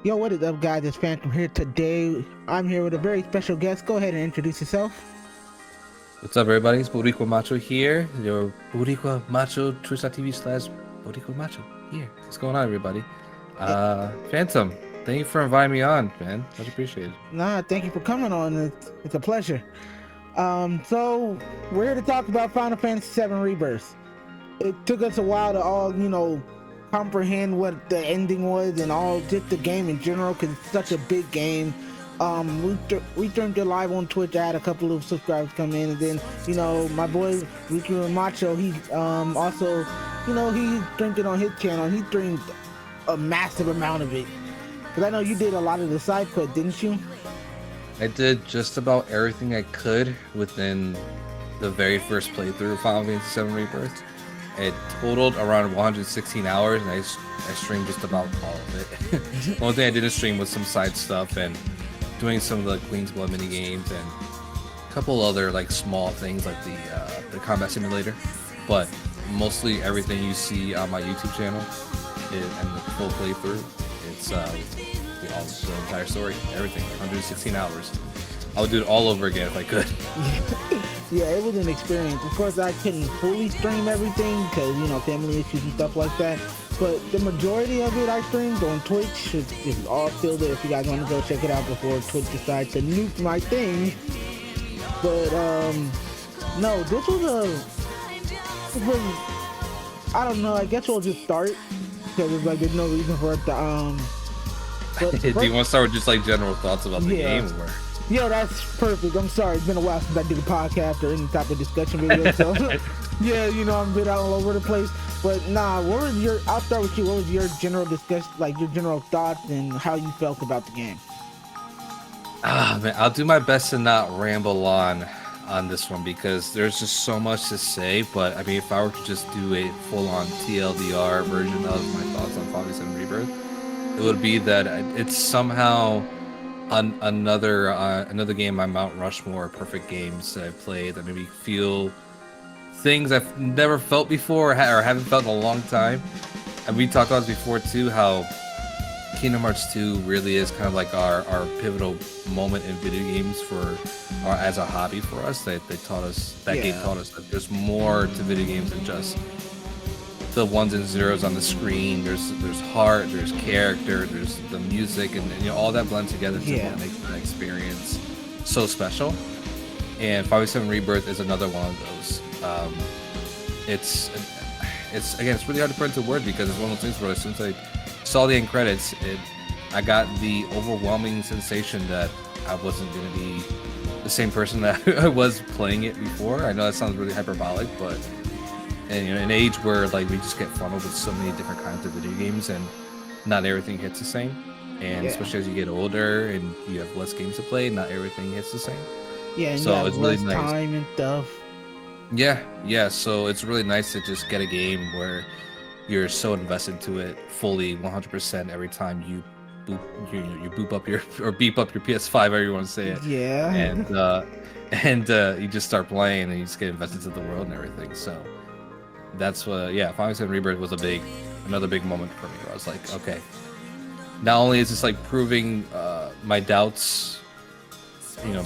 Yo, what is up, guys? It's Phantom here today. I'm here with a very special guest. Go ahead and introduce yourself. What's up, everybody? It's Boricua Macho here. Your Boricua Macho, Twitch.tv/Boricua Macho here. What's going on, everybody? Phantom, thank you for inviting me on, man. Much appreciated. Nah, thank you for coming on. It's a pleasure. So we're here to talk about Final Fantasy VII Rebirth. It took us a while to all, comprehend what the ending was and all just the game in general, because it's such a big game. We turned it live on Twitch. I had a couple of subscribers come in, and then my boy Ricky Macho, he also he streamed it on his channel, and he streamed a massive amount of it. Because I know you did a lot of the side quest, didn't you? I did just about everything I could within the very first playthrough of Final Fantasy VII Rebirth. It totaled around 116 hours, and I streamed just about all of it. The only thing I didn't stream was some side stuff and doing some of the Queen's Blood mini games and a couple other like small things like the combat simulator. But mostly everything you see on my YouTube channel and the full playthrough, it's the entire story, everything, 116 hours. I would do it all over again if I could. Yeah, it was an experience. Of course, I couldn't fully stream everything because, family issues and stuff like that. But the majority of it I streamed on Twitch. It's all still there if you guys want to go check it out before Twitch decides to nuke my thing. But, no, this was I don't know, I guess we'll just start. Because it's like there's no reason for it to, Do you want to start with just like general thoughts about the game? Or? Yeah, that's perfect. I'm sorry. It's been a while since I did a podcast or any type of discussion video. So, yeah, I'm a bit all over the place. But nah, I'll start with you. What was your general discussion, like your general thoughts and how you felt about the game? Man, I'll do my best to not ramble on this one because there's just so much to say. But I mean, if I were to just do a full-on TLDR version of my thoughts on Final Fantasy VII Rebirth, it would be that it's somehow another game on Mount Rushmore perfect games that I've played that made me feel things I've never felt before or haven't felt in a long time. And we talked about this before too, how Kingdom Hearts 2 really is kind of like our pivotal moment in video games as a hobby for us. They taught us game taught us that there's more to video games than just the ones and zeros on the screen. There's heart, there's character, there's the music, and all that blends together to make that experience so special. And Final Fantasy VII Rebirth is another one of those. It's really hard to put into words because it's one of those things where as soon as I saw the end credits, I got the overwhelming sensation that I wasn't going to be the same person that I was playing it before. I know that sounds really hyperbolic, but in an age where like we just get funneled with so many different kinds of video games and not everything hits the same, and especially as you get older and you have less games to play, not everything hits the same. Yeah, and so it's really nice time and stuff. Yeah. So it's really nice to just get a game where you're so invested to it fully, 100% every time you boop up your or beep up your PS5, however you want to say it. Yeah. And you just start playing and you just get invested to the world and everything. So that's what, Final Fantasy Rebirth was another big moment for me. Where I was like, okay, not only is this like proving my doubts,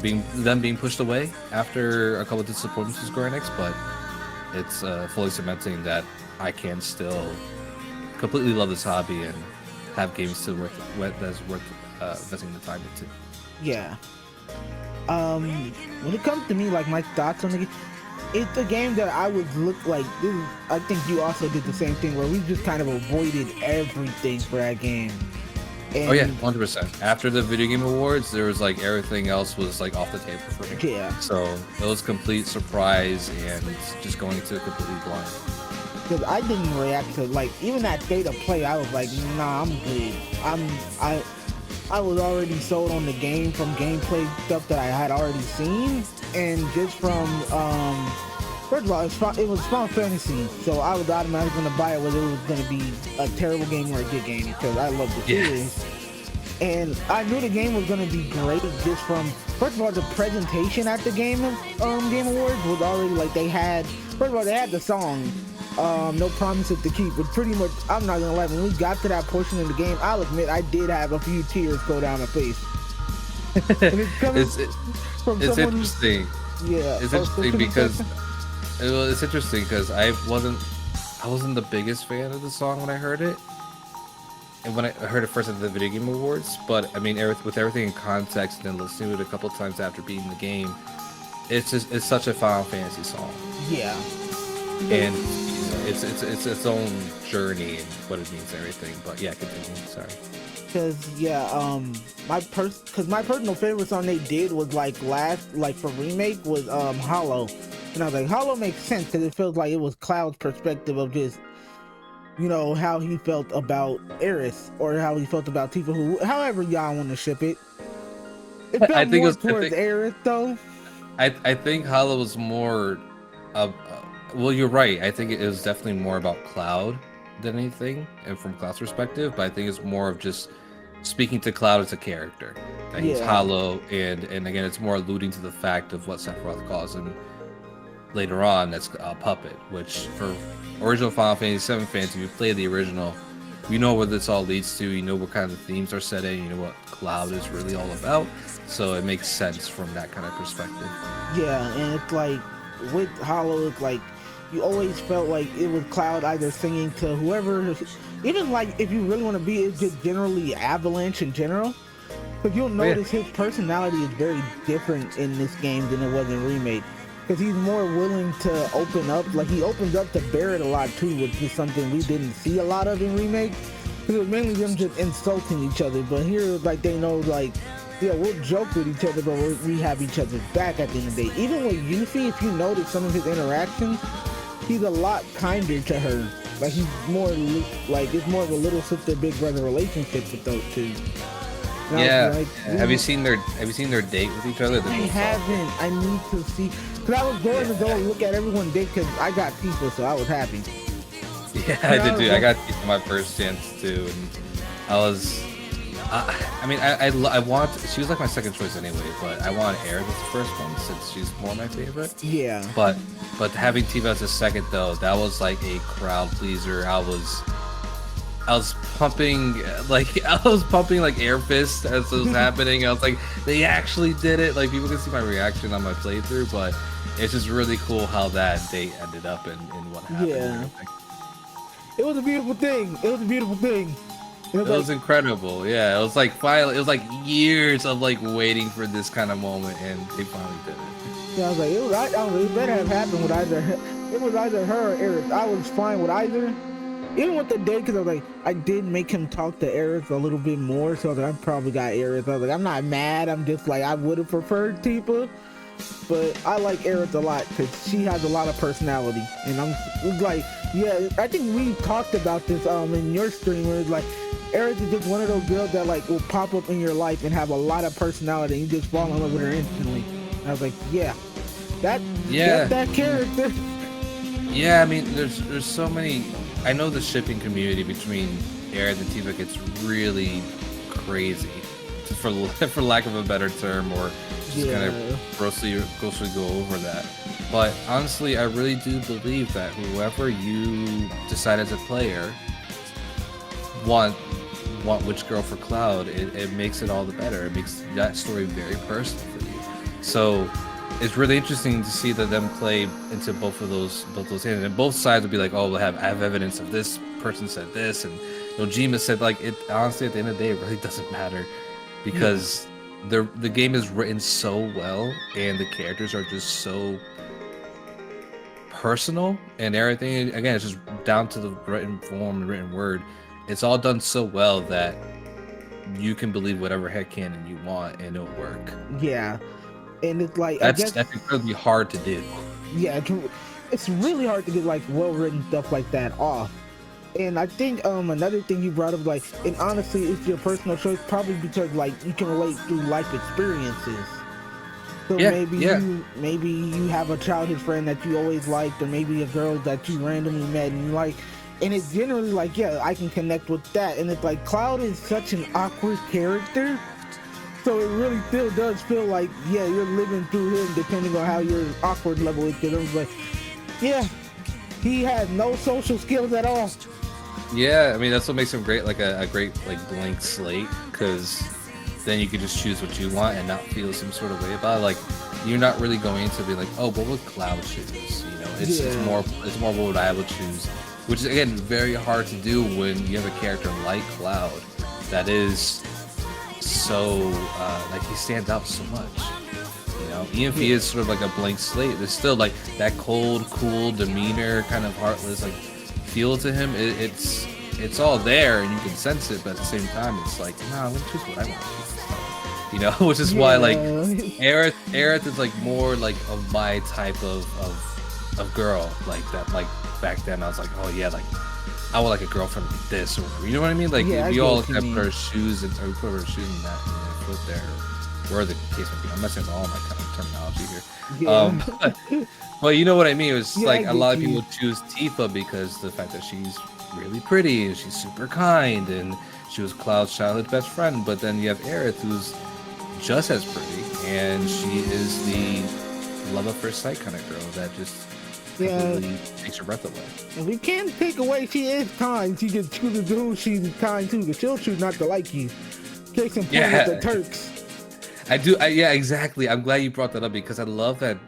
being pushed away after a couple of disappointments with Square Enix, but it's fully cementing that I can still completely love this hobby and have games that's worth investing the time into. Yeah. When it comes to me, like my thoughts on the game, it's a game that I would look like. I think you also did the same thing where we just kind of avoided everything for that game. And 100%. After the Video Game Awards, there was like everything else was like off the table for me. Yeah. So it was complete surprise and just going to completely blind. Because I didn't react to like even that state of play. I was like, nah, I'm good. I was already sold on the game from gameplay stuff that I had already seen, and just from first of all, it was Final Fantasy, so I was automatically going to buy it whether it was going to be a terrible game or a good game because I love the series. And I knew the game was going to be great just from, first of all, the presentation at the Game Awards was already like they had the song, No Promises to Keep. But pretty much, I'm not gonna lie, when we got to that portion of the game, I'll admit I did have a few tears go down my face. And it's coming it's from it's someone interesting. Yeah, It's interesting because it's interesting because I wasn't the biggest fan of the song when I heard it, and when I heard it first at the Video Game Awards. But I mean, with everything in context and then listening to it a couple times after beating the game, it's such a Final Fantasy song. Yeah, and it's its own journey and what it means and everything. But yeah, continue. Sorry. Because my personal favorite song they did was like for Remake was Hollow, and I was like, Hollow makes sense because it feels like it was Cloud's perspective of just how he felt about Aerith or how he felt about Tifa, who however y'all want to ship it. It felt more towards Aerith though. I think Hollow was more well, you're right. I think it was definitely more about Cloud than anything, and from Cloud's perspective, but I think it's more of just speaking to Cloud as a character. That he's hollow, and again, it's more alluding to the fact of what Sephiroth calls him later on. That's a puppet, which for original Final Fantasy VII fans, if you play the original, you know where this all leads to. You know what kind of themes are set in. You know what Cloud is really all about. So it makes sense from that kind of perspective. Yeah, and it's like with Hollow, it's like you always felt like it was Cloud either singing to whoever, even like if you really want to be, it's just generally Avalanche in general. But you'll notice his personality is very different in this game than it was in Remake. Because he's more willing to open up, like he opens up to Barrett a lot too, which is something we didn't see a lot of in Remake. Because it was mainly them just insulting each other. But here, like they know, like, yeah, we'll joke with each other, but we have each other's back at the end of the day. Even with Yuffie, if you notice some of his interactions, he's a lot kinder to her. Like he's more like it's more of a little sister big brother relationship with those two. And yeah. Have you seen their date with each other? I haven't. I need to see. Cause I was going to go look at everyone's date because I got Tifa, so I was happy. Yeah, I did too. I got Tifa my first chance too, and I was. I want. She was like my second choice anyway, but I want Aerith as the first one since she's more my favorite. Yeah. But having Tifa as a second though, that was like a crowd pleaser. I was pumping like air fist as it was happening. I was like, they actually did it. Like people can see my reaction on my playthrough, but it's just really cool how that date ended up and what happened. Yeah. It was a beautiful thing. It was incredible. Yeah, it was like finally. It was like years of like waiting for this kind of moment, and they finally did it. Yeah, I was like, it better have happened with either. It was either her or Aerith. I was fine with either. Even with the date, because I was like, I did make him talk to Aerith a little bit more, so that I probably got Aerith. I was like, I'm not mad. I'm just like, I would have preferred Tifa, but I like Aerith a lot because she has a lot of personality, and I'm like, yeah, I think we talked about this in your stream where it's like, Aerith is just one of those girls that like will pop up in your life and have a lot of personality, and you just fall in love with her instantly. And I was like, yeah, that's that character. Yeah, I mean, there's so many. I know the shipping community between Aerith and Tifa gets really crazy, for lack of a better term, or just kind of grossly go over that. But honestly, I really do believe that whoever you decide as a player want which girl for Cloud, it makes it all the better. It makes that story very personal for you. So it's really interesting to see that them play into both those hands, and both sides would be like, oh, I have evidence of this person said this, and Nojima said, like, it honestly at the end of the day it really doesn't matter because the game is written so well and the characters are just so personal, and everything again it's just down to the written form and written word. It's all done so well that you can believe whatever headcanon you want and it'll work. Yeah. And it's like that's incredibly hard to do. Yeah, it's really hard to get like well-written stuff like that off. And I think another thing you brought up, like, and honestly, it's your personal choice, probably because like you can relate through life experiences. So maybe you have a childhood friend that you always liked, or maybe a girl that you randomly met and you like. And it's generally like, yeah, I can connect with that. And it's like Cloud is such an awkward character. So it really still does feel like, yeah, you're living through him depending on how your awkward level is. Because I was like, yeah, he had no social skills at all. Yeah, I mean that's what makes him great, like a great like blank slate, because then you can just choose what you want and not feel some sort of way about it. Like you're not really going to be like, oh, what would Cloud choose? You know, it's more what would I would choose, which is again very hard to do when you have a character like Cloud that is so like he stands out so much. You know, even if he is sort of like a blank slate, there's still like that cold, cool demeanor, kind of heartless like feel to him. It's all there and you can sense it, but at the same time, it's like, nah, I'm gonna choose what I want to choose. You know, which is why like Aerith is like more like of my type of girl like that. Like back then, I was like, oh yeah, like I would like a girlfriend like this or whatever. You know what I mean? Like we all kind of put our shoes and or we put our shoes in that foot there. Where the case may be. I'm messing with all my kind of terminology here. But you know what I mean? It was like a lot of people choose Tifa because the fact that she's really pretty and she's super kind and she was Cloud's childhood best friend. But then you have Aerith, who's just as pretty, and she is the love at first sight kind of girl that just completely takes your breath away. We can't take away she is kind. She just chooses who she's kind to, but she'll choose not to like you. Case in point with the Turks. Yeah, exactly. I'm glad you brought that up because I love that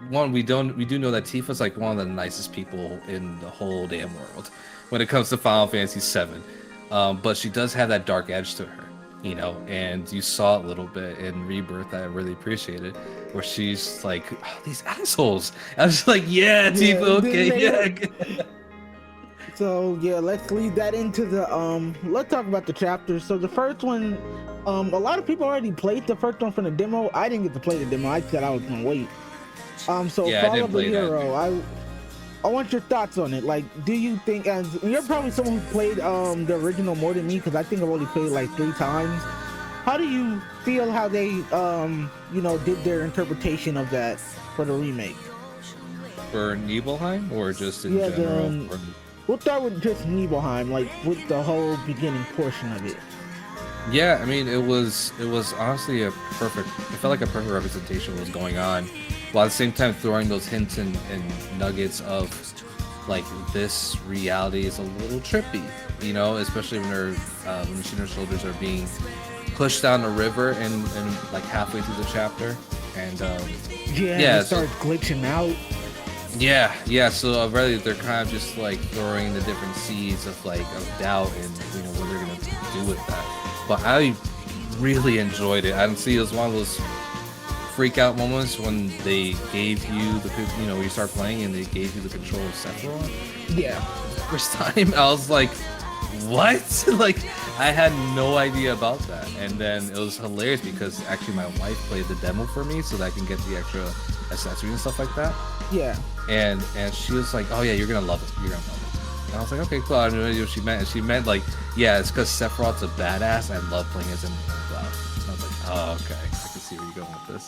one, we do know that Tifa's like one of the nicest people in the whole damn world when it comes to Final Fantasy VII. But she does have that dark edge to her, you know, and you saw it a little bit in Rebirth. I really appreciated where she's like, oh, these assholes. I was just like, yeah, Tifa, okay, yeah. So yeah, let's lead that into the let's talk about the chapters. So the first one, a lot of people already played the first one from the demo. I didn't get to play the demo. I said I was gonna wait. So yeah, Follow the Hero. I want your thoughts on it. Like, do you think, and you're probably someone who played the original more than me, because I think I've only played like 3 times. How do you feel how they you know, did their interpretation of that for the remake? For Nibelheim or just in general? We'll start with just Nibelheim, like with the whole beginning portion of it. Yeah, I mean, it was honestly a perfect. It felt like a perfect representation of what was going on, while at the same time throwing those hints and nuggets of like this reality is a little trippy, you know, especially when when the Shinra soldiers are being pushed down the river and like halfway through the chapter, and it starts glitching out. Yeah. So really, they're kind of just like throwing the different seeds of like of doubt and you know what they're gonna do with that. But I really enjoyed it. I don't see it was one of those freak out moments when they gave you the, you know, you start playing and they gave you the control of Sephiroth. Yeah. First time, I was like, what? Like, I had no idea about that. And then it was hilarious because actually my wife played the demo for me so that I can get the extra accessories and stuff like that. Yeah. And she was like, oh yeah, you're gonna love it. You're gonna love it. And I was like, okay, cool. I didn't know what she meant. And she meant like, yeah, it's because Sephiroth's a badass. I love playing as him in Cloud. I was like, oh, okay. I can see where you're going with this.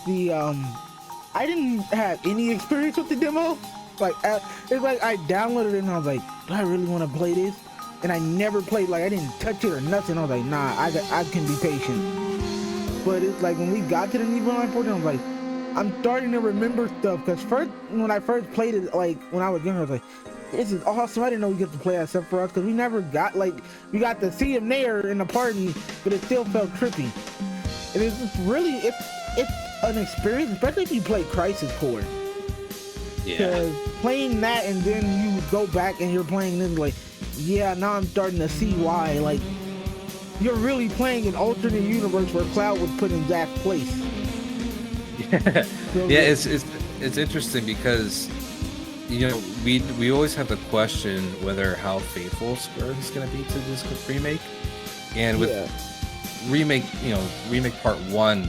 I didn't have any experience with the demo. Like, it's like I downloaded it and I was like, do I really want to play this? And I never played, like I didn't touch it or nothing. I was like, nah, I can be patient. But it's like when we got to the Nibelheim portion, I was like, I'm starting to remember stuff. Because when I first played it, like when I was younger, I was like, this is awesome. I didn't know we get to play as Sephiroth because we never got, like, we got to see him there in the party, but it still felt trippy. And it's just really, it's an experience, especially if you play Crisis Core. Yeah. Because playing that and then you go back and you're playing this, like, yeah, now I'm starting to see why. Like, you're really playing an alternate universe where Cloud was put in Zack's place. Yeah, so, yeah, it's interesting because, you know, we always have the question whether how faithful Square is going to be to this remake, and with remake, you know, remake part 1,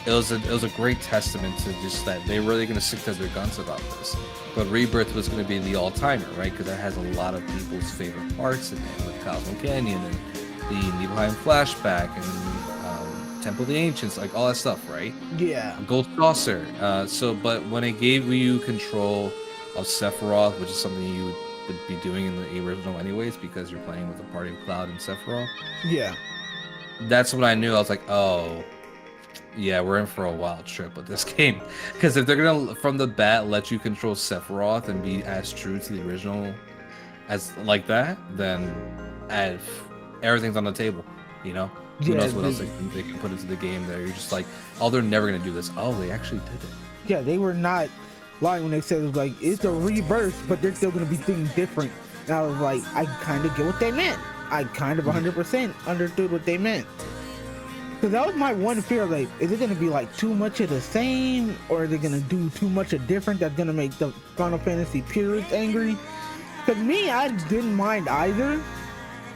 it was a great testament to just that they're really going to stick to their guns about this. But Rebirth was going to be the all-timer, right? Because that has a lot of people's favorite parts in it, with Cosmo Canyon and the Nibelheim flashback and Temple of the Ancients, like all that stuff, right? Yeah. Gold Saucer. But when it gave you control of Sephiroth, which is something you would be doing in the original anyways, because you're playing with a party of Cloud and Sephiroth. Yeah. That's when I knew. I was like, oh, yeah, we're in for a wild trip with this game. Because if they're gonna from the bat let you control Sephiroth and be as true to the original as like that, then everything's on the table. You know, who Yeah, knows what else they can put into the game? There, you're just like, oh, they're never gonna do this. Oh, they actually did it. yeah, they were not lying when they said it was like it's a rebirth, but they're still gonna be things different. And I was like, I kind of get what they meant. I kind of 100% understood what they meant. Because that was my one fear, like, is it gonna be like too much of the same, or are they gonna do too much of different that's gonna make the Final Fantasy purists angry? Because me, I didn't mind either.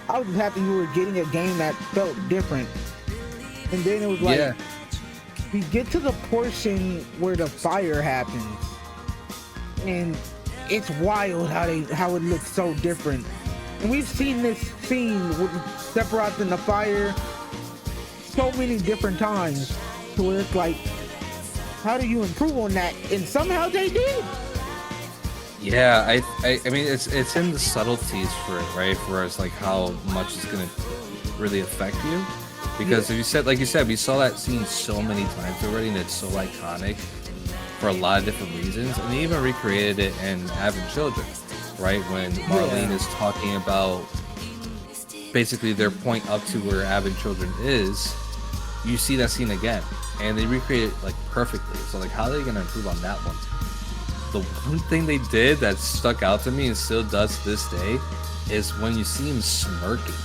I was just happy we were getting a game that felt different. And then it was like, Yeah. we get to the portion where the fire happens, and it's wild how it looks so different. And we've seen this scene with Sephiroth in the fire so many different times, to where it's like, how do you improve on that? And somehow they did. Yeah, I mean it's in the subtleties for it, right? For us, like how much it's gonna really affect you. Because if you said, like you said, we saw that scene so many times already, and it's so iconic for a lot of different reasons. And they even recreated it in Having Children, right? When Marlene is talking about basically their point up to where Having Children is, you see that scene again, and they recreate it like perfectly. So like, how are they gonna improve on that one? The one thing they did that stuck out to me and still does to this day is when you see him smirking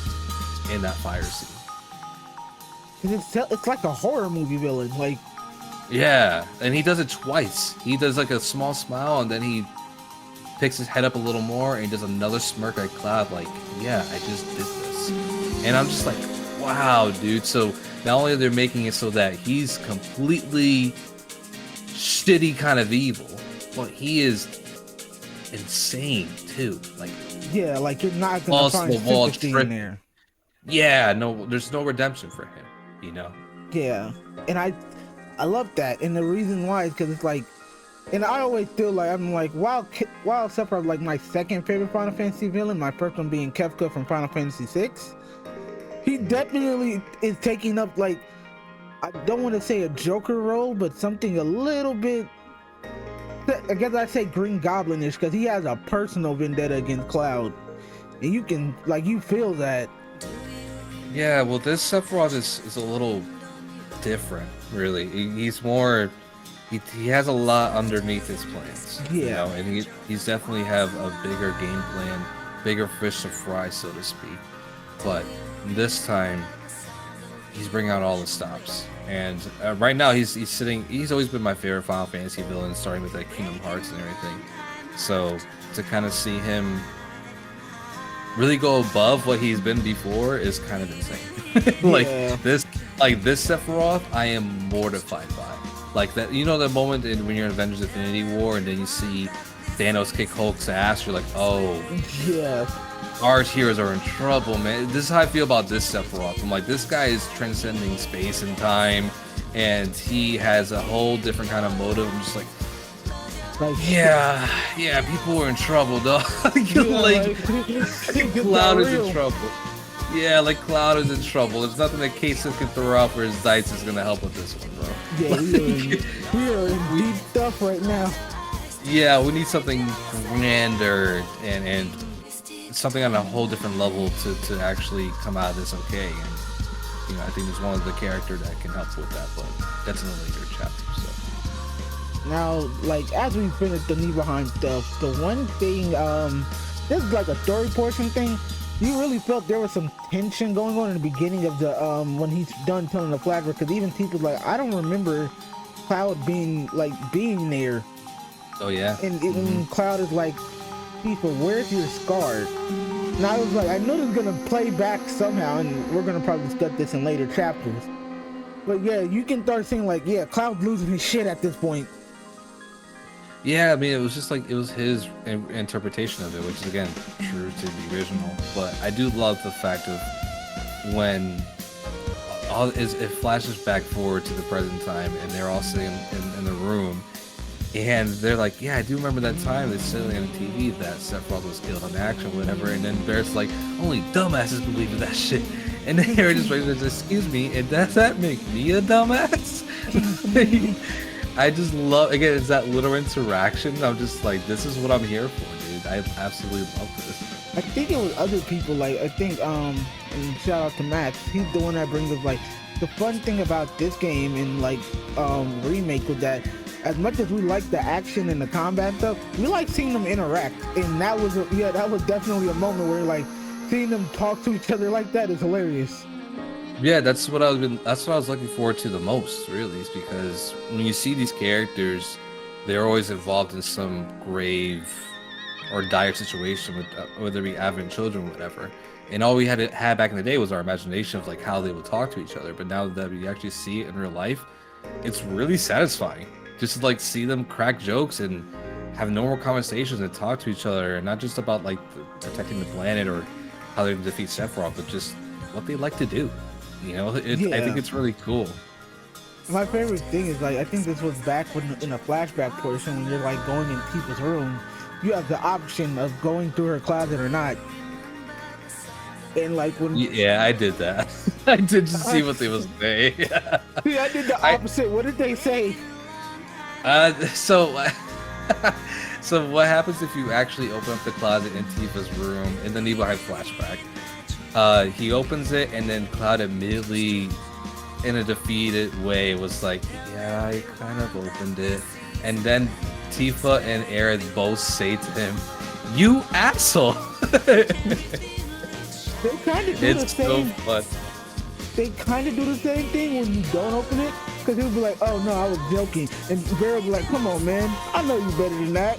in that fire scene. It's like a horror movie villain. Like, yeah, and he does it twice. He does like a small smile, and then he picks his head up a little more, and he does another smirk at Cloud. Like, yeah, I just did this, and I'm just like, wow, dude. So not only they're making it so that he's completely shitty kind of evil, but he is insane too. Like, yeah, like you're not gonna find sympathy in there. Yeah, no, there's no redemption for him, you know. Yeah, and I love that, and the reason why is because it's like, and I always feel like I'm like, while Sephiroth like my second favorite Final Fantasy villain, my first one being Kefka from Final Fantasy VI, he definitely is taking up, like, I don't want to say a Joker role, but something a little bit, I guess I'd say Green Goblin-ish, because he has a personal vendetta against Cloud, and you can, like, you feel that. Yeah, well, this Sephiroth is a little different, really. He's more, he has a lot underneath his plans. Yeah. You know, and he's definitely have a bigger game plan, bigger fish to fry, so to speak. But this time, he's bringing out all the stops. And right now, he's always been my favorite Final Fantasy villain, starting with like Kingdom Hearts and everything. So to kind of see him really go above what he's been before is kind of insane. Like this Sephiroth, I am mortified by. Like that, you know, the moment when you're in Avengers Infinity War and then you see Thanos kick Hulk's ass, you're like, oh, yeah, our heroes are in trouble, man. This is how I feel about this Sephiroth. I'm like, this guy is transcending space and time, and he has a whole different kind of motive. I'm just like, yeah, people are in trouble, dog. Like, Cloud is in trouble. Yeah, like Cloud is in trouble. There's nothing that Kasich can throw out for his dice is gonna help with this one, bro. Yeah, we are in deep stuff right now. Yeah, we need something grander and something on a whole different level to actually come out of this okay. And you know, I think there's one of the character that can help with that, but that's in a later chapter. So now, like, as we finish the Nibelheim stuff, the one thing, this is like a story portion thing. You really felt there was some tension going on in the beginning of the when he's done telling the flag, because even people like, I don't remember Cloud being there. Oh yeah. And even Cloud is like, people, where's your scar? And I was like, I know this is gonna play back somehow, and we're gonna probably discuss this in later chapters. But yeah, you can start seeing like, yeah, Cloud's losing his shit at this point. Yeah, I mean, it was just like, it was his interpretation of it, which is again true to the original. But I do love the fact of when it flashes back forward to the present time, and they're all sitting in the room, and they're like, yeah, I do remember that time they said on the TV that Sephiroth was killed in action, whatever. And then Barrett's like, only dumbasses believe in that shit. And then Harry just raised, excuse me, and does that make me a dumbass? I just love, again, it's that little interaction. I'm just like, this is what I'm here for, dude. I absolutely love this. I think it was other people, like, I think, and shout out to Max, he's the one that brings up, like, the fun thing about this game and, like, Remake was that as much as we like the action and the combat stuff, we like seeing them interact. And that was, that was definitely a moment where, like, seeing them talk to each other like that is hilarious. Yeah, that's what I was looking forward to the most, really, is because when you see these characters, they're always involved in some grave or dire situation, with whether it be having children or whatever. And all we had back in the day was our imagination of like how they would talk to each other. But now that we actually see it in real life, it's really satisfying just to like see them crack jokes and have normal conversations and talk to each other, and not just about like protecting the planet or how they defeat Sephiroth, but just what they like to do. You know, I think it's really cool. My favorite thing is, like, I think this was back when in a flashback portion when you're like going in people's room, you have the option of going through her closet or not. And like when I did that. I did just see what they was saying. See, I did the opposite. What did they say? So what happens if you actually open up the closet in Tifa's room in the Nibelheim flashback? He opens it, and then Cloud immediately, in a defeated way, was like, yeah, I kind of opened it. And then Tifa and Aerith both say to him, you asshole! They kind of do the same. So fun. They kind of do the same thing when you don't open it, because he'll be like, oh no, I was joking. And Vera will be like, come on, man, I know you better than that.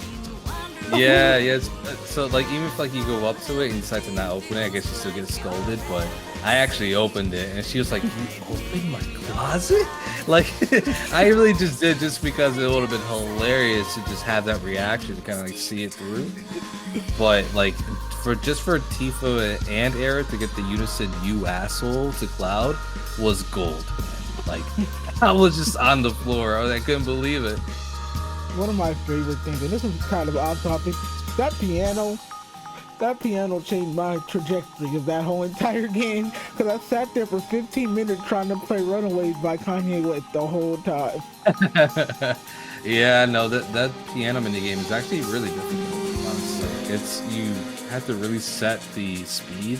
Yeah. So like, even if like you go up to it and decide to not open it, I guess you still get scolded. But I actually opened it, and she was like, "You opened my closet?" Like, I really just did, just because it would have been hilarious to just have that reaction to kind of like see it through. But like, for Tifa and Aerith to get the unison "you asshole" to Cloud was gold. Like, I was just on the floor. I couldn't believe it. One of my favorite things, and this is kind of off topic, that piano changed my trajectory of that whole entire game, because I sat there for 15 minutes trying to play Runaways by Kanye West the whole time. Yeah, no, that piano minigame is actually really difficult, honestly. You have to really set the speed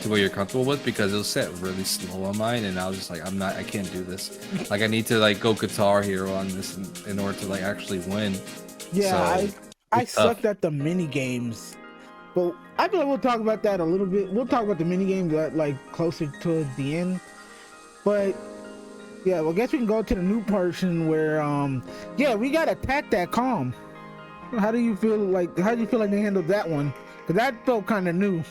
to what you're comfortable with, because it'll set really slow on mine, and I was just like, I can't do this. Like, I need to like go Guitar Hero on this in order to like actually win. Yeah, so, I sucked at the mini games, but I feel like we'll talk about that a little bit. We'll talk about the mini games like closer towards the end. But yeah, well, I guess we can go to the new portion where we got Attack That Calm. How do you feel like they handled that one? Because that felt kind of new.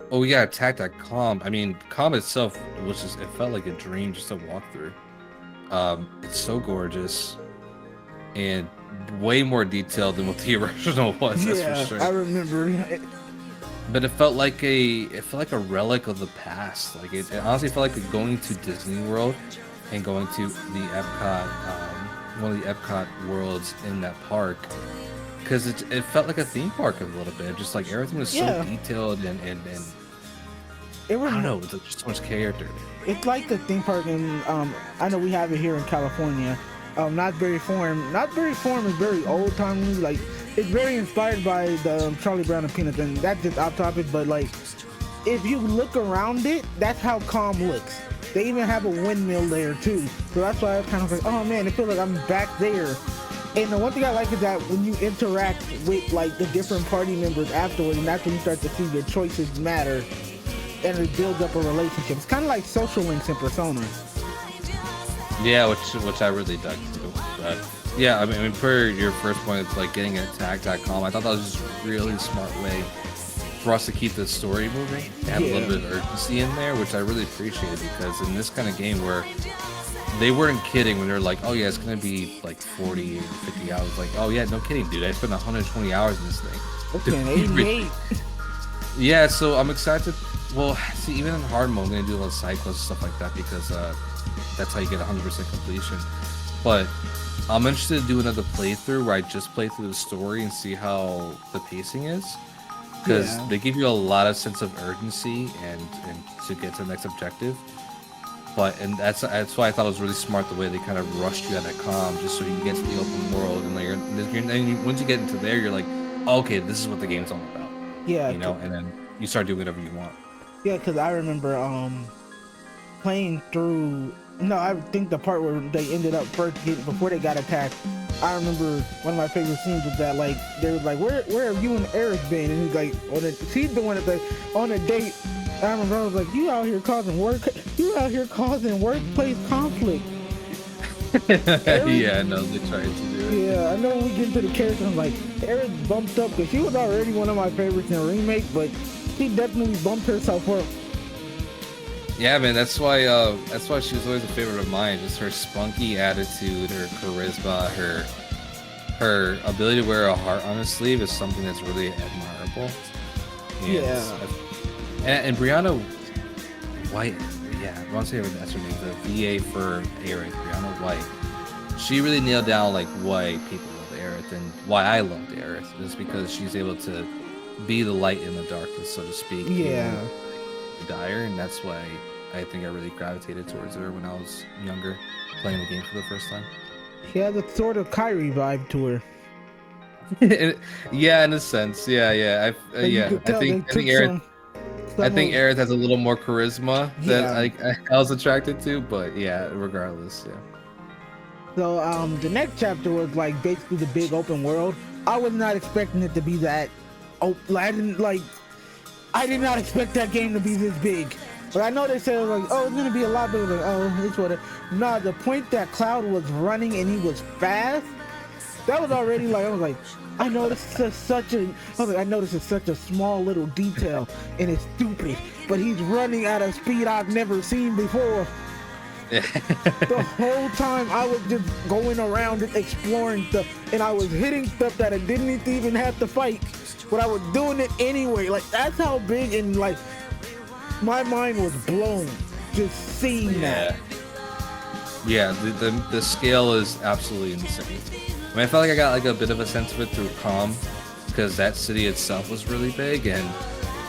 We got Attack That Calm. I mean, Calm itself was just, it felt like a dream just to walk through. It's so gorgeous and way more detailed than what the original was. Yeah, that's for sure. I remember. But it felt like a relic of the past. Like, it honestly felt like going to Disney World and going to the Epcot, one of the Epcot worlds in that park. Because it felt like a theme park a little bit. Just like everything was so detailed and I don't know, there's just so much character. It's like the theme park, and I know we have it here in California. Not Very Farm is very old timey. Like, it's very inspired by the Charlie Brown and Peanuts, and that's just off topic. But like, if you look around it, that's how Calm looks. They even have a windmill there too, so that's why I was kind of like, oh man, it feels like I'm back there. And the one thing I like is that when you interact with like the different party members afterwards, and that's when you start to see your choices matter, and it builds up a relationship. It's kind of like social links in Persona. Yeah, which I really dug too. But yeah, I mean, per your first point, it's like getting Attack.com. I thought that was just a really smart way for us to keep the story moving and have a little bit of urgency in there, which I really appreciated, because in this kind of game where they weren't kidding when they're like, oh yeah, it's gonna be like 40 or 50 hours. Like, oh yeah, no kidding, dude. I spent 120 hours in this thing. Okay, 88. Yeah, so I'm excited. Well, see, even in hard mode, I'm gonna do a lot of side quests and stuff like that, because that's how you get 100% completion. But I'm interested to do another playthrough where I just play through the story and see how the pacing is, because they give you a lot of sense of urgency and to get to the next objective. and that's why I thought it was really smart the way they kind of rushed you at that calm, just so you can get to the open world, and once you get into there, you're like, oh, okay, this is what the game's all about. Yeah, you know, and then you start doing whatever you want. Yeah, because I remember playing through. No, I think the part where they ended up before they got attacked. I remember one of my favorite scenes was that, like, they was like, where have you and Eric been? And he's like, she's the one on a date. I remember I was like, you out here causing workplace conflict. Yeah, no, they tried to do it. Yeah, I know when we get into the character, I'm like, Eric bumped up because she was already one of my favorites in Remake, but she definitely bumped herself up. Yeah, man, that's why she was always a favorite of mine. Just her spunky attitude, her charisma, her ability to wear a heart on her sleeve is something that's really admirable. And Brianna White, yeah, I want to say that's her name, the VA for Aerith, Brianna White. She really nailed down like why people love Aerith and why I loved Aerith, is because she's able to be the light in the darkness, so to speak. Yeah. Dire, and that's why I think I really gravitated towards her when I was younger, playing the game for the first time. She has a sort of Kyrie vibe to her. Yeah, in a sense. Yeah. I think Aerith has a little more charisma that I was attracted to, but yeah, regardless, yeah. So the next chapter was like basically the big open world. I was not expecting it to be that. I did not expect that game to be this big. But I know they said, like, oh, it's going to be a lot bigger. Like, oh, it's what it... Nah, the point that Cloud was running and he was fast, that was already like, I was like, I know this is such a small little detail and it's stupid, but he's running at a speed I've never seen before. The whole time I was just going around and exploring stuff, and I was hitting stuff that I didn't even have to fight, but I was doing it anyway. Like, that's how big, and like my mind was blown just seeing that. Yeah, the scale is absolutely insane. I mean, I felt like I got like a bit of a sense of it through Calm, because that city itself was really big and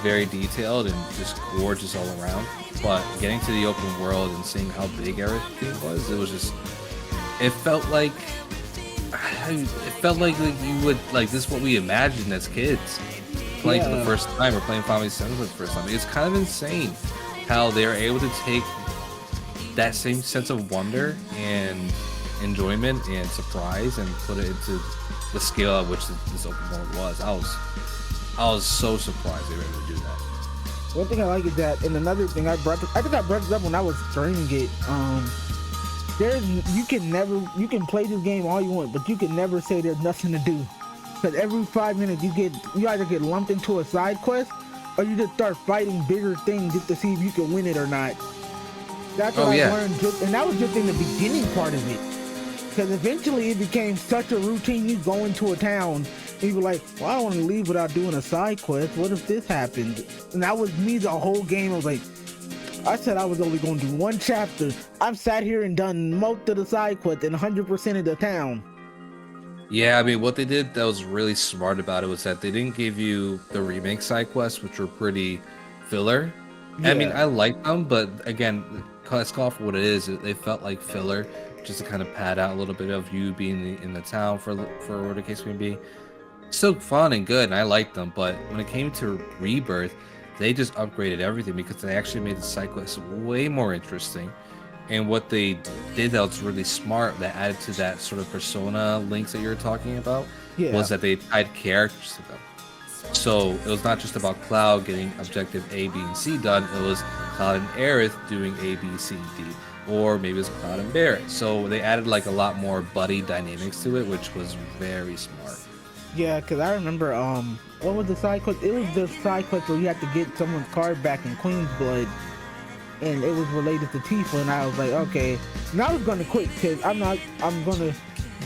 very detailed and just gorgeous all around. But getting to the open world and seeing how big everything was, it felt like you would, like, this is what we imagined as kids playing for the first time, or playing Final Fantasy VII for the first time. It's kind of insane how they're able to take that same sense of wonder and enjoyment and surprise and put it into the scale at which this open world was. I was so surprised they were able to do that. One thing I like is that, and another thing I think I brought this up when I was streaming it. You can play this game all you want, but you can never say there's nothing to do, because every 5 minutes you either get lumped into a side quest, or you just start fighting bigger things just to see if you can win it or not. That's what I learned, and that was just in the beginning part of it. Because eventually it became such a routine. You go into a town and you were like, well, I don't want to leave without doing a side quest. What if this happened? And that was me the whole game. I was like, I said I was only going to do one chapter. I've sat here and done most of the side quests in 100% of the town. Yeah, I mean, what they did that was really smart about it was that they didn't give you the remake side quests, which were pretty filler. Yeah. I mean, I like them, but again, let's call it for what it is. They felt like filler, just to kind of pad out a little bit of you being in the town for what the case may be. Still fun and good, and I liked them, but when it came to Rebirth, they just upgraded everything because they actually made the side quests way more interesting. And what they did that was really smart, that added to that sort of persona links that you were talking about, was that they tied characters to them. So it was not just about Cloud getting objective A, B, and C done, it was Cloud and Aerith doing A, B, C, D. Or maybe it's Cloud and Barret. So they added like a lot more buddy dynamics to it, which was very smart. Yeah, because I remember, what was the side quest? It was the side quest where you had to get someone's card back in Queen's Blood, and it was related to Tifa, and I was like, okay. And I was going to quit, because I'm going to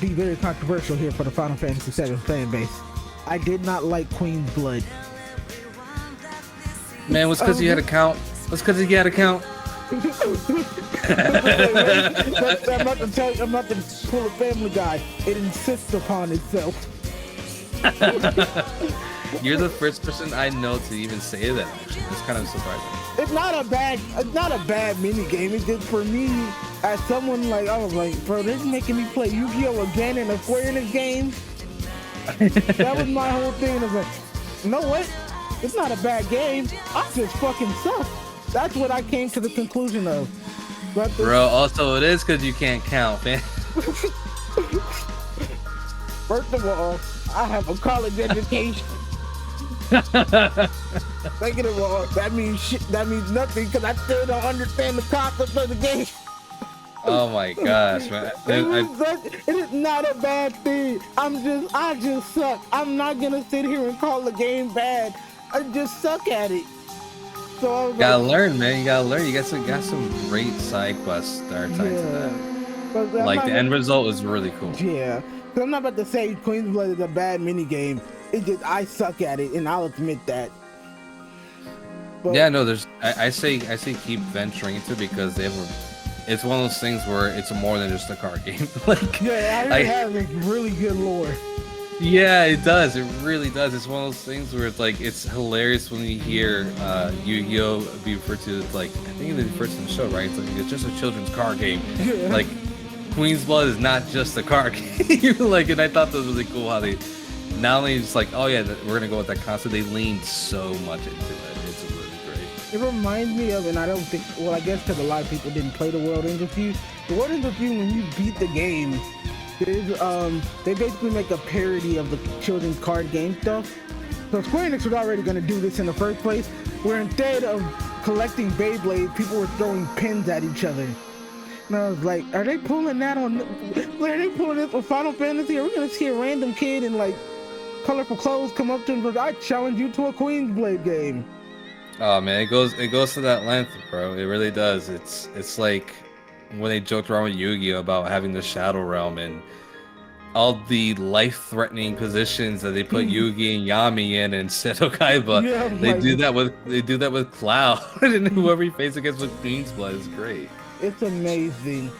be very controversial here for the Final Fantasy VII fan base. I did not like Queen's Blood. Man, it was because you had a count. I'm about to tell you, I'm not the pull a Family Guy. It insists upon itself. You're the first person I know to even say that. Actually, it's kind of surprising. It's not a bad mini game. It's just for me, as someone like, I was like, bro, they're making me play Yu-Gi-Oh again in a Square Enix game. That was my whole thing. I was like, you know what? It's not a bad game. I just fucking suck. That's what I came to the conclusion of. But Bro, also it is because you can't count, man. First of all, I have a college education. Second of all, that means shit. That means nothing because I still don't understand the concept of the game. Oh my gosh, man. It is not a bad thing. I just suck. I'm not gonna sit here and call the game bad. I just suck at it. So I was gotta learn, man. You gotta learn. You got some great side quests that are tied to that. Like the end result is really cool. Yeah, because I'm not about to say Queen's Blood is a bad mini game. It's just I suck at it, and I'll admit that. But, yeah, no. I say keep venturing into it because it's one of those things where it's more than just a card game. Like yeah, it has a really good lore. Yeah, it does. It really does. It's one of those things where it's like it's hilarious when you hear Yu-Gi-Oh be referred to like I think they refer to in the show, right? It's like it's just a children's card game. Yeah. Like Queen's Blood is not just a card game. Like, and I thought that was really cool how they not only just like, oh yeah, we're gonna go with that concept. They leaned so much into it. It's really great. It reminds me of, and I don't think, well, I guess because a lot of people didn't play the World Ends With You. The World Ends With You, when you beat the game, they basically make a parody of the children's card game stuff. So Square Enix was already going to do this in the first place, where instead of collecting Beyblades, people were throwing pins at each other. And I was like, are they pulling that on? Are they pulling this on Final Fantasy? Are we going to see a random kid in like colorful clothes come up to him and go, I challenge you to a Queen's Blade game? Oh man, it goes to that length, bro. It really does. It's like when they joked around with Yu-Gi-Oh about having the Shadow Realm and all the life-threatening positions that they put Yugi and Yami in and Seto Kaiba. Yeah, they do that with Cloud and whoever he faces against with Queen's Blood is great. It's amazing.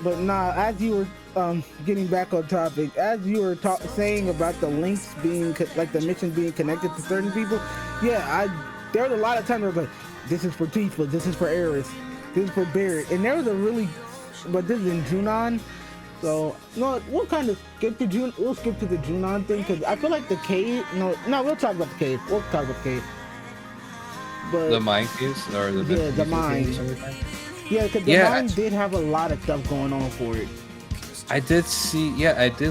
But nah, as you were getting back on topic, as you were saying about the links being like the mission being connected to certain people, yeah, there was a lot of times where I was like, this is for Tifa, this is for Eris, this is for Barrett, and there was a really, but this is in Junon, so no, we'll kind of skip to we'll skip to the Junon thing because I feel like the cave. No, we'll talk about the cave. We'll talk about the cave. But the mine caves or the mine. Yeah, because the mine did have a lot of stuff going on for it. I did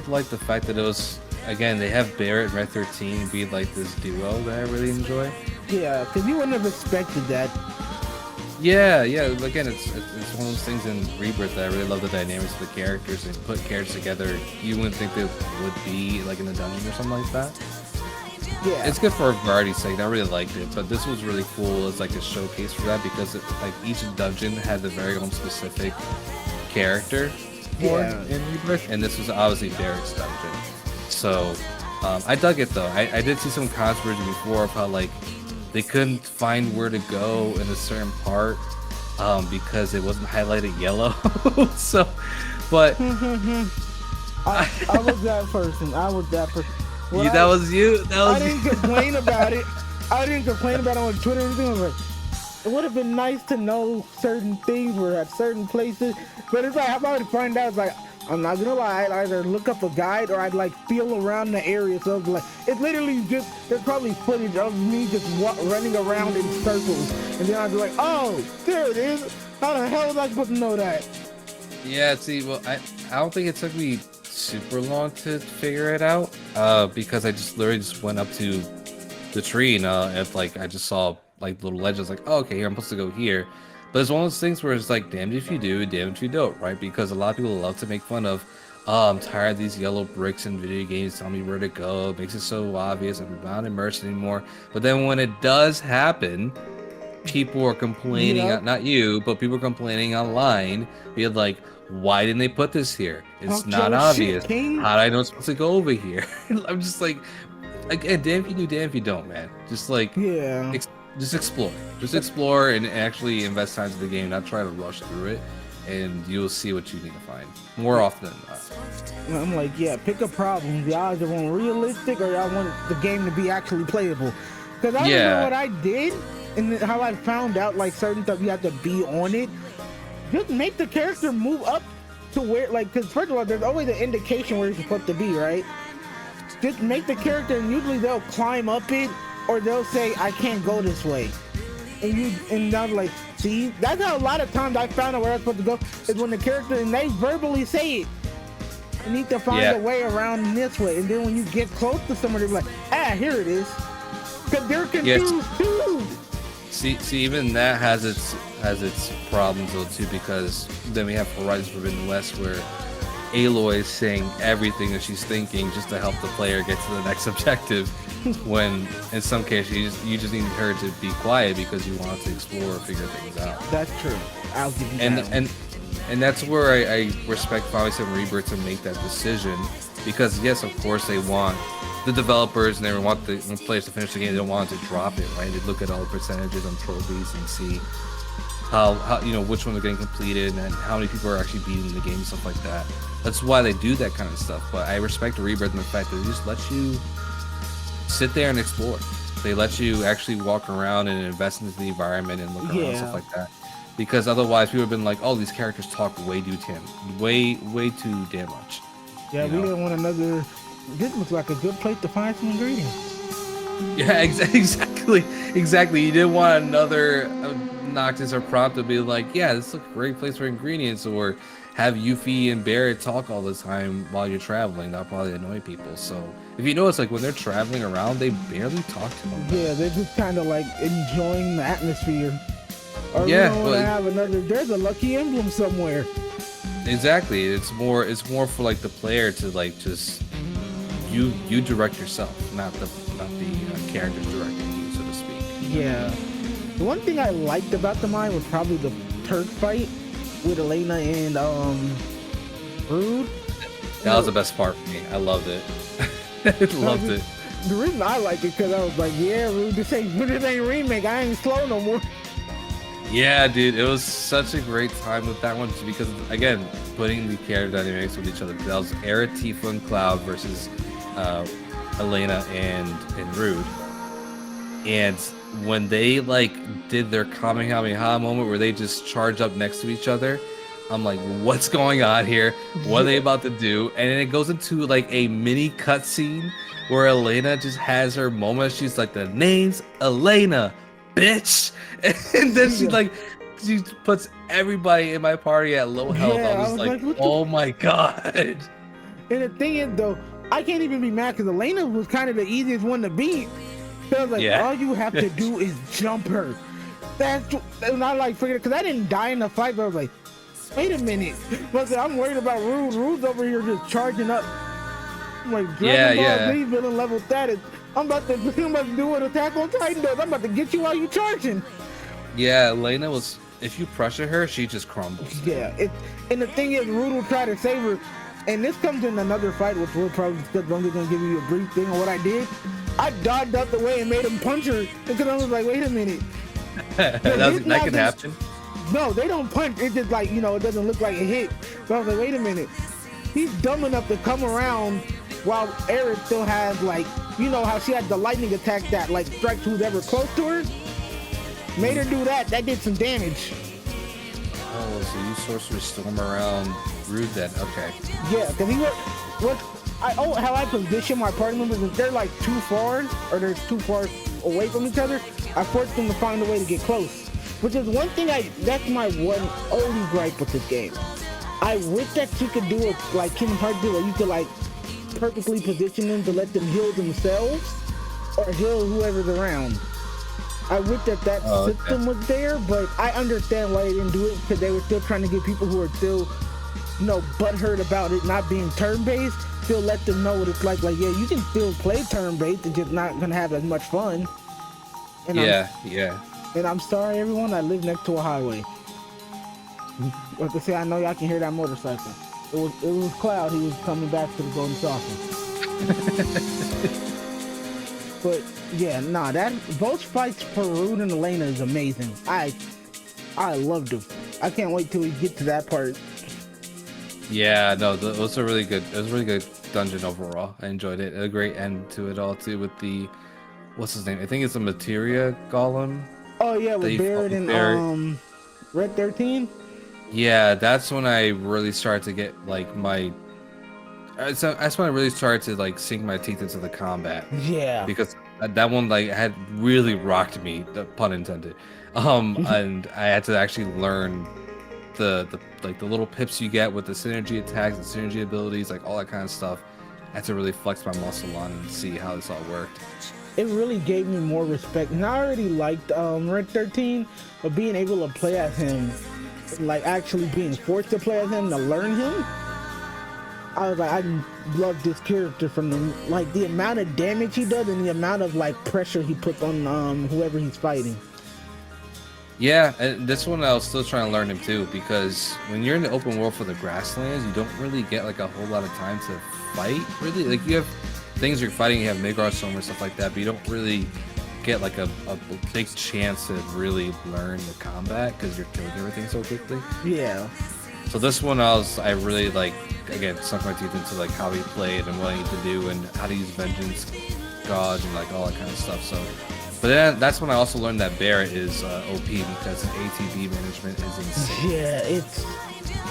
like the fact that it was, again, they have Barrett and Red 13 be like this duo that I really enjoy. Yeah, because you wouldn't have expected that. Yeah. Again, it's one of those things in Rebirth that I really love the dynamics of the characters and put characters together. You wouldn't think they would be like in a dungeon or something like that. Yeah, it's good for a variety's sake. I really liked it, but this was really cool as like a showcase for that because like each dungeon had their very own specific character. In Rebirth, and this was obviously Barrett's dungeon. So I dug it though. I did see some controversy before of how like they couldn't find where to go in a certain part because it wasn't highlighted yellow. So, but I was that person. That was you. I didn't complain about it. I didn't complain about it on Twitter or anything. I was like, it would have been nice to know certain things were at certain places, but it's like I'm about to find out. It's like I'm not gonna lie, I'd either look up a guide or I'd like feel around the area. So it's like it's literally just there's probably footage of me just running around in circles, and then I'd be like, oh, there it is. How the hell was I supposed to know that? Yeah, see, well, I don't think it took me super long to figure it out because I just literally just went up to the tree and if like I just saw like little legends like, oh, okay, here I'm supposed to go here. But it's one of those things where it's like, damned if you do, damned if you don't, right? Because a lot of people love to make fun of, oh, I'm tired of these yellow bricks in video games telling me where to go. It makes it so obvious. I'm not immersed anymore. But then when it does happen, people are complaining, not you, but people are complaining online, being like, why didn't they put this here? It's not obvious. How did I know it's supposed to go over here? I'm just like, again, damn if you do, damn if you don't, man. Just like, yeah. Just explore and actually invest time into the game, not try to rush through it. and you'll see what you need to find more often than not. I'm like, yeah, pick a problem. Y'all either want realistic or y'all want the game to be actually playable. Because I don't know what I did and how I found out like certain stuff you have to be on it. Just make the character move up to where, like, because first of all, there's always an indication where you're supposed to be, right? Just make the character, and usually they'll climb up it or they'll say, I can't go this way. And I'm like, see, that's how a lot of times I found out where I'm supposed to go is when the character, and they verbally say it. You need to find a way around this way. And then when you get close to somebody, they're like, here it is. Because they're confused too. See, even that has its problems though too, because then we have Horizon Forbidden West where Aloy is saying everything that she's thinking just to help the player get to the next objective. When in some cases you just need her to be quiet because you want to explore or figure things out. That's true. I'll give you that. And that's where I respect Final Fantasy VII Rebirth to make that decision, because yes, of course they want the developers and they want the players to finish the game. They don't want to drop it, right? They look at all the percentages on trophies and see how which ones are getting completed and how many people are actually beating the game and stuff like that. That's why they do that kind of stuff. But I respect Rebirth in the fact that they just let you sit there and explore. They let you actually walk around and invest into the environment and look around and stuff like that. Because otherwise, people have been like, "Oh, these characters talk way too damn much." Yeah, we didn't want another. This looks like a good place to find some ingredients. Yeah, exactly. You didn't want another Noctis or Prompt to be like, "Yeah, this looks a great place for ingredients," or have Yuffie and Barrett talk all the time while you're traveling. That'll probably annoy people. So if you notice, like when they're traveling around, they barely talk to them. Yeah, they're just kind of like enjoying the atmosphere. Or have another. There's a lucky emblem somewhere. Exactly. It's more for like the player to like just you direct yourself, not the characters directing you, so to speak. Yeah. The one thing I liked about the mine was probably the Turk fight with Elena and Rude. That was the best part for me. I loved it. Loved it. The reason I like it because I was like, yeah, Rude, this ain't Remake. I ain't slow no more. Yeah, dude, it was such a great time with that one because, again, putting the character dynamics with each other. That was Era, Tifa, and Cloud versus Elena and Rude. And when they like did their Kamehameha moment where they just charge up next to each other, I'm like, what's going on here? What are they about to do? And then it goes into like a mini cutscene where Elena just has her moment. She's like, the name's Elena, bitch. And then she puts everybody in my party at low health. I was like, oh my god. And the thing is though, I can't even be mad because Elena was kind of the easiest one to beat. So I was like, all you have to do is jump her. That's not like figuring because I didn't die in the fight, but I was like, wait a minute. But I'm worried about Rude. Rude's over here just charging up. I'm like, Dragon Ball Z villain level status. I'm about to do what Attack on Titan does. I'm about to get you while you charging. Yeah, Elena was. If you pressure her, she just crumbles. Yeah, and the thing is, Rude will try to save her. And this comes in another fight, which we'll probably discuss. I'm just gonna give you a brief thing on what I did. I dodged out the way and made him punch her because I was like, wait a minute. that can happen. No, they don't punch. It's just like, it doesn't look like a hit. But I was like, wait a minute. He's dumb enough to come around while Eric still has like, how she had the lightning attack that like strikes who's ever close to her. Made her do that. That did some damage. Oh, so you Sorcerer Storm around Rude then? Okay. Yeah, because he how I position my party members is they're like too far or they're too far away from each other. I force them to find a way to get close. Which is one thing that's my one only gripe with this game. I wish that you could do it like Kingdom Hearts do, where you could like perfectly position them to let them heal themselves or heal whoever's around. I wish that system was there, but I understand why they didn't do it because they were still trying to get people who are still, butthurt about it not being turn-based, still let them know what it's like. Like, yeah, you can still play turn-based, it's just not gonna have as much fun. And And I'm sorry, everyone, I live next to a highway. Like I say, I know y'all can hear that motorcycle. It was Cloud. He was coming back to the Golden Saucer. But yeah, those fights for Rude and Elena is amazing. I loved them. I can't wait till we get to that part. Yeah, no, it was a really good. It was a really good dungeon overall. I enjoyed it. A great end to it all too with the, what's his name? I think it's a Materia Golem. Oh yeah, with Barrett and Red 13. Yeah, that's when I really started to get like my. That's when I really started to like sink my teeth into the combat. Yeah. Because that one like had really rocked me, pun intended. And I had to actually learn the little pips you get with the synergy attacks and synergy abilities, like all that kind of stuff. I had to really flex my muscle on and see how this all worked. It really gave me more respect. And I already liked Red 13, but being able to play as him, like actually being forced to play as him to learn him, I was like, I love this character from the amount of damage he does and the amount of like pressure he puts on whoever he's fighting. Yeah, and this one I was still trying to learn him too, because when you're in the open world for the grasslands, you don't really get like a whole lot of time to fight. Really, like you have things you're fighting, you have Megara and stuff like that, but you don't really get like a big chance to really learn the combat because you're killing everything so quickly. Yeah. So this one I really like, again, sunk my teeth into like how he played and what he needed to do and how to use vengeance gauge and like all that kind of stuff. So, but then that's when I also learned that Barrett is OP because his ATB management is insane. Yeah, it's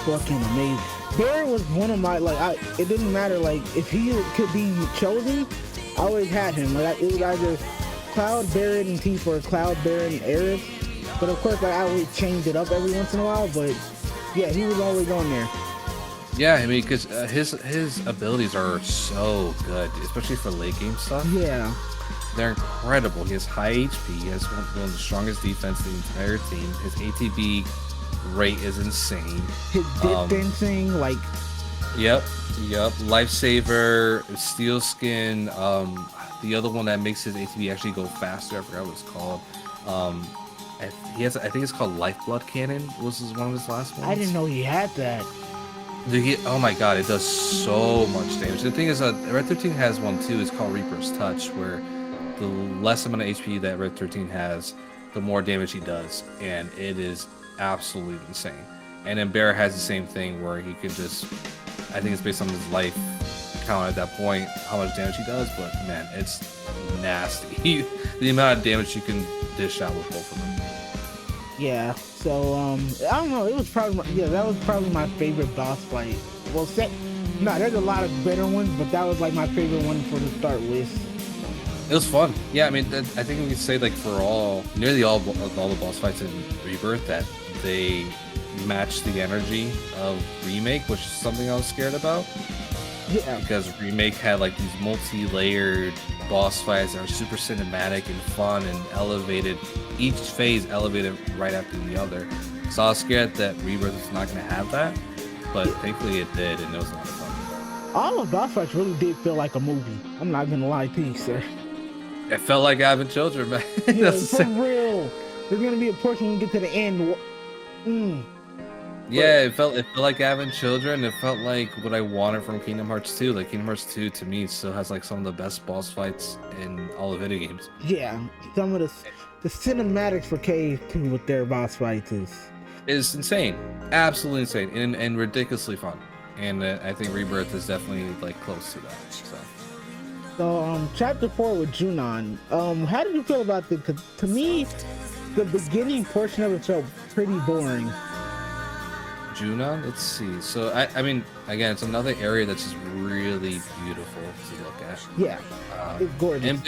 fucking amazing. Barrett was one of my it didn't matter like if he could be chosen, I always had him. Like it was either Cloud, Barrett, and Tifa, or Cloud, Barrett, and Aerith. But of course, I always changed it up every once in a while. But yeah, he was always on there. Yeah, I mean, because his abilities are so good, especially for late game stuff. Yeah. They're incredible. He has high HP. He has one of the strongest defense in the entire team. His ATB rate is insane. His distancing, like... Yep. Lifesaver, Steel Skin, the other one that makes his ATB actually go faster, I forgot what it's called. I think it's called Lifeblood Cannon, was one of his last ones. I didn't know he had that. Oh my god, it does so much damage. The thing is, Red 13 has one too, it's called Reaper's Touch, where the less amount of HP that Red 13 has, the more damage he does, and it is absolutely insane. And then Bear has the same thing where he can just, I think it's based on his life count at that point, how much damage he does, but man, it's nasty. The amount of damage you can dish out with both of them. Yeah, so I don't know, it was probably that was probably my favorite boss fight. Well, there's a lot of better ones, but that was like my favorite one for the start with. It was fun. Yeah, I mean, I think we can say like for nearly all the boss fights in Rebirth that they match the energy of Remake, which is something I was scared about. Yeah. Because Remake had like these multi-layered boss fights that are super cinematic and fun and elevated. Each phase elevated right after the other. So I was scared that Rebirth was not going to have that, but thankfully it did, and it was a lot of fun. All the boss fights really did feel like a movie. I'm not going to lie to you, sir. It felt like having children, man. Yeah, for real. There's going to be a portion when we get to the end. Yeah, it felt like having children. It felt like what I wanted from Kingdom Hearts 2. Like Kingdom Hearts 2 to me still has like some of the best boss fights in all of video games. Yeah, some of the cinematics for KF2 with their boss fights is insane, absolutely insane, and ridiculously fun. And I think Rebirth is definitely like close to that. So chapter 4 with Junon. How did you feel about the? Cause to me, the beginning portion of it felt pretty boring. Junon, let's see. So I mean, again, it's another area that's just really beautiful to look at. Yeah, it's gorgeous and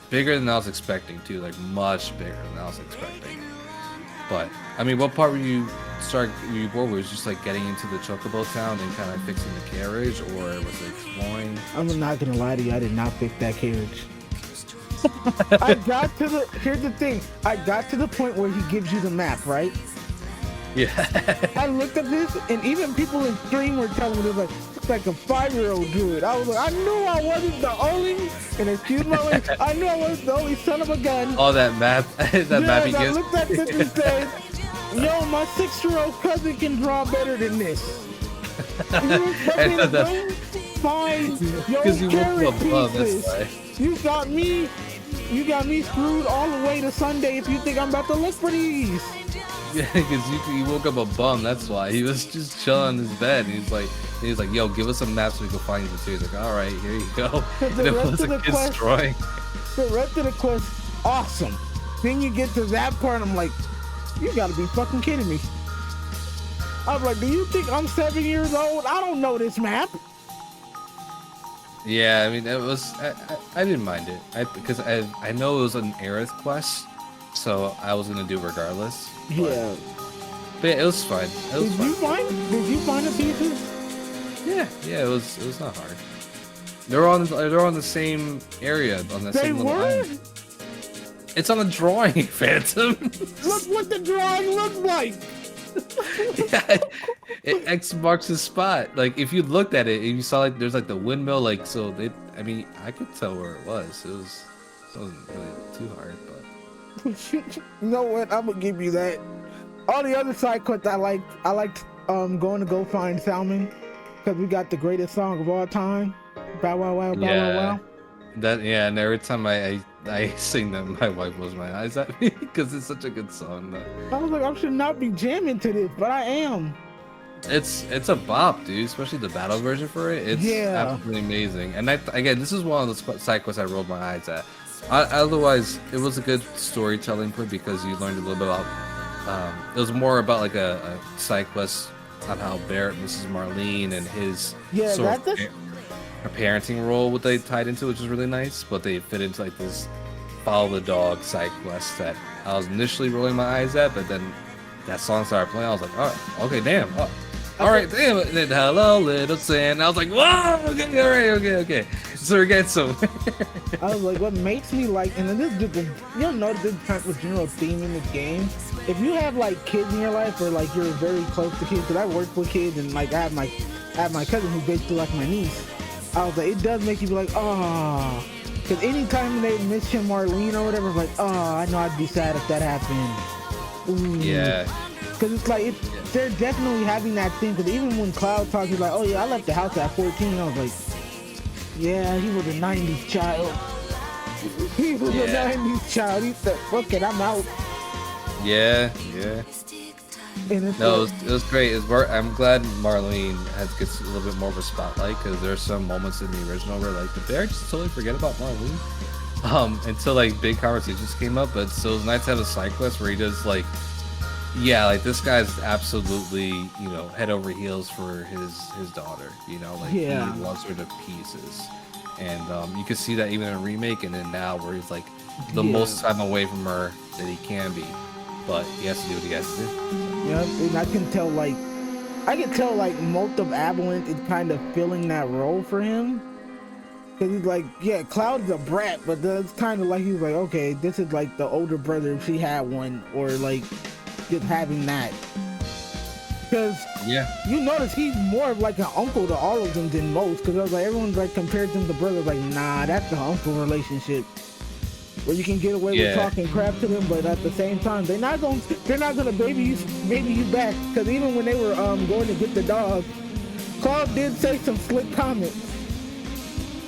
bigger than I was expecting too. Like much bigger than I was expecting. But I mean, what part were you bored? Was just like getting into the Chocobo town and kind of fixing the carriage, or was it exploring? I'm not gonna lie to you, I did not fix that carriage. Here's the thing. I got to the point where he gives you the map, right? Yeah. I looked at this, and even people in stream were telling me, like, it's like a 5-year-old drew it. I was like, I knew I wasn't the only, and excuse my language, I knew I wasn't the only son of a gun. Oh, that map, map he gives. I looked at this and said, yo, my 6-year-old cousin can draw better than this. Fine, yo, carrot pieces. You got me screwed all the way to Sunday if you think I'm about to look for these. Yeah, because he woke up a bum. That's why he was just chilling on his bed. And he was like, "Yo, give us some maps so we can find you." So he's like, "All right, here you go." And The it rest was of a the kid's quest, drawing. the rest of the quest, awesome. Then you get to that part, I'm like, you gotta be fucking kidding me. I'm like, do you think I'm 7 years old? I don't know this map. Yeah, I mean, it was. I didn't mind it. Because I know it was an Aerith quest, so I was gonna do it regardless. Yeah. But yeah, it was fine. It was fine. Did you find the pieces? Yeah, it was not hard. They're on the same area on the same little island. It's on a drawing, Phantom. Look what the drawing looks like. Yeah, X marks the spot. Like if you looked at it and you saw like there's like the windmill, like so it. I mean, I could tell where it was. It wasn't really too hard, but You know what? I'm gonna give you that. All the other side quests I liked going to go find Salmon because we got the greatest song of all time. Bow wow wow bow wow wow. And every time I sing that, my wife rolls my eyes at me because it's such a good song. I was like, I should not be jamming to this, but I am. It's a bop, dude. Especially the battle version for it. It's absolutely amazing. And again, this is one of the side quests I rolled my eyes at. Otherwise, it was a good storytelling point because you learned a little bit about. It was more about like a side quest on how Barrett misses Marlene and his a parenting role, what they tied into, which is really nice. But they fit into like this follow the dog side quest that I was initially rolling my eyes at, but then that song started playing. I was like, oh, okay, damn. Oh, all right, damn. And then hello, little sand. I was like, whoa, okay, all right, okay. So we're getting some. I was like, what makes me like, and then you'll notice this kind of general theme in the game. If you have like kids in your life, or like you're very close to kids, because I work with kids, and like I have my cousin who's basically like my niece. I was like, it does make you be like, oh, because anytime they mention Marlene or whatever, it's like, oh, I know I'd be sad if that happened. Ooh. Yeah. Because it's like, they're definitely having that thing. Because even when Cloud talks, he's like, oh yeah, I left the house at 14. I was like, yeah, he was a 90s child. He was a 90s child. He said, fuck it, I'm out. Yeah. No, it was great. I'm glad Marlene gets a little bit more of a spotlight because there are some moments in the original where like did Barrett just totally forget about Marlene until like big conversations came up. But so it was nice to have a side quest where he does like, yeah, like this guy's absolutely head over heels for his daughter. Like he loves her to pieces, and you can see that even in Remake and then now where he's like the most time away from her that he can be. But he has to do what he has to do. Yeah, and I can tell like most of Avalanche is kind of filling that role for him. Cause he's like, yeah, Cloud's a brat, but it's kind of like he's like, okay, this is like the older brother if she had one, or like just having that. Cause you notice he's more of like an uncle to all of them than most. Cause I was like, everyone's like compared them to brothers, like, nah, that's the uncle relationship. Where you can get away with talking crap to them, but at the same time, they're not gonna baby you back. Because even when they were going to get the dog, Cloud did say some slick comments.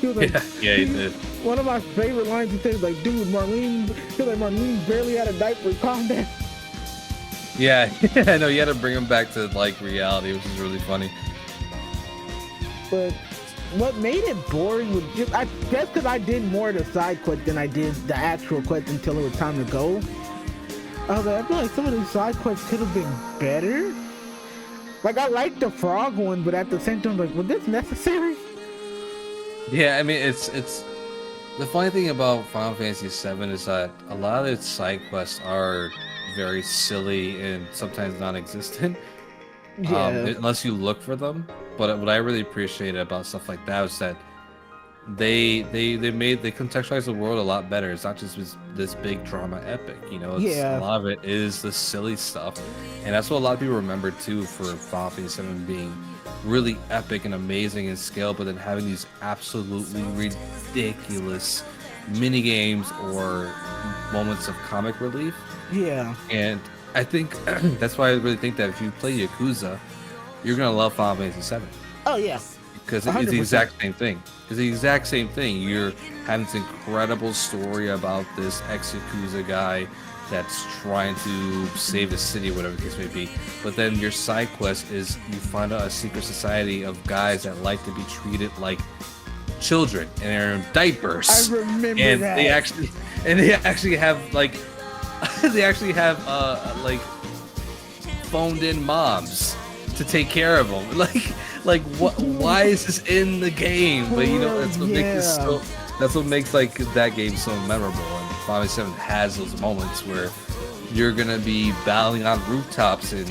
He was like, he did. One of my favorite lines he said, like, dude, Marlene barely had a diaper. Calm down. Yeah, I know. You had to bring him back to like reality, which is really funny. But what made it boring was just, I guess because I did more of the side quest than I did the actual quest until it was time to go. I was like, I feel like some of these side quests could have been better. Like, I liked the frog one, but at the same time, like, was this necessary? Yeah, I mean, it's the funny thing about Final Fantasy VII is that a lot of its side quests are very silly and sometimes non-existent. Unless you look for them. But what I really appreciate about stuff like that is that they contextualize the world a lot better. It's not just this big drama epic, a lot of it is the silly stuff, and that's what a lot of people remember too for Final Fantasy VII being really epic and amazing in scale, but then having these absolutely ridiculous mini games or moments of comic relief. Yeah, and I think that's why I really think that if you play Yakuza, you're gonna love Final Fantasy VII. Oh yeah, because it's the exact same thing. It's the exact same thing. You're having this incredible story about this ex-Yakuza guy that's trying to save the city, whatever the case may be. But then your side quest is you find out a secret society of guys that like to be treated like children, and they're in diapers. I remember and that. they actually have like like phoned in moms to take care of them. Like what? Why is this in the game? But you know that's what makes it that's what makes like that game so memorable. And Final Fantasy 7 has those moments where you're gonna be battling on rooftops and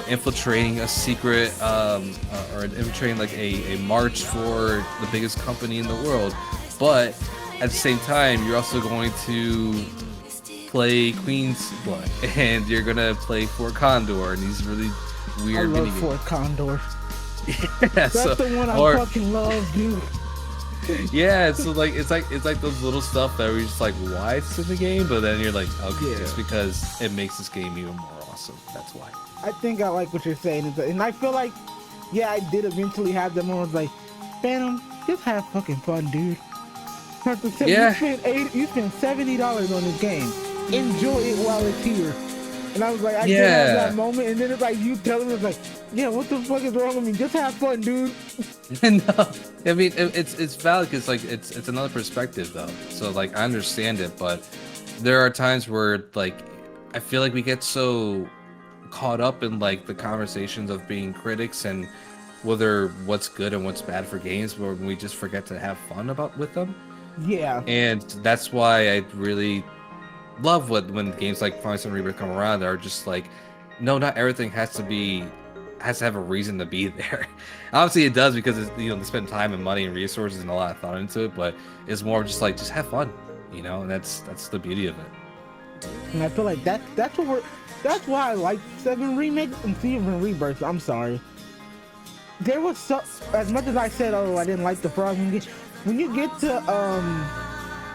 infiltrating a secret or infiltrating like a march for the biggest company in the world. But at the same time, you're also going to play Queen's Blood, and you're gonna play Fort Condor, and these really weird I love minigames. Fort Condor. Yeah, That's the one I fucking love, dude. Yeah, so like it's like those little stuff that we're just like, why it's in the game, but then you're like, okay, it's because it makes this game even more awesome. That's why. I think I like what you're saying, and I feel like, yeah, I did eventually have the moments like, Phantom, just have fucking fun, dude. Yeah. You spent $70 on this game. Enjoy it while it's here. And I was like, I did have that moment, and then it's like you telling me, it's like, yeah, what the fuck is wrong with me? Just have fun, dude. No, I mean it's valid because like it's another perspective though. So like I understand it, but there are times where like I feel like we get so caught up in like the conversations of being critics and whether what's good and what's bad for games, where we just forget to have fun with them. Yeah. And that's why I really love when games like Final Fantasy Rebirth come around. Are just like, no, not everything has to have a reason to be there. Obviously it does because it's, they spend time and money and resources and a lot of thought into it, but it's more just like, just have fun, and that's the beauty of it. And I feel like that's why I like 7 Remake and 7 Rebirth. I'm sorry. There was as much as I said, I didn't like the frog game. When you get to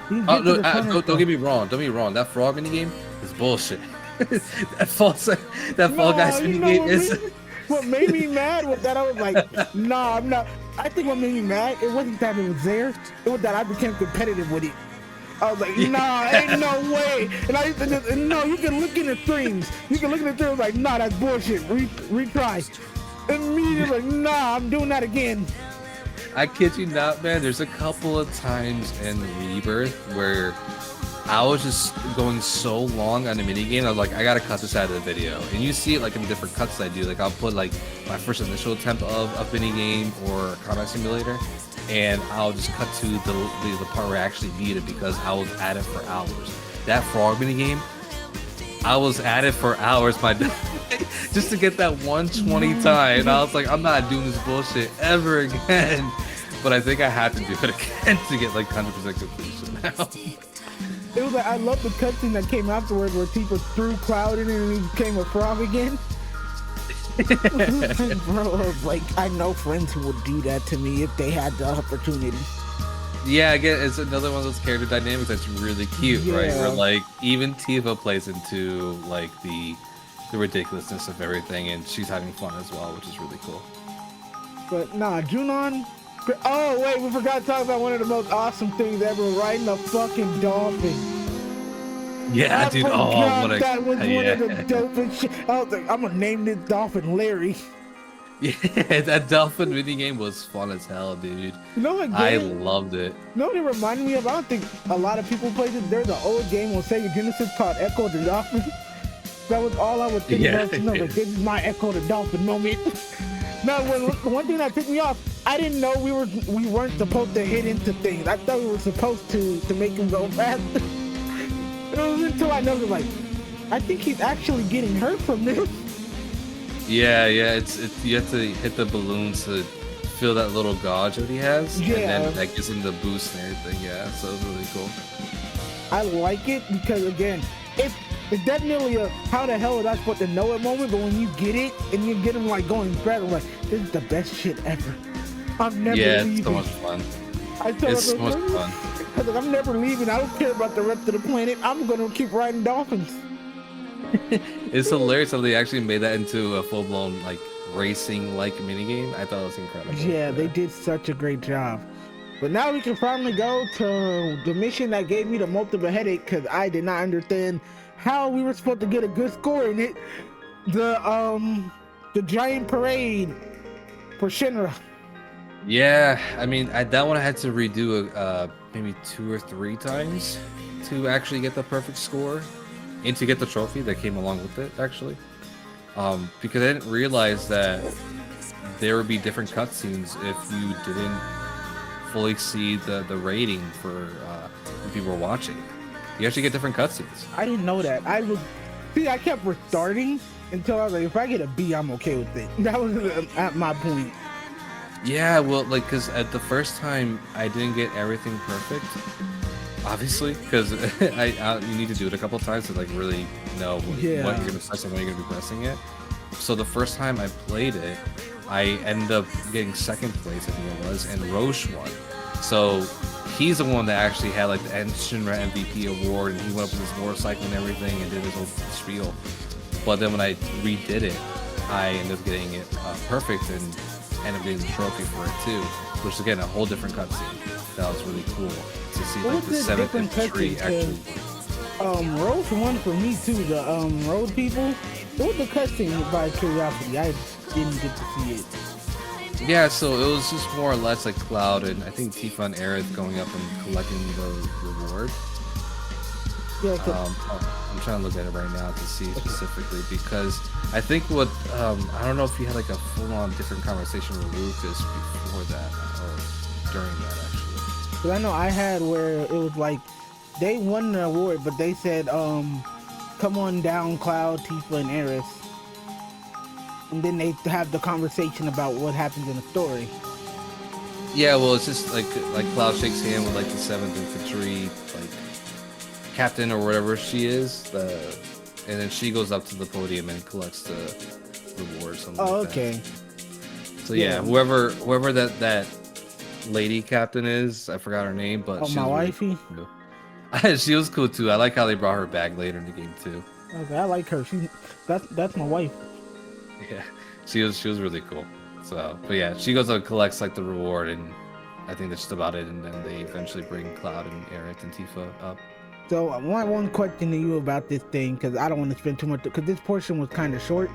don't get me wrong. Don't get me wrong. That frog mini game is bullshit. that Fall Guys mini game is. What made me mad was that I was like, nah, I'm not. I think what made me mad, it wasn't that it was there. It was that I became competitive with it. I was like, nah, ain't no way. And I used to just, no, you can look in the streams. You can look in the streams like, nah, that's bullshit. Retry. Immediately, like, nah, I'm doing that again. I kid you not, man. There's a couple of times in Rebirth where I was just going so long on the minigame. I was like, I gotta cut this out of the video. And you see it like in different cuts I do. Like I'll put like my first initial attempt of a minigame or a combat simulator, and I'll just cut to the part where I actually need it because I was at it for hours. That frog minigame, I was at it for hours, just to get that 120 time. And I was like, I'm not doing this bullshit ever again. But I think I have to do it again to get like 100% completion now. It was like, I love the cutscene that came afterwards where people threw Cloud in and he became a frog again. Bro, like, I know friends who would do that to me if they had the opportunity. Yeah, again, it's another one of those character dynamics that's really cute, right? Where like even Tifa plays into like the ridiculousness of everything, and she's having fun as well, which is really cool. But nah, Junon. Oh wait, we forgot to talk about one of the most awesome things ever: riding a fucking dolphin. Yeah, dude. Oh, what a that was one of the dopest shit. I was like, I'm gonna name this dolphin Larry. Yeah, that dolphin mini game was fun as hell, dude. You know what game? I loved it. You know what it reminded me of? I don't think a lot of people played it. There's an old game on Sega Genesis called Echo the Dolphin. That was all I would think about. Like, this is my Echo the Dolphin moment. Now, one thing that pissed me off, I didn't know we weren't supposed to hit into things. I thought we were supposed to make him go faster. It was until I noticed, like, I think he's actually getting hurt from this. Yeah, it's you have to hit the balloons to feel that little gauge that he has, and then that gives him the boost and everything. Yeah, so it's really cool. I like it because again, it's definitely a how the hell is I supposed to know it moment, but when you get it and you get him like going better, like this is the best shit ever. I'm never leaving. It's so much fun. It's so much fun. Like, I'm never leaving. I don't care about the rest of the planet. I'm gonna keep riding dolphins. It's hilarious how they actually made that into a full-blown like racing like minigame. I thought it was incredible. Yeah, they did such a great job. But now we can finally go to the mission that gave me the multiple headache because I did not understand how we were supposed to get a good score in it. The giant parade for Shinra. Yeah, I mean, that one I had to redo maybe 2 or 3 times to actually get the perfect score and to get the trophy that came along with it, actually. Because I didn't realize that there would be different cutscenes if you didn't fully see the rating for when people were watching. You actually get different cutscenes. I didn't know that. I kept restarting until I was like, if I get a B, I'm okay with it. That was at my point. Yeah, well, like, because at the first time I didn't get everything perfect, obviously, because you need to do it a couple times to like really know what you're gonna press and when you're gonna be pressing it. So the first time I played it, I ended up getting second place, I think it was, and Roche won. So he's the one that actually had like the Shinra MVP award, and he went up with his motorcycle and everything and did his whole spiel. But then when I redid it, I ended up getting it perfect and ended up getting the trophy for it too, which is again a whole different cutscene. That was really cool to see like the 7th infantry actually. Road won for me too. The road people. What was the cutscene by curiosity? I didn't get to see it. Yeah, so it was just more or less like Cloud and I think Tifa and Aerith going up and collecting the reward. Yeah, I'm trying to look at it right now to see specifically because I think what I don't know if you had like a full-on different conversation with Lucas before that or during that actually. Because I know I had where it was like they won the award, but they said come on down, Cloud, Tifa, and Aerith. And then they have the conversation about what happens in the story. Yeah, well, it's just like Cloud shakes hand with like the 7th Infantry like captain or whatever she is, and then she goes up to the podium and collects the reward or something. Oh, like okay. That. So yeah, whoever that lady captain is, I forgot her name, but my wifey. Cool. She was cool too. I like how they brought her back later in the game too. Okay, I like her. That's my wife. Yeah, she was really cool. So, but yeah, she goes and collects like the reward, and I think that's just about it. And then they eventually bring Cloud and Aerith and Tifa up. So I want one question to you about this thing because I don't want to spend too much because this portion was kind of short.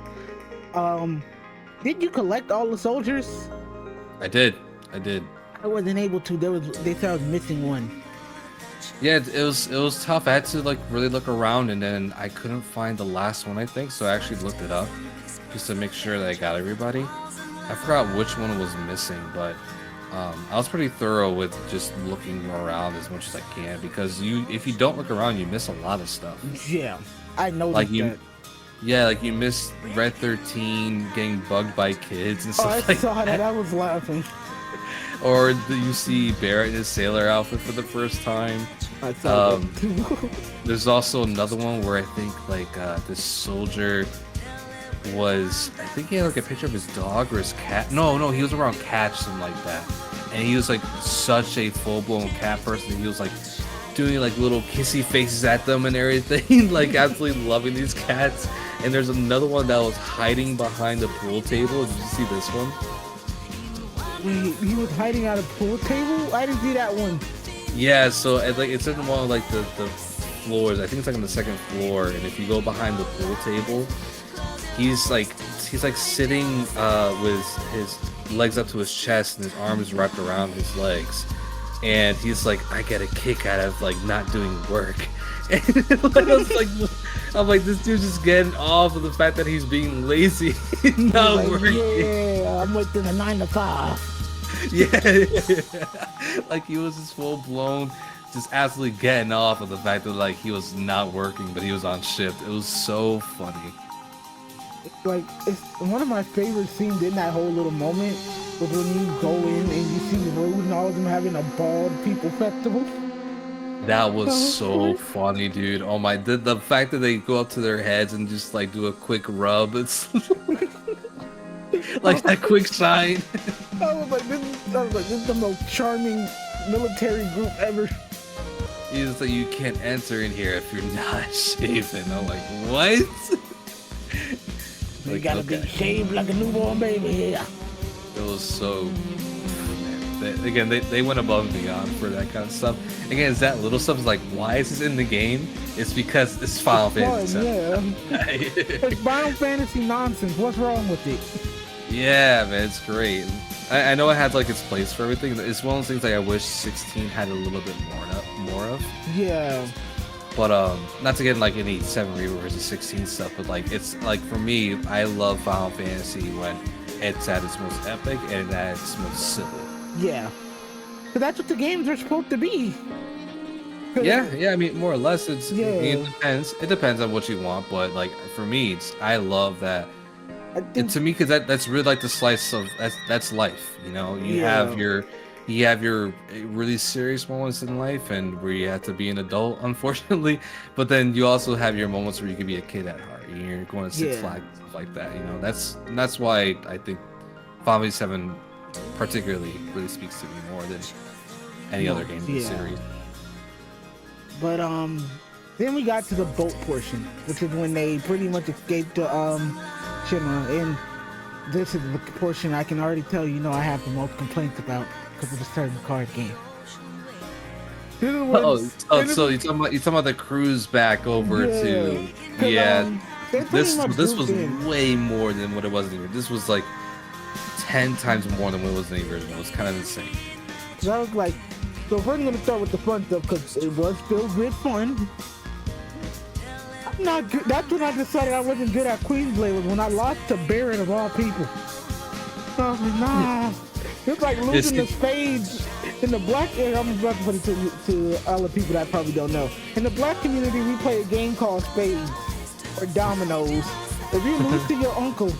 Did you collect all the soldiers? I did. I wasn't able to. They said I was missing one. Yeah, it was tough. I had to like really look around, and then I couldn't find the last one. I think so. I actually looked it up just to make sure that I got everybody. I forgot which one was missing, but I was pretty thorough with just looking around as much as I can because if you don't look around, you miss a lot of stuff. Yeah, I know that. Yeah, like you missed Red 13 getting bugged by kids and stuff like that. I saw that. I was laughing. Or you see Barrett in his sailor outfit for the first time. I saw that too. There's also another one where I think like this soldier was, I think he had like a picture of his dog or his cat. No, he was around cats, something like that. And he was like such a full-blown cat person. He was like doing like little kissy faces at them and everything, like absolutely loving these cats. And there's another one that was hiding behind the pool table. Did you see this one? He was hiding at a pool table? I didn't see that one. Yeah, so like it's in one of like the floors. I think it's like on the 2nd floor. And if you go behind the pool table, he's like sitting with his legs up to his chest and his arms wrapped around his legs, and he's like, I get a kick out of like not doing work. And I'm like, this dude's just getting off of the fact that he's being lazy, not working. Yeah, I'm waiting a 9 to 5. Yeah, like he was just full blown, just absolutely getting off of the fact that like he was not working, but he was on shift. It was so funny. Like, it's one of my favorite scenes in that whole little moment was when you go in and you see Rude and all of them having a bald people festival. That was so funny, dude. Oh my, the fact that they go up to their heads and just like do a quick rub, it's like that quick shine. I was like, this is the most charming military group ever. He's like, you can't enter in here if you're not shaven. I'm like, what? You gotta be shaved like a newborn baby here. It was so, man. They went above and beyond for that kind of stuff. Again, it's that little stuff is like, why is this in the game? It's because it's Final Fantasy. Yeah. It's Final Fantasy nonsense. What's wrong with it? Yeah, man, it's great. I know it had like its place for everything. It's one of those things like I wish 16 had a little bit more of. Yeah. But not to get in like any 7 Rebirth versus 16 stuff, but like it's like for me, I love Final Fantasy when it's at its most epic and at its most silly. Yeah. But that's what the games are supposed to be. Yeah, I mean, more or less, it Yeah. It depends on what you want, but like for me, I love that. And to me, because that's really like the slice of that's life. You know, you have your really serious moments in life, and where you have to be an adult, unfortunately. But then you also have your moments where you can be a kid at heart. You're going to Six Flags, stuff like that. You know, that's why I think Final Fantasy 7 particularly really speaks to me more than any other game in the series. But then we got to the boat portion, which is when they pretty much escaped to Shinra, and this is the portion I can already tell you know I have the most complaints about because of a certain card game. So you're talking about the cruise back over to this was way more than what it was in the This was like 10 times more than what it was in the original. It was kind of insane. So I was like, so first I'm gonna start with the fun stuff because it was still good fun. I'm not good. That's when I decided I wasn't good at Queensblade, was when I lost to Baron of all people. I was like, nah. It's like losing the spades in the black. I'm about to put it to all the people that probably don't know. In the black community, we play a game called spades or dominoes. If you lose to your uncle,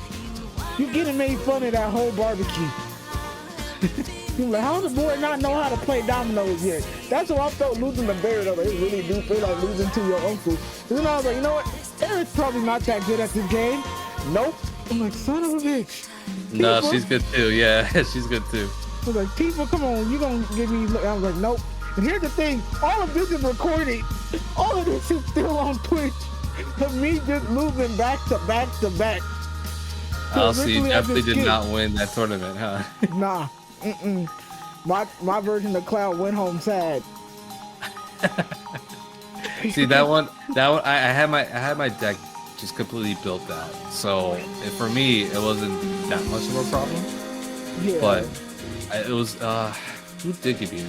you getting made fun of that whole barbecue. You're like, how does the boy not know how to play dominoes yet? That's how I felt losing to Barrett. I was like, it really do feel like losing to your uncle. And then I was like, you know what? Eric's probably not that good at this game. Nope. I'm like, son of a bitch. No, she's good too. Yeah, she's good too. I was like, people, come on, you gonna give me? I was like, nope. And here's the thing: all of this is recorded. All of this is still on Twitch. Of me just losing back to back to back. So you definitely did not win that tournament, huh? Nah. My version of Cloud went home sad. See that one. I had my deck just completely built out. So for me, it wasn't that much of a problem. Yeah. But it was who did give you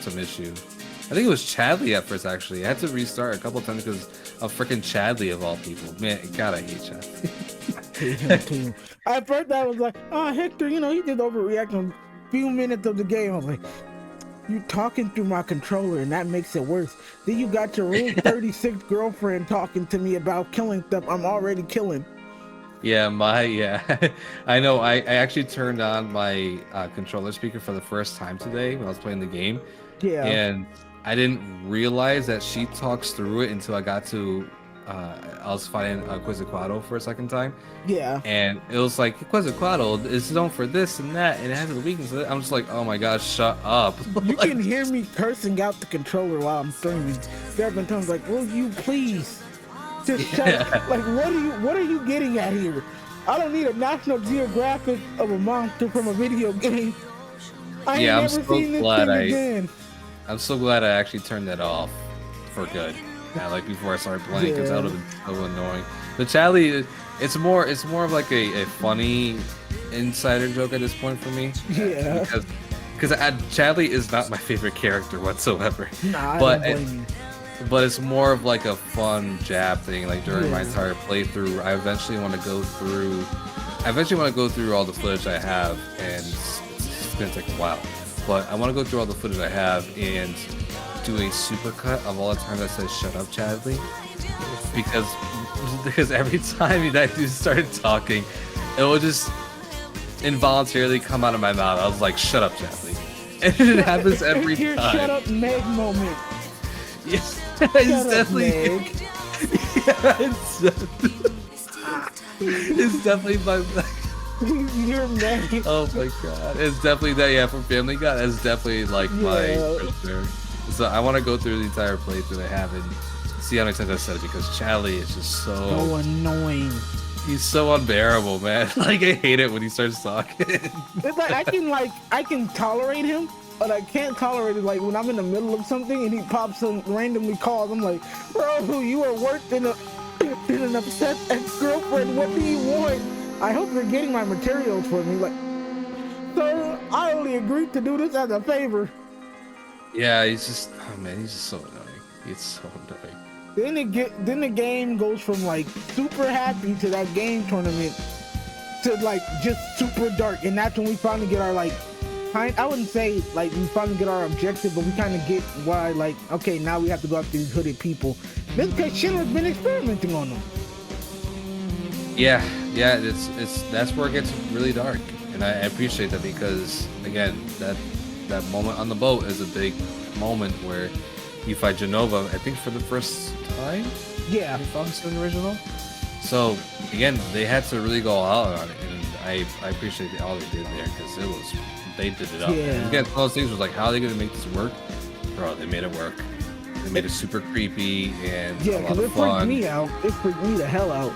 some issue? I think it was Chadley at first. Actually, I had to restart a couple of times because of freaking Chadley of all people. Man, God, I hate Chadley. At first, I was like, oh, Hector, you know, he just overreacted a few minutes of the game. I'm like, you talking through my controller, and that makes it worse. Then you got your Rule 36 girlfriend talking to me about killing stuff I'm already killing. Yeah, I know. I actually turned on my controller speaker for the first time today when I was playing the game. Yeah. And I didn't realize that she talks through it until I got to I was fighting Quetzalcoatl for a second time. Yeah. And it was like, Quetzalcoatl is known for this and that, and it has a weakness. I'm just like, oh my gosh, shut up. You can hear me cursing out the controller while I'm streaming. There have been times like, will you please just shut up? Like, what are you getting at here? I don't need a National Geographic of a monster from a video game. I ain't never seen this thing again. I'm so glad I actually turned that off for good. Yeah, like before I started playing, because that would have been so annoying. The Chadley, it's more of like a funny insider joke at this point for me. Yeah. Because Chadley is not my favorite character whatsoever. Nah, but it's more of like a fun jab thing. Like during my entire playthrough, I eventually want to go through all the footage I have, and it's gonna take a while. But I want to go through all the footage I have and do a supercut of all the times I said "shut up, Chadley," because every time that dude started talking, it would just involuntarily come out of my mouth. I was like, "Shut up, Chadley," and it happens every time. Shut up, Meg moment. Yes, it's definitely. It's definitely my. You're Meg. Oh my god, it's definitely that. Yeah, from Family Guy, it's definitely like my. So I want to go through the entire playthrough I have and see how many times I said it, because Chadley is just so annoying. He's so unbearable, man. Like I hate it when he starts talking. It's like I can tolerate him, but I can't tolerate it like when I'm in the middle of something and he pops and randomly calls. I'm like, bro, you are worse than an upset ex-girlfriend. What do you want? I hope you're getting my materials for me. Like, so I only agreed to do this as a favor. Yeah, he's just, oh man, he's just so annoying. He's so annoying. Then the game goes from like super happy to that game tournament to like just super dark, and that's when we finally get our like, I wouldn't say like we finally get our objective, but we kind of get why like, okay, now we have to go after these hooded people. This because Schindler's been experimenting on them. Yeah, it's that's where it gets really dark, and I appreciate that because again, that moment on the boat is a big moment where you fight Genova, I think for the first time. Yeah, in the original. So again, they had to really go all out on it, and I appreciate all they did there because they did it up. Yeah. And again, all those things was like, how are they gonna make this work? Bro, they made it work. They made it super creepy and yeah, a lot because it of fun. freaked me out. It freaked me the hell out.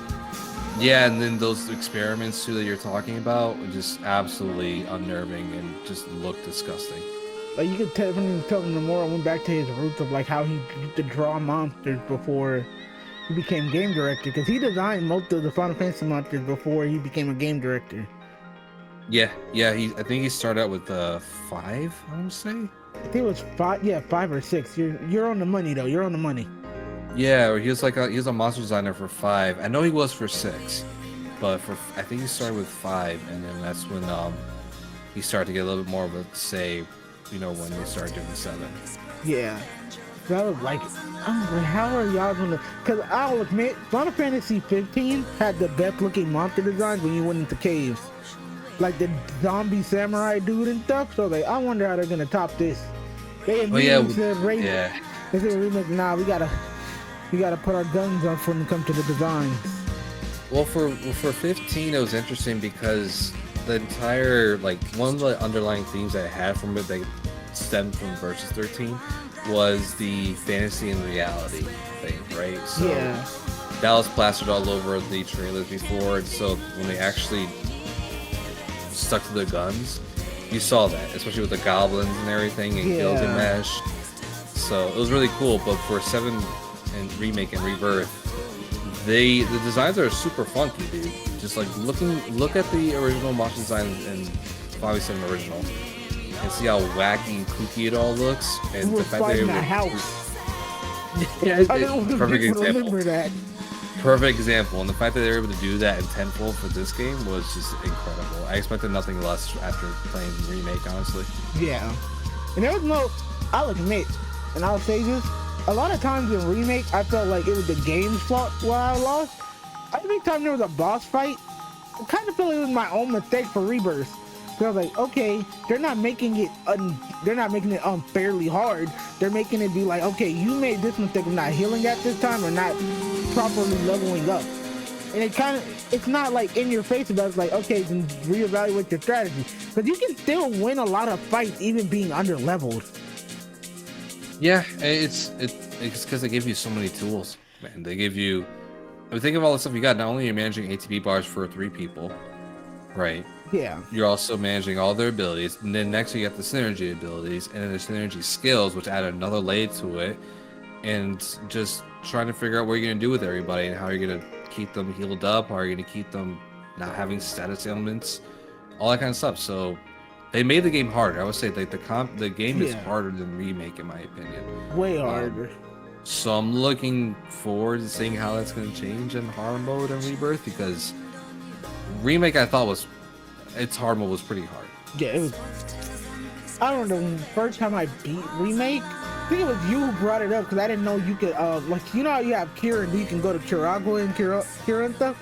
Yeah, and then those experiments too that you're talking about were just absolutely unnerving and just looked disgusting. Like you could tell him the more I went back to his roots of like how he used to draw monsters before he became game director, because he designed most of the Final Fantasy monsters before he became a game director. Yeah, I think he started out with 5, I want to say. I think it was 5, yeah, 5 or 6. You're on the money though. You're on the money. Yeah, or he was a monster designer for 5. I know he was for 6, but I think he started with 5, and then that's when he started to get a little bit more of a say. You know, when they started doing 7. Yeah. So I was like, how are y'all gonna? Because I'll admit, Final Fantasy 15 had the best looking monster designs when you went into caves, like the zombie samurai dude and stuff. So like, I wonder how they're gonna top this. They immediately said, They said, Remake. Nah, we gotta put our guns up when it comes to the designs. Well, for 15, it was interesting because the entire, like, one of the underlying themes I had from it that stemmed from Versus 13 was the fantasy and reality thing, right? So yeah, that was plastered all over the trailers before, and so when they actually stuck to their guns, you saw that, especially with the goblins and everything and Gilgamesh. So it was really cool. But for 7 and Remake and Rebirth, the designs are super funky, dude. Just like look at the original MACHOS design in 5.7 original, and see how wacky and kooky it all looks. And we were the fact fighting that a house. Perfect example. Remember that. Perfect example. And the fact that they were able to do that in tenfold for this game was just incredible. I expected nothing less after playing Remake, honestly. Yeah, and there was no. I'll admit, and I'll say this. A lot of times in Remake, I felt like it was the game's fault why I lost. Every time there was a boss fight, I kind of feel it was my own mistake for Rebirth. So I was like, okay, they're not making it unfairly hard. They're making it be like, okay, you made this mistake of not healing at this time or not properly leveling up. And it's not like in your face about it. It's like, okay, then reevaluate your strategy. Because you can still win a lot of fights even being under leveled. Yeah, it's because they give you so many tools, man. They give you. I mean, think of all the stuff you got. Not only are you managing ATB bars for 3 people, right? Yeah. You're also managing all their abilities, and then next you got the synergy abilities, and then the synergy skills, which add another layer to it, and just trying to figure out what you're gonna do with everybody and how you're gonna keep them healed up, how you're gonna keep them not having status ailments, all that kind of stuff. So they made the game harder. I would say like the game is harder than Remake in my opinion. Way harder. So I'm looking forward to seeing how that's going to change in hard mode and Rebirth, because Remake I thought its hard mode was pretty hard. Yeah, it was. I don't know. The first time I beat Remake, I think it was you who brought it up because I didn't know you could like, you know how you have Kira and you can go to Kiragua and Kira and stuff.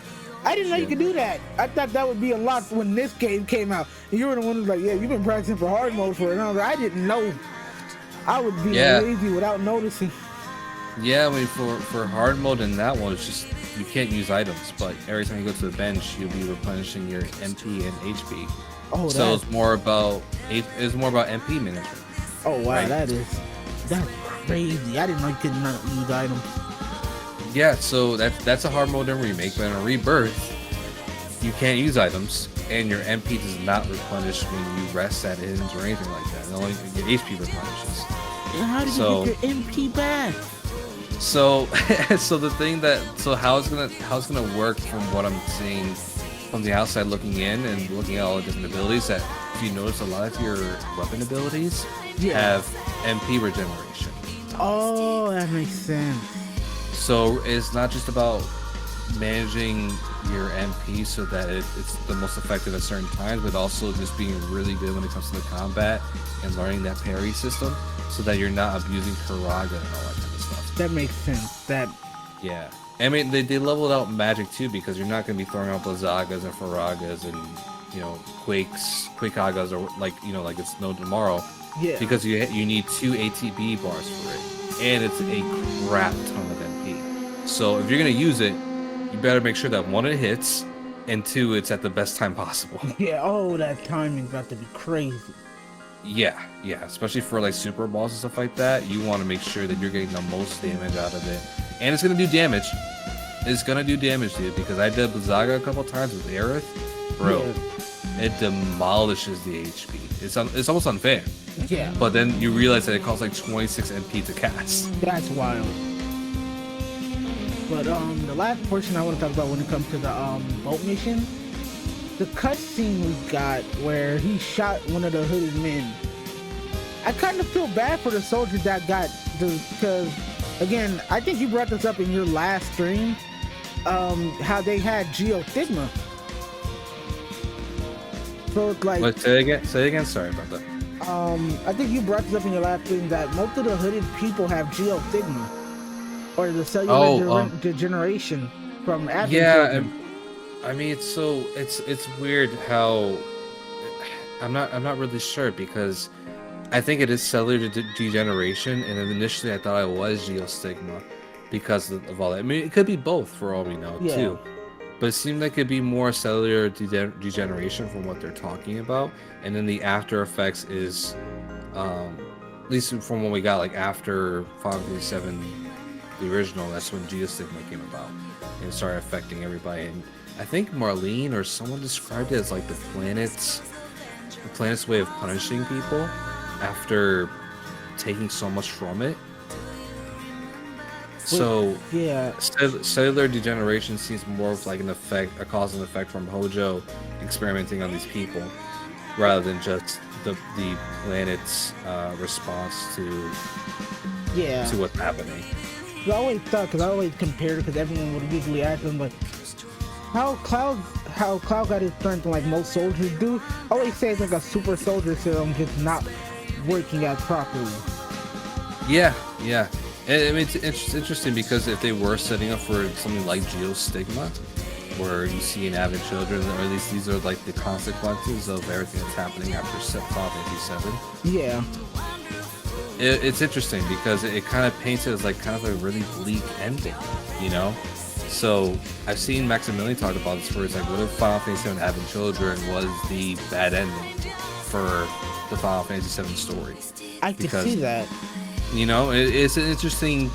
I didn't know you could do that. I thought that would be unlocked when this game came out. And you were the one who was like, yeah, you've been practicing for hard mode for it. And I was like, I didn't know. I would be lazy without noticing. Yeah, I mean, for hard mode in that one, it's just you can't use items, but every time you go to the bench, you'll be replenishing your MP and HP. Oh, so it's more about MP management. Oh wow, right? That's crazy. I didn't know you could not use items. Yeah, so that's a hard mode in Remake, but in a Rebirth, you can't use items, and your MP does not replenish when you rest at ends or anything like that. It only your HP replenishes. And how do you get your MP back? So, so how it's gonna work from what I'm seeing from the outside looking in and looking at all the different abilities, that if you notice, a lot of your weapon abilities have MP regeneration. Oh, that makes sense. So it's not just about managing your MP so that it's the most effective at certain times, but also just being really good when it comes to the combat and learning that parry system so that you're not abusing Karaga and all that kind of stuff. That makes sense. Yeah. I mean, they leveled out magic too, because you're not going to be throwing out Blizzagas and Faragas and, Quakeagas, or like it's no tomorrow. Yeah. Because you need 2 ATB bars for it, and it's a crap ton of MP. So if you're going to use it, you better make sure that 1, it hits, and 2, it's at the best time possible. Yeah. Oh, that timing's got to be crazy. Yeah, especially for like super balls and stuff like that. You want to make sure that you're getting the most damage out of it, and it's gonna do damage. It's gonna do damage, dude. Because I did Blizzaga a couple times with Aerith, bro. Yeah. It demolishes the HP. It's almost unfair. Yeah. But then you realize that it costs like 26 MP to cast. That's wild. But the last portion I want to talk about when it comes to the boat mission. The cutscene we got where he shot one of the hooded men. I kind of feel bad for the soldier that got because, again, I think you brought this up in your last stream, how they had Geostigma. So it's like. What, say it again. Sorry about that. I think you brought this up in your last stream that most of the hooded people have Geostigma, or the cellular degeneration from Advent. Yeah. I mean, it's weird how I'm not really sure, because I think it is cellular degeneration, and initially I thought it was Geostigma because of all that. I mean, it could be both for all we know too, but it seemed like it'd be more cellular degeneration from what they're talking about, and then the after effects is, at least from when we got like after Final Fantasy VII, the original, that's when Geostigma came about and started affecting everybody. And I think Marlene or someone described it as like the planet's way of punishing people after taking so much from it. So yeah, cellular degeneration seems more of like a cause and effect from Hojo experimenting on these people, rather than just the planet's response to what's happening. I always thought, because I always compared it, because everyone would usually ask them like, how Cloud got his strength like most soldiers do. I always say it's like a super soldier serum just not working out properly. Yeah. I mean, it's interesting, because if they were setting up for something like Geostigma, where you see an avid children, or at least these are like the consequences of everything that's happening after Final Fantasy VII. Yeah. It's interesting because it kind of paints it as like kind of a really bleak ending, So I've seen Maximilian talk about this, where it's like, what if Final Fantasy VII Advent Children was the bad ending for the Final Fantasy VII story? I can see that. It's an interesting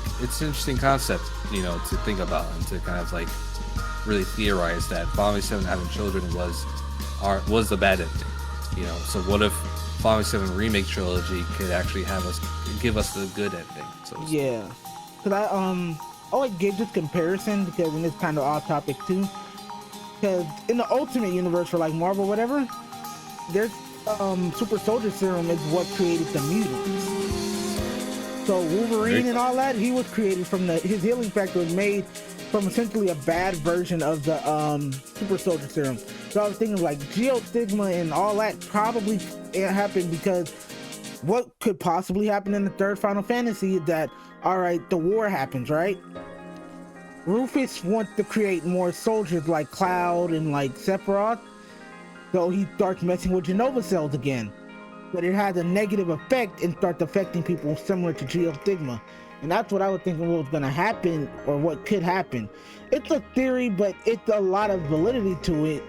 concept, to think about and to kind of like really theorize that Final Fantasy VII Advent Children was the bad ending. So what if Final Fantasy VII Remake trilogy could actually give us the good ending? So yeah, because I always give this comparison, because it's kind of off topic too. Because in the Ultimate Universe for like Marvel, whatever, there's Super Soldier Serum is what created the mutants. So Wolverine and all that, he was created from his healing factor was made from essentially a bad version of the Super Soldier Serum. So I was thinking like Geostigma and all that probably happened because what could possibly happen in the third Final Fantasy is that, alright, the war happens, right? Rufus wants to create more soldiers like Cloud and like Sephiroth, so he starts messing with Genova cells again. But it has a negative effect and starts affecting people similar to Geostigma. And that's what I was thinking was going to happen, or what could happen. It's a theory, but it's a lot of validity to it.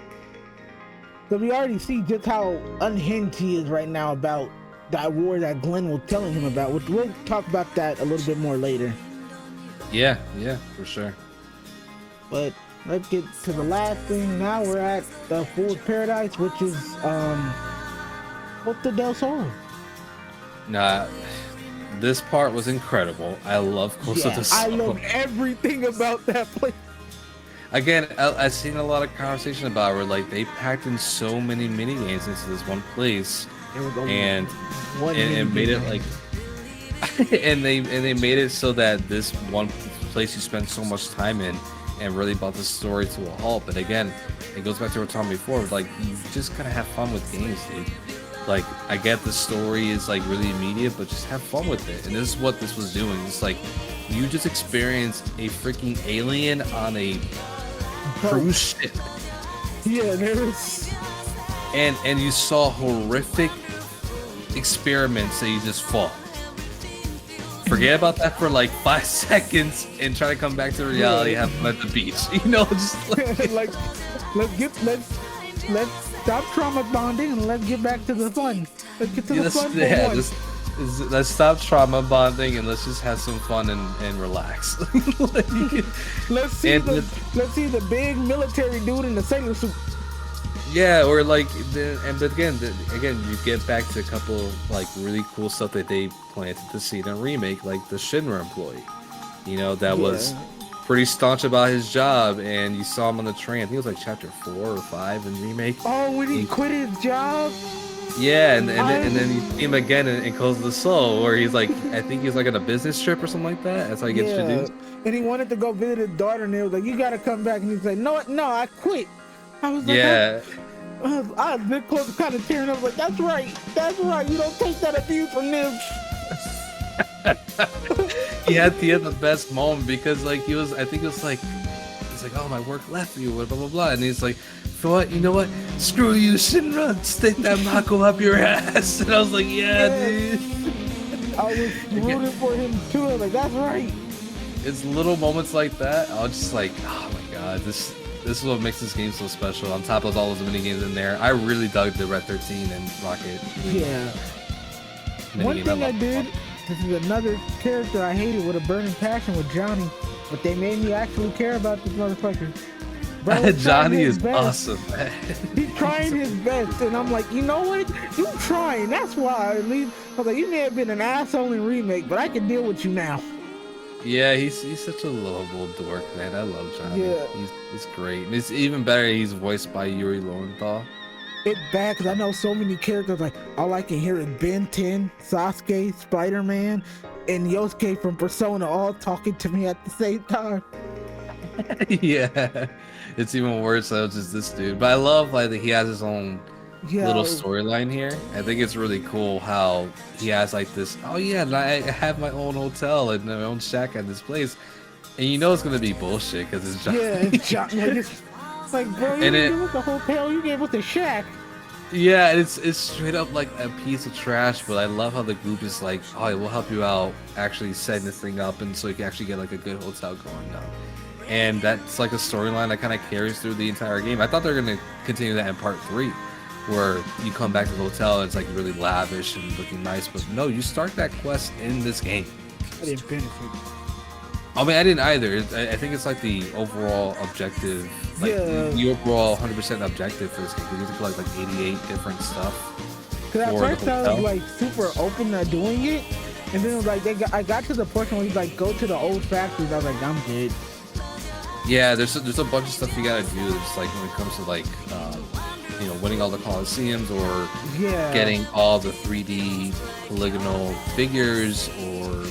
So we already see just how unhinged he is right now about that war that Glenn was telling him about, which we'll talk about that a little bit more later. Yeah, for sure. But let's get to the last thing. Now we're at the Fool's Paradise, which is Costa del Sol. Nah, this part was incredible. I love Costa del Sol. I love everything about that place. Again, I've seen a lot of conversation about it where like they packed in so many mini games into this one place, and made it like, and they made it so that this one place you spend so much time in and really brought the story to a halt. But again, it goes back to what we were talking before. Like, you just gotta have fun with games, dude. Like, I get the story is like really immediate, but just have fun with it. And this is what this was doing. It's like you just experienced a freaking alien on a cruise ship. Yeah, there's and you saw horrific experiments that you just fought. Forget about that for like 5 seconds and try to come back to reality. Have fun at the beach, you know. Just like let's stop trauma bonding and let's get back to the fun. Let's get to the fun. Yeah, let's stop trauma bonding and let's just have some fun and relax. Let's see the big military dude in the sailor suit. Yeah, or like, but again, you get back to a couple like really cool stuff that they planted to see in a remake, like the Shinra employee, you know, that was pretty staunch about his job, and you saw him on the train. I think it was like chapter 4 or 5 in remake. Oh, when he quit his job. Yeah, and then you see him again in Costa del Sol, where he's like, I think he's like on a business trip or something like that. That's how he gets introduced. And he wanted to go visit his daughter, and they was like, "You gotta come back." And he's like, "No, I quit." I was like, yeah. I was this close to kind of tearing up, like, that's right. You don't take that abuse from them. he had the best moment because like I think it was like, he's like, oh, my work left you, blah blah blah, and he's like, for what? You know what? Screw you, Shinra, stick that Mako up your ass. And I was like, yeah. Dude. I was rooting for him too. I was like, that's right. It's little moments like that. I was just like, oh my god, this is what makes this game so special. On top of all those mini games in there, I really dug the Red 13 and Rocket. Yeah. One thing I did, this is another character I hated with a burning passion with Johnny, but they made me actually care about this motherfucker. Bro, Johnny is awesome, man. He's trying his best, and I'm like, you know what? You trying. That's why. At least I was like, you may have been an asshole in remake, but I can deal with you now. Yeah, he's such a lovable dork, man. I love Johnny. Yeah. He's great. And it's even better he's voiced by Yuri Lowenthal. It's bad because I know so many characters, like, all I can hear is Ben 10, Sasuke, Spider-Man, and Yosuke from Persona all talking to me at the same time. Yeah. It's even worse though, just this dude. But I love like that he has his own little storyline here. I think it's really cool how he has like this, oh yeah, I have my own hotel and my own shack at this place, and you know it's gonna be bullshit because it's Johnny. Yeah, it's Johnny. Like, bro, you didn't give us the hotel, you gave us the shack. Yeah, it's straight up like a piece of trash, but I love how the group is like, oh, we'll help you out actually setting this thing up, and so you can actually get like a good hotel going now. And that's like a storyline that kind of carries through the entire game. I thought they were going to continue that in part 3, where you come back to the hotel and it's like really lavish and looking nice. But no, you start that quest in this game. I didn't benefit. I mean, I didn't either. I think it's like the overall objective, like the overall 100% objective for this game. You have to collect like 88 different stuff. Because at first I was like super open to doing it. And then it was like, I got to the portion where you like go to the old factories. I was like, I'm good. Yeah, there's a bunch of stuff you gotta do. It's like when it comes to like, you know, winning all the Colosseums or getting all the 3D polygonal figures or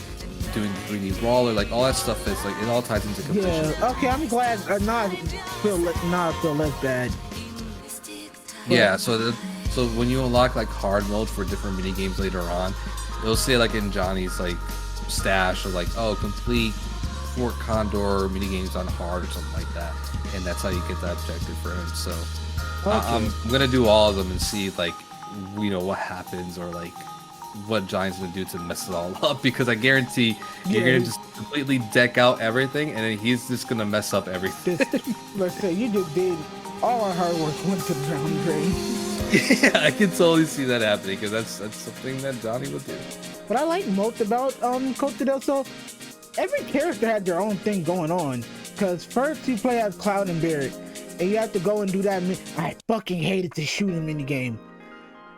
doing 3D brawler, like all that stuff is like it all ties into competition. Yeah, okay, I'm glad. Not feel less bad. Yeah, so when you unlock like hard mode for different mini games later on, it'll say like in Johnny's like stash or like, oh, complete Fort Condor mini games on hard or something like that, and that's how you get that objective for him. So I'm gonna do all of them and see like, you know, what happens or like what Johnny's gonna do to mess it all up, because I guarantee you're gonna just completely deck out everything and then he's just gonna mess up everything. Let's say you just did all our hard work went to the drown drain. Yeah, I can totally see that happening because that's something that Johnny would do. What I like most about Costa del Sol, every character had their own thing going on. because first you play as Cloud and Barret, and you have to go and do that. I fucking hated the shooting mini game.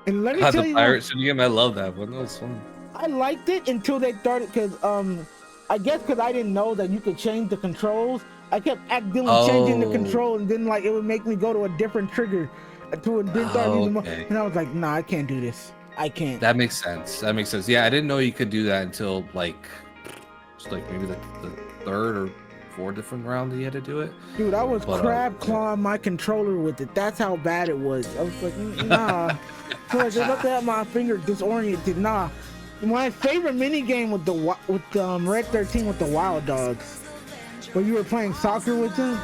And let me tell the you, pirate shooting game, I love that one. That was fun. I liked it until they started, because I guess because I didn't know that you could change the controls. I kept accidentally changing the control, and then like it would make me go to a different trigger until it didn't start using more. And I was like, nah, I can't do this. I can't. That makes sense. That makes sense. Yeah, I didn't know you could do that until like maybe the third or fourth different round that you had to do it. Dude, I was crab clawing my controller with it. That's how bad it was. I was like, nah. So I just looked at my finger disoriented. Nah. My favorite mini game with Red 13 with the Wild Dogs, where you were playing soccer with them.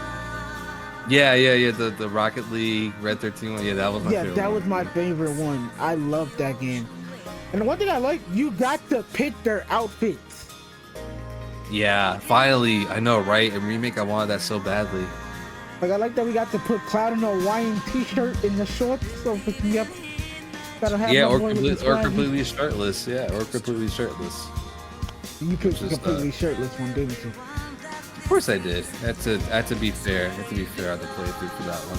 Yeah. The Rocket League Red 13 one. Yeah, that was my favorite. Yeah, that was my favorite one. I loved that game. And the one thing I like, you got to pick their outfits. Yeah, finally. I know, right? In Remake, I wanted that so badly. Like, I like that we got to put Cloud in a Hawaiian t-shirt in the shorts. So, yep. Or completely shirtless. Yeah, or completely shirtless. You picked a completely shirtless one, didn't you? Of course I did. I had to be fair. I had to be fair on the playthrough for that one.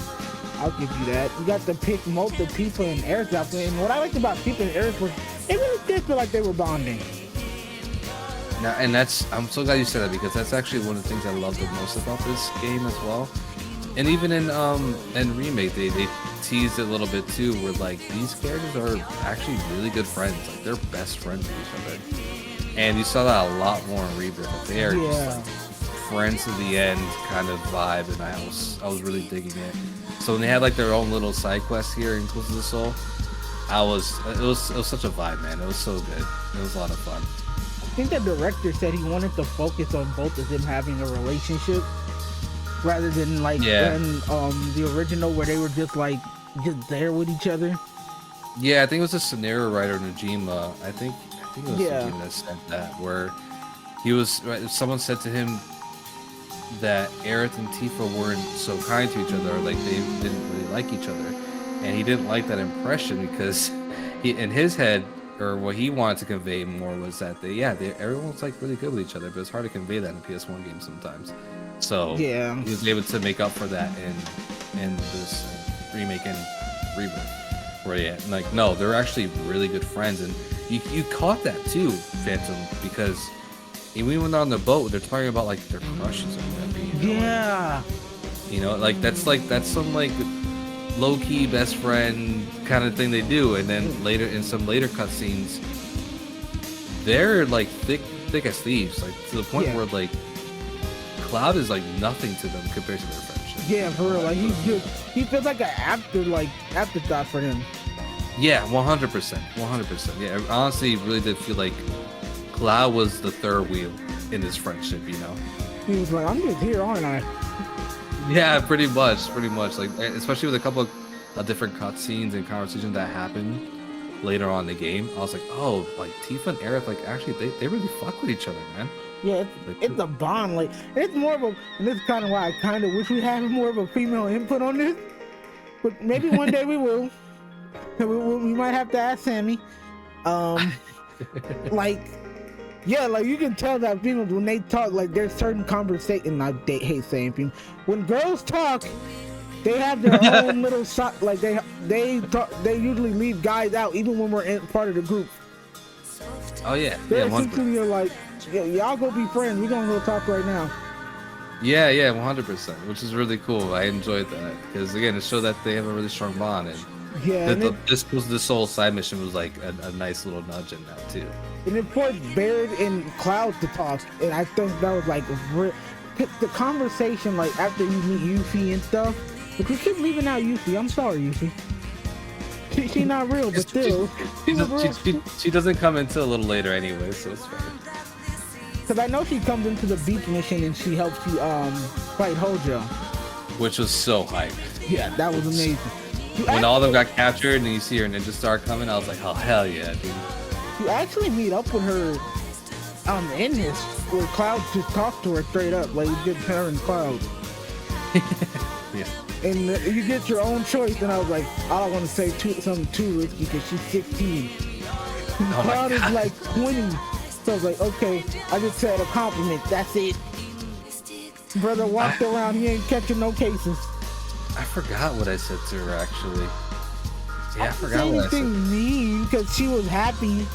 I'll give you that. You got to pick most of Tifa and Aerith's outfit. And what I liked about Tifa and Aerith was they really did feel like they were bonding. Now, and I'm so glad you said that, because that's actually one of the things I love the most about this game as well. And even in Remake, they teased it a little bit too, where like these characters are actually really good friends. Like they're best friends with each other. And you saw that a lot more in Rebirth. They are just like friends to the end kind of vibe, and I was really digging it. So when they had like their own little side quest here in Close to the Soul, it was such a vibe, man. It was so good. It was a lot of fun. I think the director said he wanted to focus on both of them having a relationship, rather than like in the original where they were just there with each other. Yeah, I think it was a scenario writer, Najima. I think it was Najima that said that, where someone said to him that Aerith and Tifa weren't so kind to each other, or like they didn't really like each other, and he didn't like that impression because in his head, or what he wanted to convey more was that everyone's like really good with each other, but it's hard to convey that in PS1 games sometimes. So he was able to make up for that in this Remake and Rebirth, where no, they're actually really good friends, and you caught that too, Phantom, because even when they're on the boat, they're talking about like their crushes or whatever. That's some like low-key best friend kind of thing they do, and then later in some later cutscenes, they're like thick as thieves, like to the point where like Cloud is like nothing to them compared to their friendship. Yeah, for real. Like he feels like an afterthought for him. Yeah, 100%, 100%. Yeah, honestly, really did feel like Cloud was the third wheel in this friendship. You know, he was like, "I'm just here, aren't I?" Yeah, pretty much. Like, especially with a couple of different cutscenes and conversations that happened later on in the game, I was like, oh, like Tifa and Aerith, like actually they really fuck with each other, man. Yeah, it's a bond. Like it's more of a, and this is kind of why I kind of wish we had more of a female input on this. But maybe one day we will. We might have to ask Sammy. Like you can tell that females when they talk, like there's certain conversation. I hate saying female. When girls talk, they have their own little shot. Like they talk. They usually leave guys out, even when we're in part of the group. Oh yeah. They're essentially like, y'all go be friends. We're gonna go talk right now. Yeah, 100%, which is really cool. I enjoyed that because again, it showed that they have a really strong bond, and this whole side mission was like a nice little nudge in that too. And it forced Barret and Cloud to talk, and I think that was like the conversation, like after you meet Yuffie and stuff. But you keep leaving out Yuffie. I'm sorry, Yuffie. She's not real, but still. She doesn't come until a little later anyway, so it's fine. Because I know she comes into the beach mission and she helps you fight Hojo. Which was so hype. Yeah, that was amazing. When all of them got captured and you see her ninja star coming, I was like, oh hell yeah, dude. You actually meet up with her in this, where Cloud just talked to her straight up, like you did her and Cloud. Yeah. And you get your own choice, and I was like, I don't want to say something too risky because she's 16. Cloud is like 20. So I was like, okay, I just said a compliment, that's it. Brother walked around, he ain't catching no cases. I forgot what I said to her actually. Yeah, I forgot didn't what I say said. anything mean because she was happy.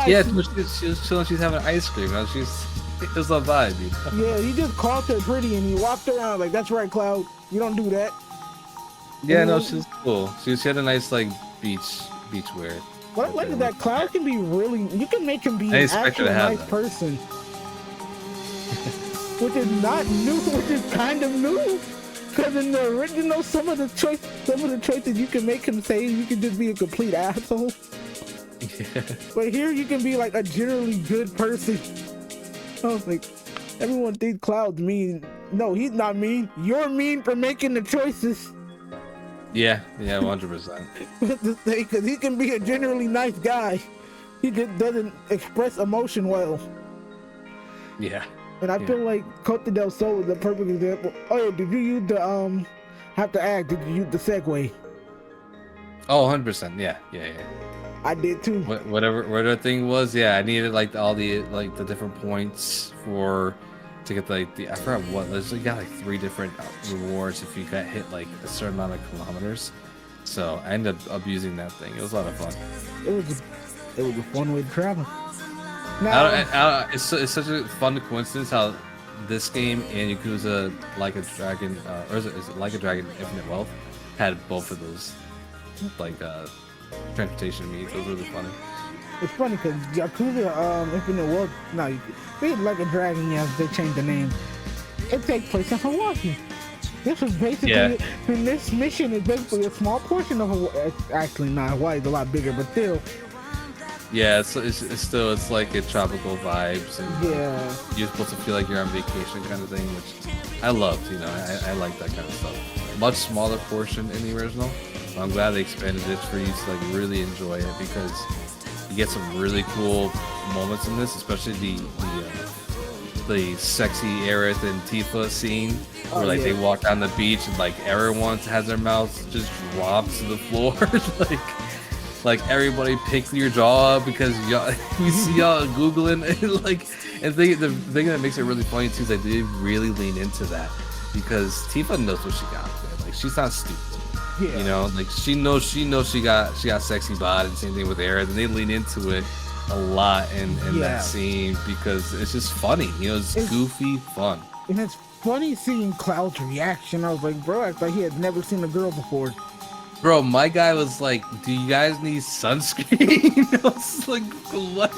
Yeah, she was chilling. She's having ice cream. You know, it was a vibe. You know? Yeah, he just called her pretty and he walked around like, that's right, Cloud. You don't do that. Yeah, no, she was cool. She had a nice like beach wear. What I like is that Cloud can be really. You can make him be an expect her actual to have nice that. person, which is not new. Which is kind of new. Because in the original, some of the choices you can make him say, you can just be a complete asshole. Yeah. But here you can be like a generally good person. I was like, everyone thinks Cloud's mean. No, he's not mean. You're mean for making the choices. Yeah, 100%. Because he can be a generally nice guy. He just doesn't express emotion well. Yeah. And I feel like Cote del Sol is a perfect example. Oh, yeah, did you use the, have to ask, did you use the Segway? Oh, 100%. Yeah. I did too. Whatever thing was, yeah, I needed like all the different points to get like I forgot what. You got like 3 different rewards if you got hit like a certain amount of kilometers. So I ended up abusing that thing. It was a lot of fun. It was a fun way to travel. Now, it's such a fun coincidence how this game and Yakuza Like a Dragon, or is it Like a Dragon Infinite Wealth, had both of those like transportation meets. It was really funny. it's funny because Yakuza Infinite Wealth, no, they Like a Dragon, yeah, they changed the name. It takes place in Hawaii. This was basically, and this mission is basically a small portion of Hawaii. Actually, not Hawaii, is a lot bigger, but still. Yeah, it's still like a tropical vibes, and Yeah. you're supposed to feel like you're on vacation kind of thing, which I loved. You know, I like that kind of stuff. Much smaller portion in the original. So I'm glad they expanded it for you to like really enjoy it, because you get some really cool moments in this, especially the sexy Aerith and Tifa scene where like they walk down the beach and like everyone has their mouths just dropped to the floor, like everybody picked your jaw up because y'all, we see y'all googling and the thing that makes it really funny too is they did really lean into that, because Tifa knows what she got, man. Like she's not stupid. Yeah. You know, like she knows she got sexy bod, and same thing with Aerith, and they lean into it a lot in that scene because it's just funny. You know, it's goofy fun. And it's funny seeing Cloud's reaction. I was like, bro, I thought he had never seen a girl before. Bro, my guy was like, do you guys need sunscreen? I was like, what?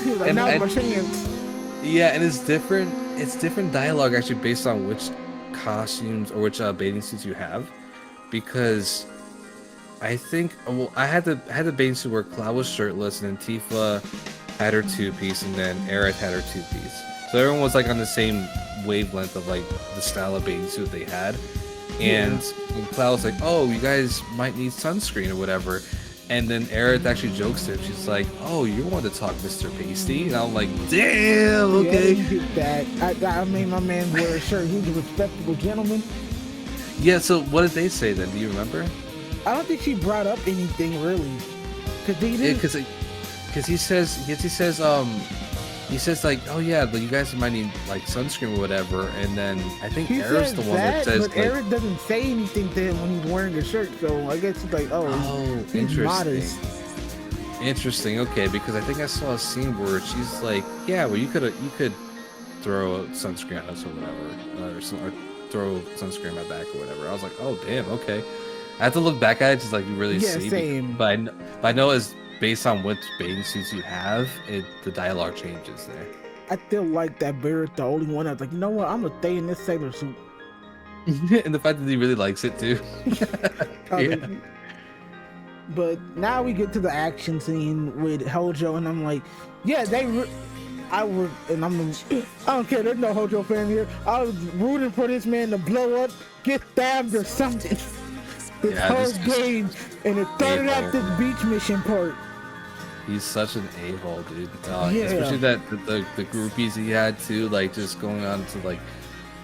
He was like, now's my chance. Yeah, and it's different dialogue actually based on which costumes or which bathing suits you have, because I think I had the bathing suit where Cloud was shirtless, and then Tifa had her 2-piece, and then Aerith had her 2-piece. So everyone was like on the same wavelength of like the style of bathing suit they had. And Cloud was like, oh, you guys might need sunscreen or whatever. And then Aerith actually jokes to him. She's like, oh, you want to talk Mr. Pasty? And I'm like, damn, okay. Yeah, you did that. I made my man wear a shirt. He's a respectable gentleman. Yeah, so what did they say then? Do you remember? I don't think she brought up anything really. Because he says like, oh yeah, but you guys might need like sunscreen or whatever, and then I think Aerith's the one that says, but Aerith doesn't say anything to him when he's wearing a shirt, so I guess he's like, he's interesting. modest. Interesting, okay, because I think I saw a scene where she's like, yeah, well you could throw sunscreen on us or whatever, or throw sunscreen on my back or whatever. I was like, oh damn, okay. I have to look back at it just like really see. Same. But I know it's based on what bathing suits you have, the dialogue changes there. I feel like that Barrett's the only one that's like, you know what, I'm gonna stay in this sailor suit. And the fact that he really likes it too. Yeah. But now we get to the action scene with Hojo, and I'm like, yeah, I don't care, there's no Hojo fan here. I was rooting for this man to blow up, get stabbed or something. This whole game, and it started out this beach mission part. He's such an a-hole, dude. Especially that the groupies he had too, like just going on to like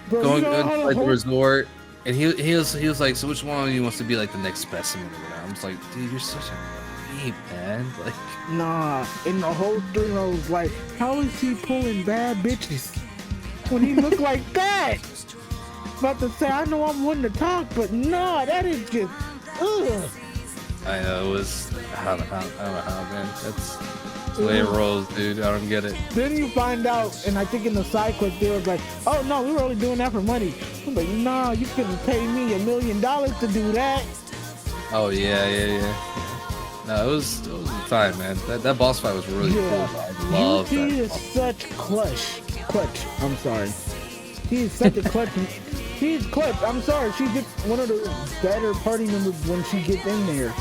going to like the resort, and he was like, so which one of you wants to be like the next specimen or whatever? I'm just like, dude, you're such a creep, man. Like, nah. In the whole thing, I was like, how is he pulling bad bitches? when he looked like that. About to say, I know I'm one to talk, but no, that is just, ugh. I know, it was, I don't know how, man. That's the way it rolls, dude. I don't get it. Then you find out, and I think in the side quest, they was like, oh no, we were only doing that for money. I'm like, nah, you couldn't pay me $1 million to do that. Oh, yeah. No, it was the time, man. That boss fight was really cool. I love that. He is such clutch. I'm sorry. He is such a clutch. She's clutch. I'm sorry. She gets one of the better party members when she gets in there.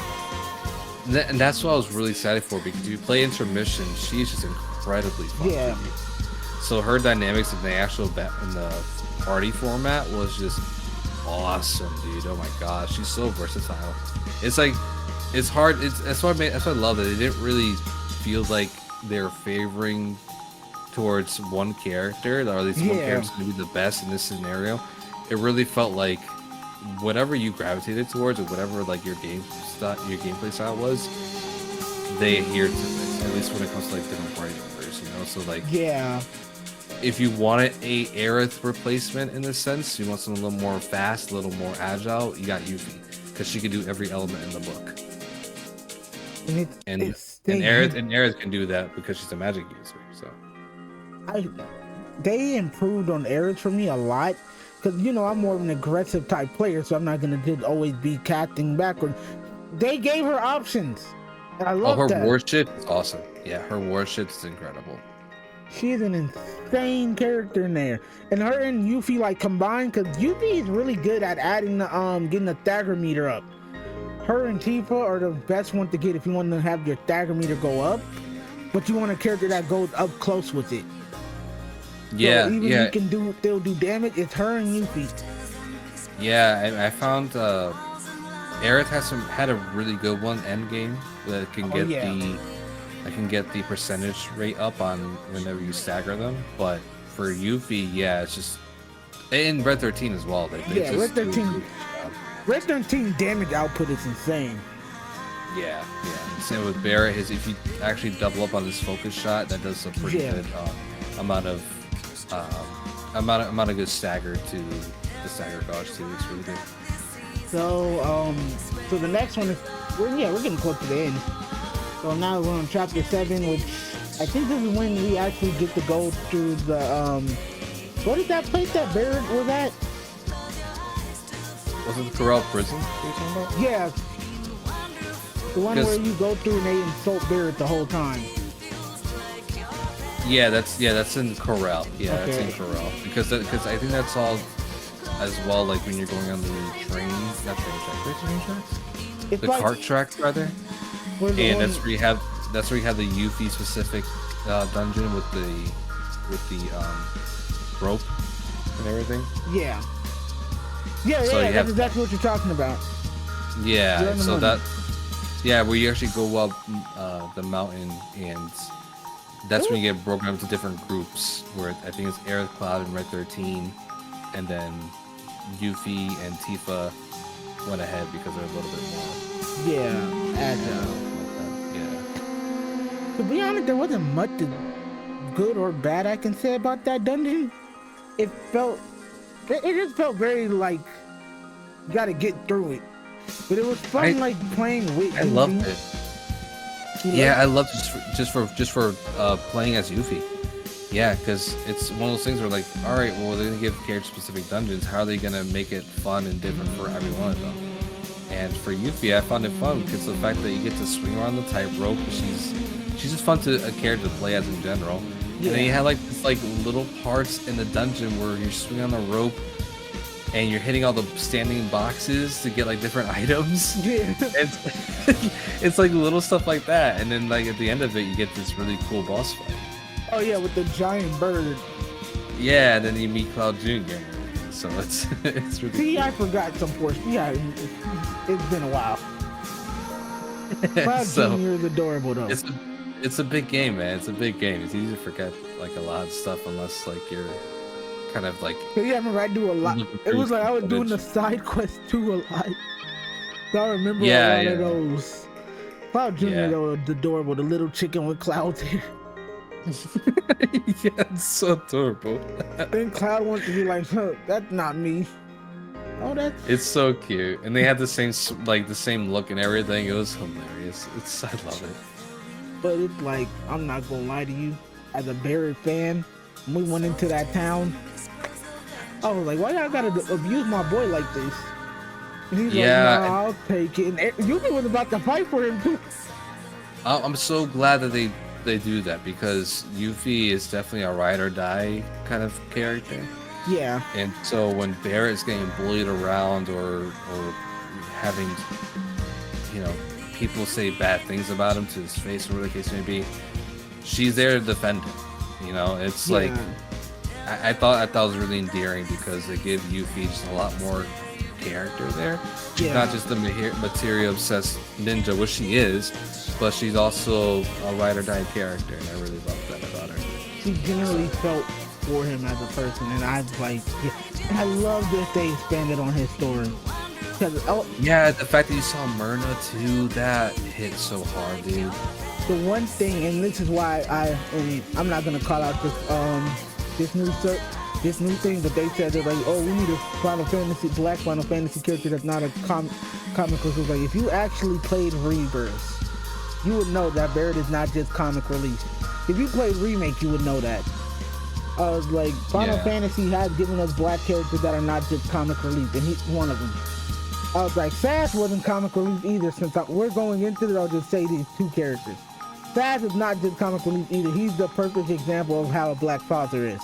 And that's what I was really excited for, because if you play intermission, she's just incredibly fun. Yeah. So her dynamics in the actual in the party format was just awesome, dude. Oh my gosh, she's so versatile. It's like, it's hard. That's why I love that. It didn't really feel like they're favoring towards one character, or at least one character's gonna be the best in this scenario. It really felt like whatever you gravitated towards, or whatever like your gameplay style was, they adhered to it. At least when it comes to like different party members, you know. So like, if you wanted a Aerith replacement in this sense, you want something a little more fast, a little more agile, you got Yuffie, because she can do every element in the book. And Aerith can do that because she's a magic user. So they improved on Aerith for me a lot. Because, you know, I'm more of an aggressive type player, so I'm not going to always be casting backward. They gave her options. And I love that. Her warship is awesome. Yeah, her warship is incredible. She's an insane character in there. And her and Yuffie, like, combined, because Yuffie is really good at adding the, getting the stagger meter up. Her and Tifa are the best one to get if you want to have your stagger meter go up. But you want a character that goes up close with it. Yeah, so even you can still do damage. It's her and Yuffie. Yeah, I found Aerith had a really good one end game that can get the percentage rate up on whenever you stagger them. But for Yuffie, it's just in Red 13 as well. Red 13. Red 13 damage output is insane. Yeah. Same with Barret. If you actually double up on this focus shot, that does a pretty good amount of good stagger to the stagger gauge too. It's really good. So the next one is we're getting close to the end. So now we're on chapter 7, which I think this is when we actually get to go through the what is that place that Barret was at? Was it the Corral prison you're talking about? Yeah. The one where you go through and they insult Barret the whole time. Yeah, that's in Corral. Yeah, okay. That's in Corral. Because I think that's all as well, like when you're going on the train tracks? The like, cart tracks rather. And that's where you have the Yuffie specific dungeon with the rope and everything. Yeah. So that's exactly what you're talking about. Yeah, so where you actually go up the mountain, and that's when you get broken up into different groups, where I think it's Aerith, Cloud, and Red 13, and then Yuffie and Tifa went ahead because they're a little bit more agile. Yeah. To be honest, there wasn't much good or bad I can say about that dungeon. It just felt very like you gotta get through it. But it was fun, like playing with. I loved it. I loved just for playing as Yuffie. Yeah, because it's one of those things where like, all right, well, they're gonna give character specific dungeons. How are they gonna make it fun and different for every one of them? And for Yuffie, I found it fun because of the fact that you get to swing around the tightrope. She's just fun to a character to play as in general. Yeah. And then you had like this like little parts in the dungeon where you're swinging on the rope and you're hitting all the standing boxes to get like different items. Yeah. It's like little stuff like that, and then like at the end of it, you get this really cool boss fight. Oh yeah, with the giant bird. Yeah, and then you meet Cloud Jr. So it's really. See, cool. I forgot some portion. Yeah, it's been a while. Cloud Jr. is adorable though. It's a big game, man. It's a big game. It's easy to forget like a lot of stuff unless like you're kind of like. Yeah, I remember I do a lot. It was like I was doing the side quest too a lot. So I remember a lot of those. Cloud Jr. though, adorable. The little chicken with clouds here. Yeah, it's so adorable. Then Cloud wants to be like, huh, that's not me. Oh, that's It's so cute, and they had the same the same look and everything. It was hilarious. I love it. but it's like, I'm not gonna lie to you. As a Barrett fan, when we went into that town, I was like, why y'all gotta abuse my boy like this? And he's Yeah, like, nah, I'll take it. And Yuki was about to fight for him too. I'm so glad that they do that because Yuffie is definitely a ride or die kind of character. Yeah. And so when Barrett is getting bullied around or having, people say bad things about him to his face or whatever the case may be, she's there to defend him. It's like I thought it was really endearing because they give Yuffie just a lot more character there. She's not just the materia obsessed ninja, which she is, but she's also a ride or die character, and I really love that about her. She generally felt for him as a person, and I was like, I love that they expanded on his story. Yeah, the fact that you saw Myrna too, that hit so hard, dude. The one thing, and this is why I'm not gonna call out this new thing, but they said they're like, oh, we need a Black Final Fantasy character that's not a comic book. Like, if you actually played Rebirth, you would know that Barrett is not just comic relief. If you played Remake, you would know that. Like, Final Fantasy has given us black characters that are not just comic relief, and he's one of them. I was like, Sass wasn't comic relief either. Since we're going into it, I'll just say these two characters. Sass is not just comic relief either. He's the perfect example of how a black father is.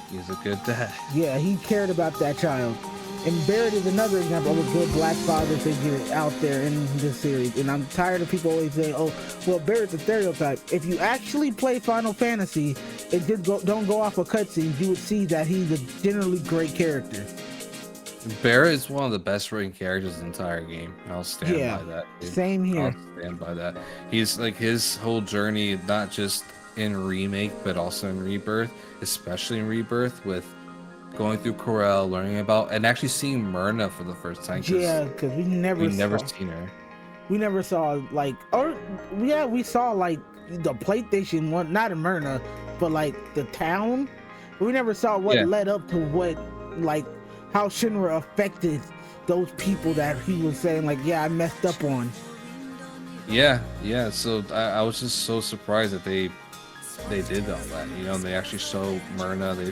He's a good dad. Yeah, he cared about that child. And Barrett is another example of a good black father figure out there in this series. And I'm tired of people always saying, oh, well, Barrett's a stereotype. If you actually play Final Fantasy and just don't go off of cutscenes, you would see that he's a generally great character. Barrett is one of the best written characters in the entire game. I'll stand by that. Dude. Same here. I'll stand by that. He's like his whole journey, not just in Remake, but also in Rebirth, especially in Rebirth with going through Corel, learning about, and actually seeing Myrna for the first time. Yeah, because we never seen her. We never saw we saw like the PlayStation one, not in Myrna, but like the town. We never saw what led up to what, like, how Shinra affected those people that he was saying, like, yeah, I messed up on. Yeah. So I was just so surprised that they did all that, and they actually show Myrna, they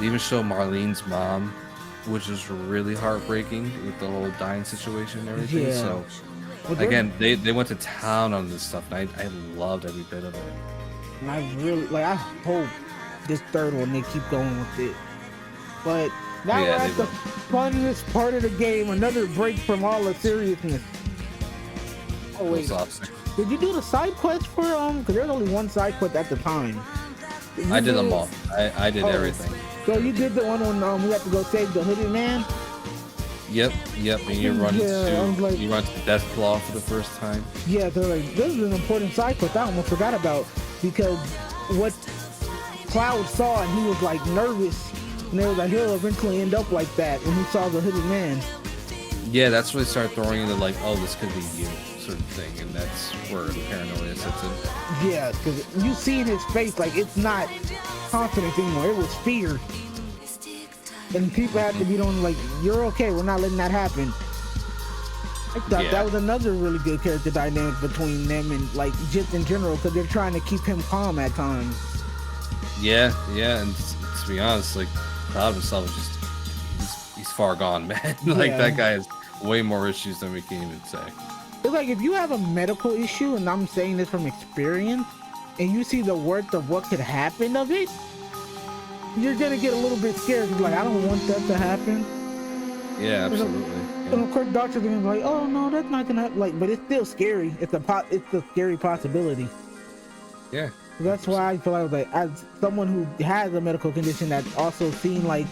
even show Marlene's mom, which is really heartbreaking with the whole dying situation and everything. Yeah. So again, they went to town on this stuff, and I loved every bit of it. And I hope this third one they keep going with it. But now we're at the funnest part of the game, another break from all the seriousness. Oh wait, did you do the side quest for because there's only one side quest at the time. I did them all. I did everything. So you did the one when we have to go save the hooded man? Yep. And you run to Deathclaw for the first time. Yeah, they're like, this is an important side quest I almost forgot about, because what Cloud saw, and he was like nervous, and they was like, he'll eventually end up like that when he saw the hooded man. Yeah, that's when they started throwing into like, oh, this could be you, sort of thing, and that's where the paranoia sets in. Yeah, because you see in his face, like, it's not confidence anymore, it was fear. And people have to be on, like, you're okay, we're not letting that happen. I thought that was another really good character dynamic between them and, like, just in general, because they're trying to keep him calm at times. Yeah, and to be honest, like, Cloud himself is just, he's far gone, man. Like, that guy has way more issues than we can even say. It's like, if you have a medical issue, and I'm saying this from experience, and you see the worth of what could happen of it, you're gonna get a little bit scared. You're like, I don't want that to happen. Yeah, absolutely. And of course, doctors are gonna be like, oh no, that's not gonna happen. Like, but it's still scary. It's a scary possibility. Yeah. That's why I feel like, as someone who has a medical condition that's also seen like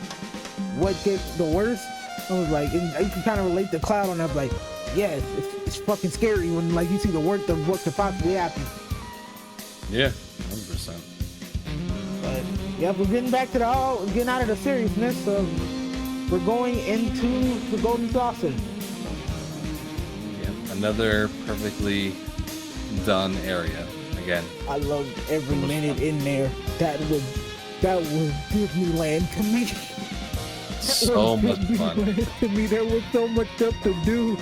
what gets the worst, I was like, and you can kind of relate to Cloud on that. Like, yeah, it's fucking scary when, like, you see the worth of what could possibly happen. Yeah, 100%. But yeah, we're getting back to getting out of the seriousness. We're going into the Golden Saucer. Yeah, another perfectly done area. again. I loved every minute in there. That was Disneyland to me. So much fun. To me, there was so much stuff to do.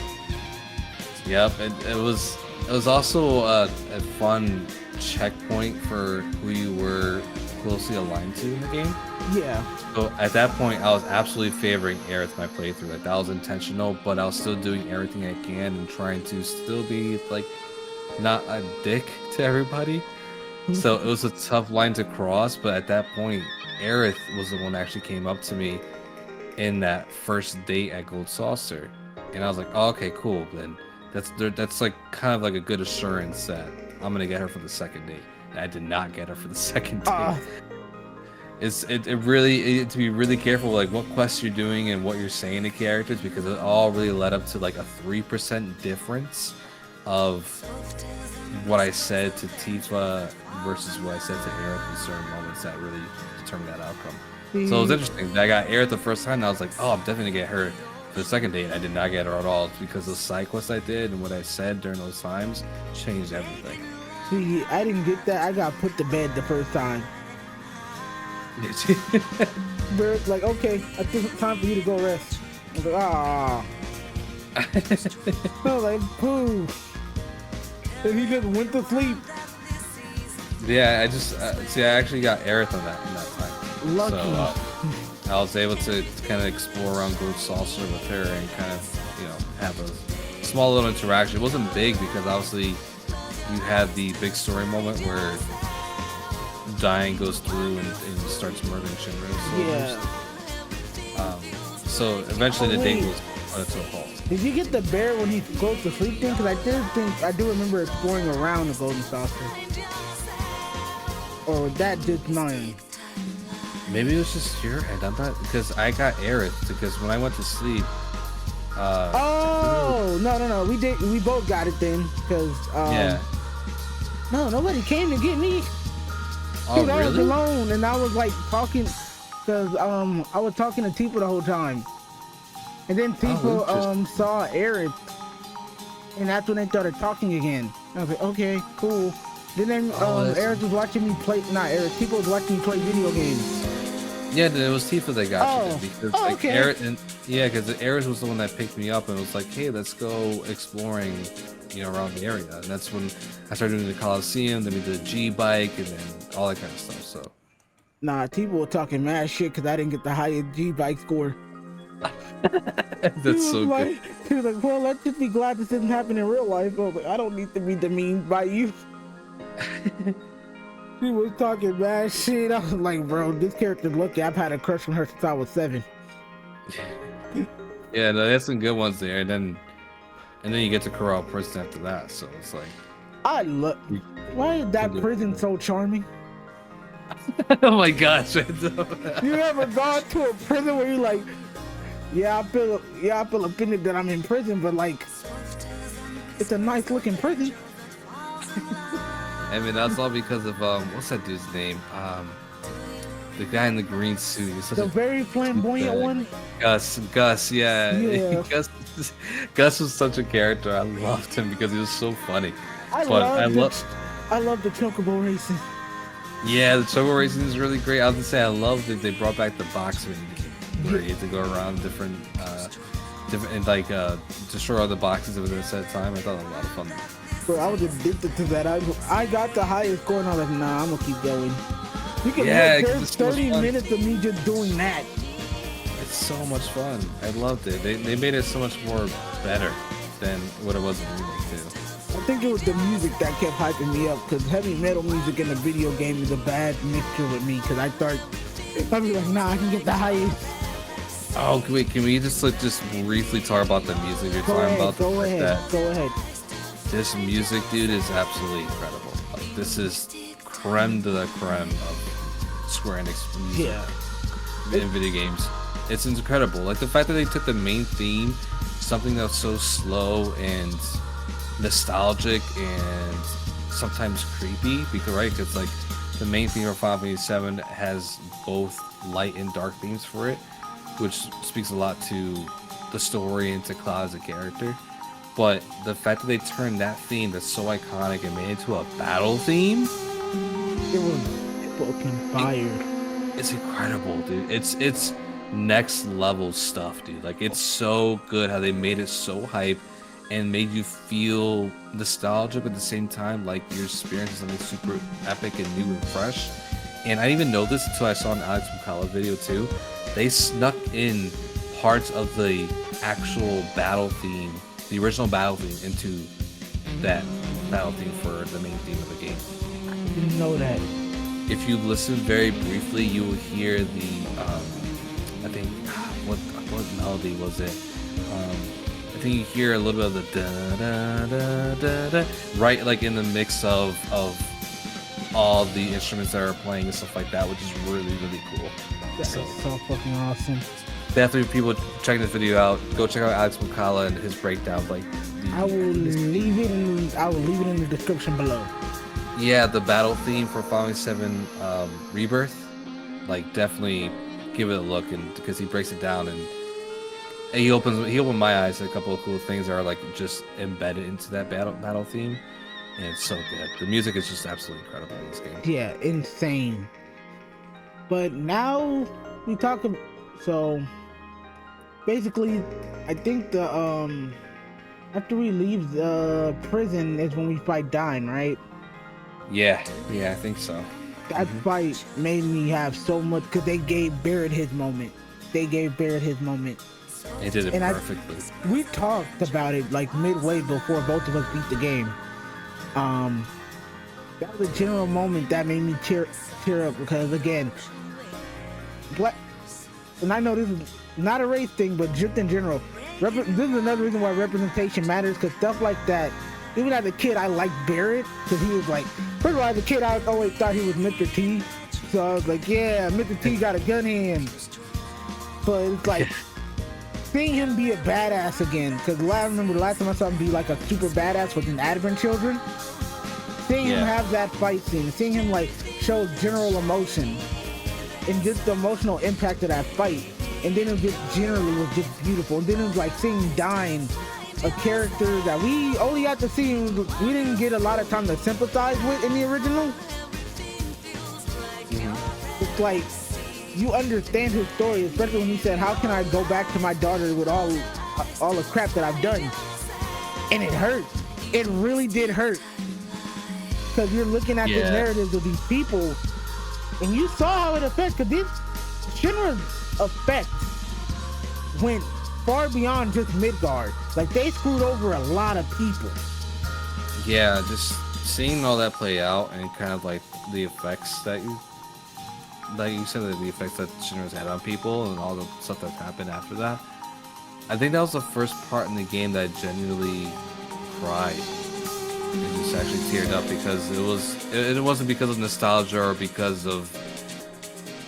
Yep, it was also a fun checkpoint for who you were closely aligned to in the game. Yeah. So at that point, I was absolutely favoring Aerith my playthrough. Like that was intentional, but I was still doing everything I can and trying to still be like not a dick to everybody. So it was a tough line to cross, but at that point, Aerith was the one that actually came up to me in that first date at Gold Saucer, and I was like, oh, okay, cool. Then that's like kind of like a good assurance that I'm gonna get her for the second date. And I did not get her for the second date. It really to be really careful like what quests you're doing and what you're saying to characters, because it all really led up to like a 3% difference of what I said to Tifa versus what I said to Aerith in certain moments that really determined that outcome. So it was interesting. I got Aerith the first time, and I was like, oh, I'm definitely gonna get her for the second date. I did not get her at all. It's because the side quests I did and what I said during those times changed everything. See, I didn't get that. I got put to bed the first time. Bird's like, okay, I think it's time for you to go rest. I was like, ah. I was like, pooh. And he just went to sleep. Yeah, I just see. I actually got Aerith in that time. Lucky. So I was able to kind of explore around Gold Saucer with her and kind of, have a small little interaction. It wasn't big because obviously you had the big story moment where dying goes through and starts murdering Shinra. Yeah. So eventually the date was put to a halt. Did you get the bear when he goes to sleep thing? Because I do remember exploring around the Golden Saucer. Or was that just mine? Maybe it was just your end. I'm not, because I got Aerith because when I went to sleep. No. We both got it then. Because yeah. No, nobody came to get me. Oh, Dude, I was really? alone and I was like talking because I was talking to Tifa the whole time. And then Tifa saw Aerith, and that's when they started talking again. I was like, okay, cool. Then Aerith was watching me play, not Aerith, Tifa was watching me play video games. Yeah, it was Tifa that got you because okay. Aerith, because Aerith was the one that picked me up and was like, hey, let's go exploring, around the area. And that's when I started doing the Coliseum, then we did the G-Bike, and then all that kind of stuff. So. Nah, Tifa was talking mad shit because I didn't get the highest G-Bike score. That's so good. He was like, well, let's just be glad this didn't happen in real life. I was like, I don't need to be demeaned by you. He was talking mad shit. I was like, bro, this character's lucky. I've had a crush on her since I was 7. Yeah, no, there's some good ones there. And then you get to Corral Prison after that. So it's like... Why is that prison so charming? Oh my gosh. You ever gone to a prison where you're like, I feel offended that I'm in prison, but like, it's a nice looking prison. I mean, that's all because of what's that dude's name? The guy in the green suit. He's such the very flamboyant one. Gus, yeah. Gus was such a character. I loved him because he was so funny. I love the Chocobo racing. Yeah, the Chocobo racing is really great. I was gonna say I love that they brought back the box mini, where you had to go around different and like destroy all the boxes within a set time. I thought it was a lot of fun. Bro, I was addicted to that. I got the highest score and I was like, nah, I'm gonna keep going. You can there's 30 minutes of me just doing that. It's so much fun. I loved it. They made it so much more better than what it was in Remake too. I think it was the music that kept hyping me up, because heavy metal music in the video game is a bad mixture with me, because I'd be like, nah, I can get the highest. Oh, wait, can we just briefly talk about the music you're talking about? Go ahead. This music, dude, is absolutely incredible. Like, this is creme de la creme of Square Enix music in video games. It's incredible. Like, the fact that they took the main theme, something that's so slow and nostalgic and sometimes creepy, because like the main theme of Final Fantasy VII has both light and dark themes for it, which speaks a lot to the story and to Cloud as a character. But the fact that they turned that theme that's so iconic and made it into a battle theme, it was fucking fire. It's incredible, dude. It's next level stuff, dude. Like, it's so good how they made it so hype and made you feel nostalgic at the same time, like you're experiencing something super epic and new and fresh. And I didn't even know this until I saw an Alex Mukala video too. They snuck in parts of the actual battle theme, the original battle theme, into that battle theme for the main theme of the game. I didn't know that. If you listen very briefly, you will hear the, I think, what melody was it? I think you hear a little bit of the da da da da da, right, like in the mix of all the instruments that are playing and stuff like that, which is really, really cool. That's so fucking awesome. Definitely, people checking this video out, go check out Alex Mukala and his breakdown. Like, I will leave it in the description below. Yeah, the battle theme for Final Fantasy VII Rebirth, like, definitely give it a look, and because he breaks it down and he opened my eyes to a couple of cool things that are like just embedded into that battle theme, and it's so good. The music is just absolutely incredible in this game. Yeah, insane. But now we talk. So basically, I think the after we leave the prison is when we fight Dyne, right? Yeah, I think so. That fight made me have so much because they gave Barrett his moment. They did it perfectly. We talked about it like midway before both of us beat the game. That was a general moment that made me tear up because, again, and I know this is not a race thing, but just in general, this is another reason why representation matters, because stuff like that. Even as a kid, I liked Barrett because he was like, first of all, as a kid, I always thought he was Mr. T. So I was like, yeah, Mr. T got a gun hand. But it's like, seeing him be a badass again, because I remember the last time I saw him be like a super badass with an Advent Children. Seeing him have that fight scene, seeing him like show general emotion, and just the emotional impact of that fight, and then it just generally was just beautiful. And then it was like seeing Dyne, a character that we only got to see, we didn't get a lot of time to sympathize with in the original. It's like you understand his story, especially when he said, "How can I go back to my daughter with all the crap that I've done?" And it hurt. It really did hurt, because you're looking at the narratives of these people, and you saw how it affects. Because this Shinra's effect went far beyond just Midgard. Like, they screwed over a lot of people. Yeah, just seeing all that play out and kind of like the effects that you said, that the effects that Shinra's had on people and all the stuff that happened after that. I think that was the first part in the game that I genuinely cried. It just actually teared up, because it wasn't because of nostalgia or because of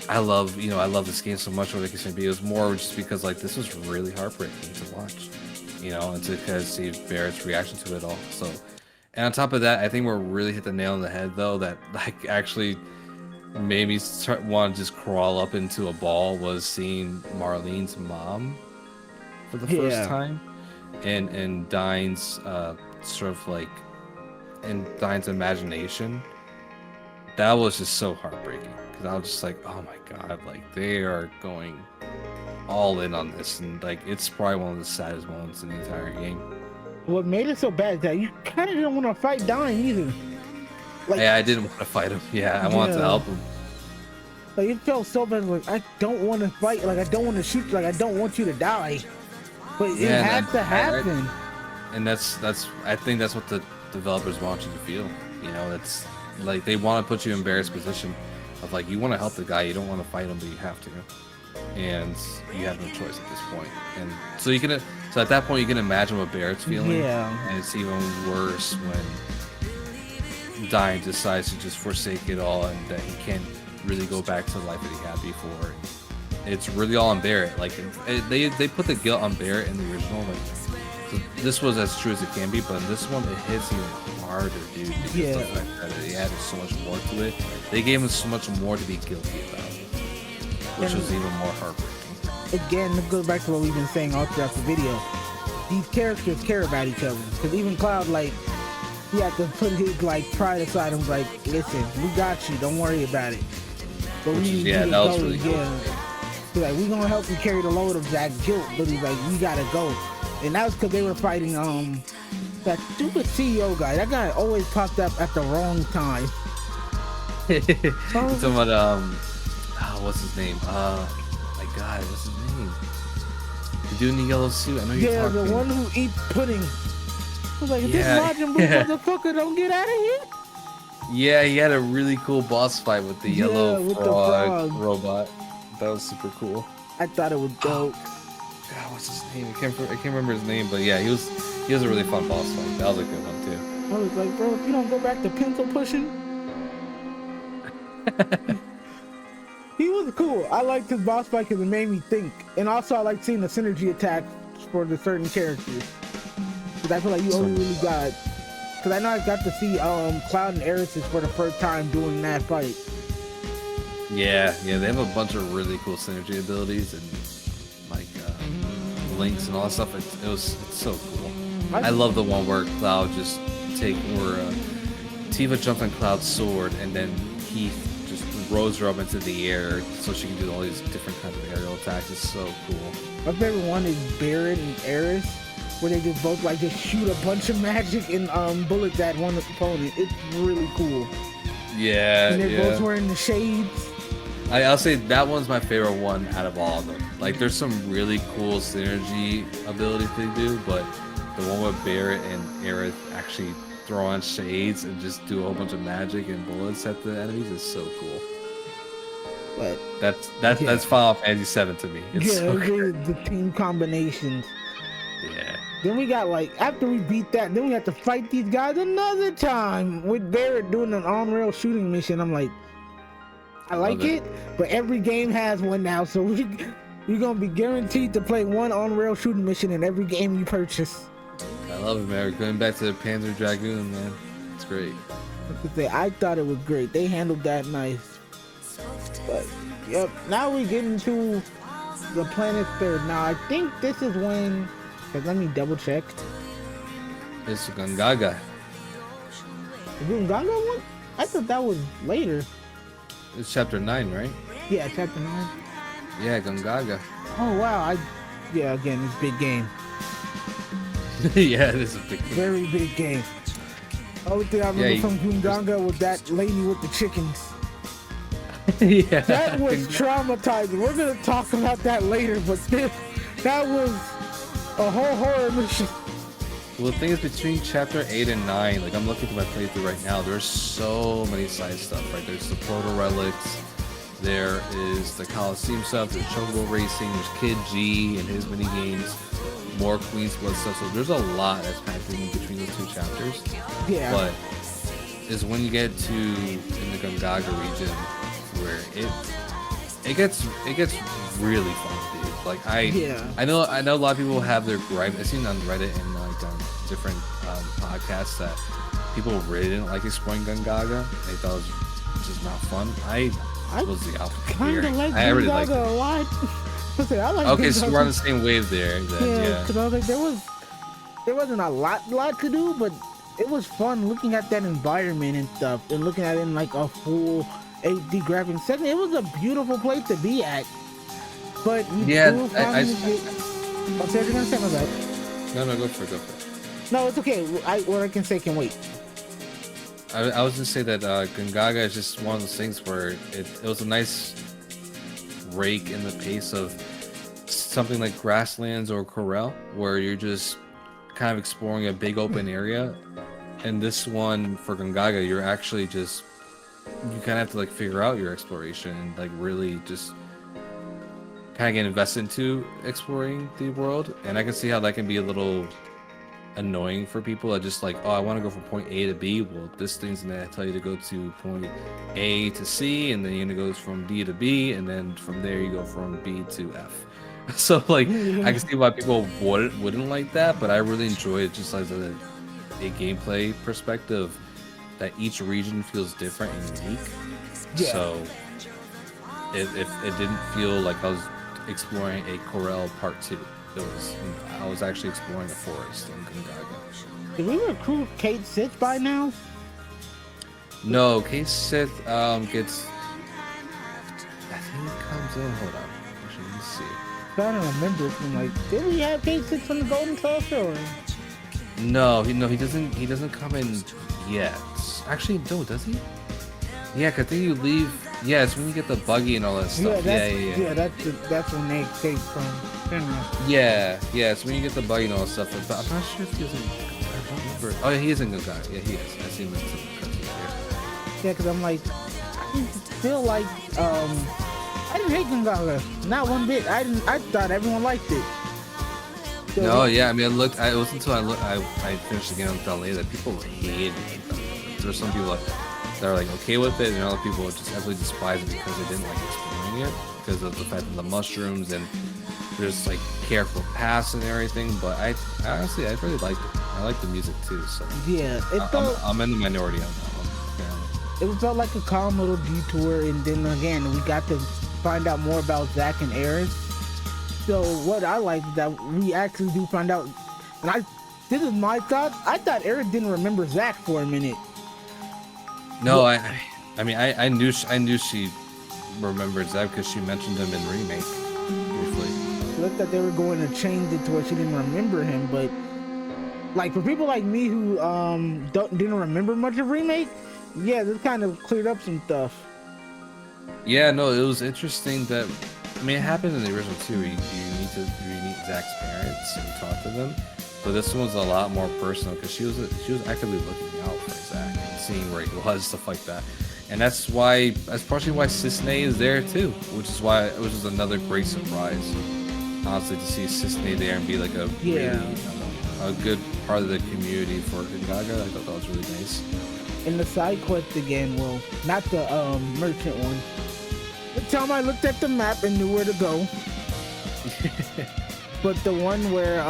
I love this game so much, or it can be. It was more just because, like, this was really heartbreaking to watch, and to kind of see Barrett's reaction to it all. So, and on top of that, I think we're really hit the nail on the head, though, that like actually made me want to just crawl up into a ball, was seeing Marlene's mom for the first time, and Dyne's sort of like in Dyne's imagination. That was just so heartbreaking, because I was just like, oh my god, like, they are going all in on this, and like, it's probably one of the saddest moments in the entire game. What made it so bad is that you kind of didn't want to fight Dyne either. Like, yeah, I didn't want to fight him. Yeah, I wanted to help him. Like, it felt so bad. Like, I don't want to fight. Like, I don't want to shoot. Like, I don't want you to die. But it had to happen. And that's I think that's what the developers want you to feel. That's like, they want to put you in Barrett's position of like, you want to help the guy, you don't want to fight him, but you have to, and you have no choice at this point. And so at that point you can imagine what Barrett's feeling. And it's even worse when Dyne decides to just forsake it all, and that he can't really go back to the life that he had before. It's really all on Barrett. Like, they put the guilt on Barrett in the original. Like, so this was as true as it can be, but in this one it hits even harder, dude. Because the fact that it added so much more to it. They gave him so much more to be guilty about, which was even more heartbreaking. Again, it goes back to what we've been saying all throughout the video. these characters care about each other. Because even Cloud, like, he had to put his like pride aside and was like, listen, we got you, don't worry about it. But we need you to that was go. really cool. He's like, we're gonna help you carry the load of that guilt, but he's like, we gotta go. And that was because they were fighting that stupid CEO guy. That guy always popped up at the wrong time. You're talking about what's his name? My God, what's his name? The dude in the yellow suit. I know you're talking. Yeah, the one who eats pudding. I was like, if this Majin Buu motherfucker don't get out of here. Yeah, he had a really cool boss fight with the yellow frog robot. That was super cool. I thought it was dope. God, what's his name? I can't remember his name, but yeah, he was a really fun boss fight. That was a good one too. I was like, bro, if you don't go back to pencil pushing. He was cool. I liked his boss fight because it made me think, and also I like seeing the synergy attacks for the certain characters. Because I feel like you only really got. Because I know I got to see Cloud and Aerith for the first time doing that fight. Yeah, they have a bunch of really cool synergy abilities and like links and all that stuff. It's so cool. I love the one where Cloud just Tifa jumped on Cloud's sword and then he just rose her up into the air so she can do all these different kinds of aerial attacks. It's so cool. My favorite one is Barret and Aerith, where they just both like just shoot a bunch of magic and bullets at one opponent. It's really cool. Yeah, and they're both wearing the shades. I'll say that one's my favorite one out of all of them. Like, there's some really cool synergy abilities they do, but the one with Barret and Aerith actually throw on shades and just do a whole bunch of magic and bullets at the enemies is so cool. But that's Final Fantasy VII to me. It's so the team combinations. Yeah. Then we got like, after we beat that, then we have to fight these guys another time with Barret doing an on-rail shooting mission. I'm like, I like it, but every game has one now, so you're gonna be guaranteed to play one on-rail shooting mission in every game you purchase. I love it, man. Going back to the Panzer Dragoon, man. It's great. I thought it was great. They handled that nice. But, yep, now we get into the Planet Third. Now, I think this is when, let me double check. It's Gongaga. The Gongaga one? I thought that was later. It's chapter 9, right? Yeah, chapter 9. Yeah, Gongaga. Oh, wow. Again, it's a big game. Yeah, it is a big game. Very big game. Only thing I remember from Gongaga was that lady with the chickens. Yeah. That was traumatizing. We're going to talk about that later, but that was a whole horror mission. Well, the thing is, between chapter 8 and 9, like, I'm looking through my playthrough right now, there's so many side stuff, right? There's the Proto Relics, there is the Coliseum stuff, there's Chocobo Racing, there's Kid G and his mini games, more Queen's Blood stuff, so there's a lot that's packed in between those two chapters. Yeah. But is when you get to in the Gongaga region where it gets really fun, dude. Like I know a lot of people have their gripe. I've seen on Reddit and like different podcasts that people really didn't like exploring Gongaga. They thought it was just not fun. I was the opposite here. I really liked it. A lot. I like okay, Gongaga. so we're on the same wave there. Then, yeah. Because I was like, there wasn't a lot to do, but it was fun looking at that environment and stuff, and looking at it in like a full HD graphics setting. It was a beautiful place to be at. But yeah, what you're gonna say about that? No, go for it. No, it's okay. What I can say can wait. I was gonna say that Gongaga is just one of those things where it was a nice break in the pace of something like Grasslands or Corel, where you're just kind of exploring a big open area. And this one for Gongaga, you're actually just, you kind of have to like figure out your exploration and like really just kind of get invested into exploring the world. And I can see how that can be a little annoying for people that just like, oh, I want to go from point A to B. Well, this thing's gonna tell you to go to point A to C, and then you're gonna go from B to B, and then from there you go from B to F. So like, I can see why people wouldn't like that, but I really enjoy it just as a gameplay perspective, that each region feels different and unique. Yeah. So it didn't feel like I was exploring a Corel Part 2. I was actually exploring the forest in Gungaga. Did we recruit Kate Sith by now? No, Case Sith gets. I think it comes in. Hold on. Actually, let me see. I don't remember. I'm like, did we have Kate Sith from the Golden Saucer? Or... No, he doesn't. He doesn't come in yet. Actually, no, does he? Yeah, 'cause I think you leave. Yeah, it's when you get the buggy and all that stuff. Yeah, that's when they escape from Finra. Yeah, it's when you get the buggy and all that stuff. But I'm not sure if he is in. I don't remember. Oh, yeah, he is in Gungaga. Yeah, he is. I see him in some cutscenes here. Yeah, 'cause I'm like, I feel like I didn't hate Gungaga, not one bit. I thought everyone liked it. So, no, yeah, I mean, it wasn't until I finished the game without later that people hated it. There's some people that are like okay with it, and other people just absolutely despise it because they didn't like exploring it because of the fact of the mushrooms and there's like careful paths and everything. But I honestly, I really liked it. I like the music too, so yeah, I'm in the minority on that one. Yeah. It felt like a calm little detour, and then again, we got to find out more about Zack and Aerith. So what I like is that we actually do find out, and this is my thought. I thought Aerith didn't remember Zack for a minute. No, I knew she remembered Zack because she mentioned him in Remake briefly. I looked that they were going to change it to where she didn't remember him, but like for people like me who didn't remember much of Remake, yeah, this kind of cleared up some stuff. Yeah, no, it was interesting that, I mean, it happened in the original too. You need to meet Zack's parents and talk to them, but this one was a lot more personal because she was actively looking out for Zack and seeing where he was, stuff like that. And that's partially why Cisne is there too, which is another great surprise. Honestly, to see Cisne there and be like a good part of the community for Gungaga, I thought that was really nice. And the side quest again, well, not the merchant one. The time I looked at the map and knew where to go. But the one where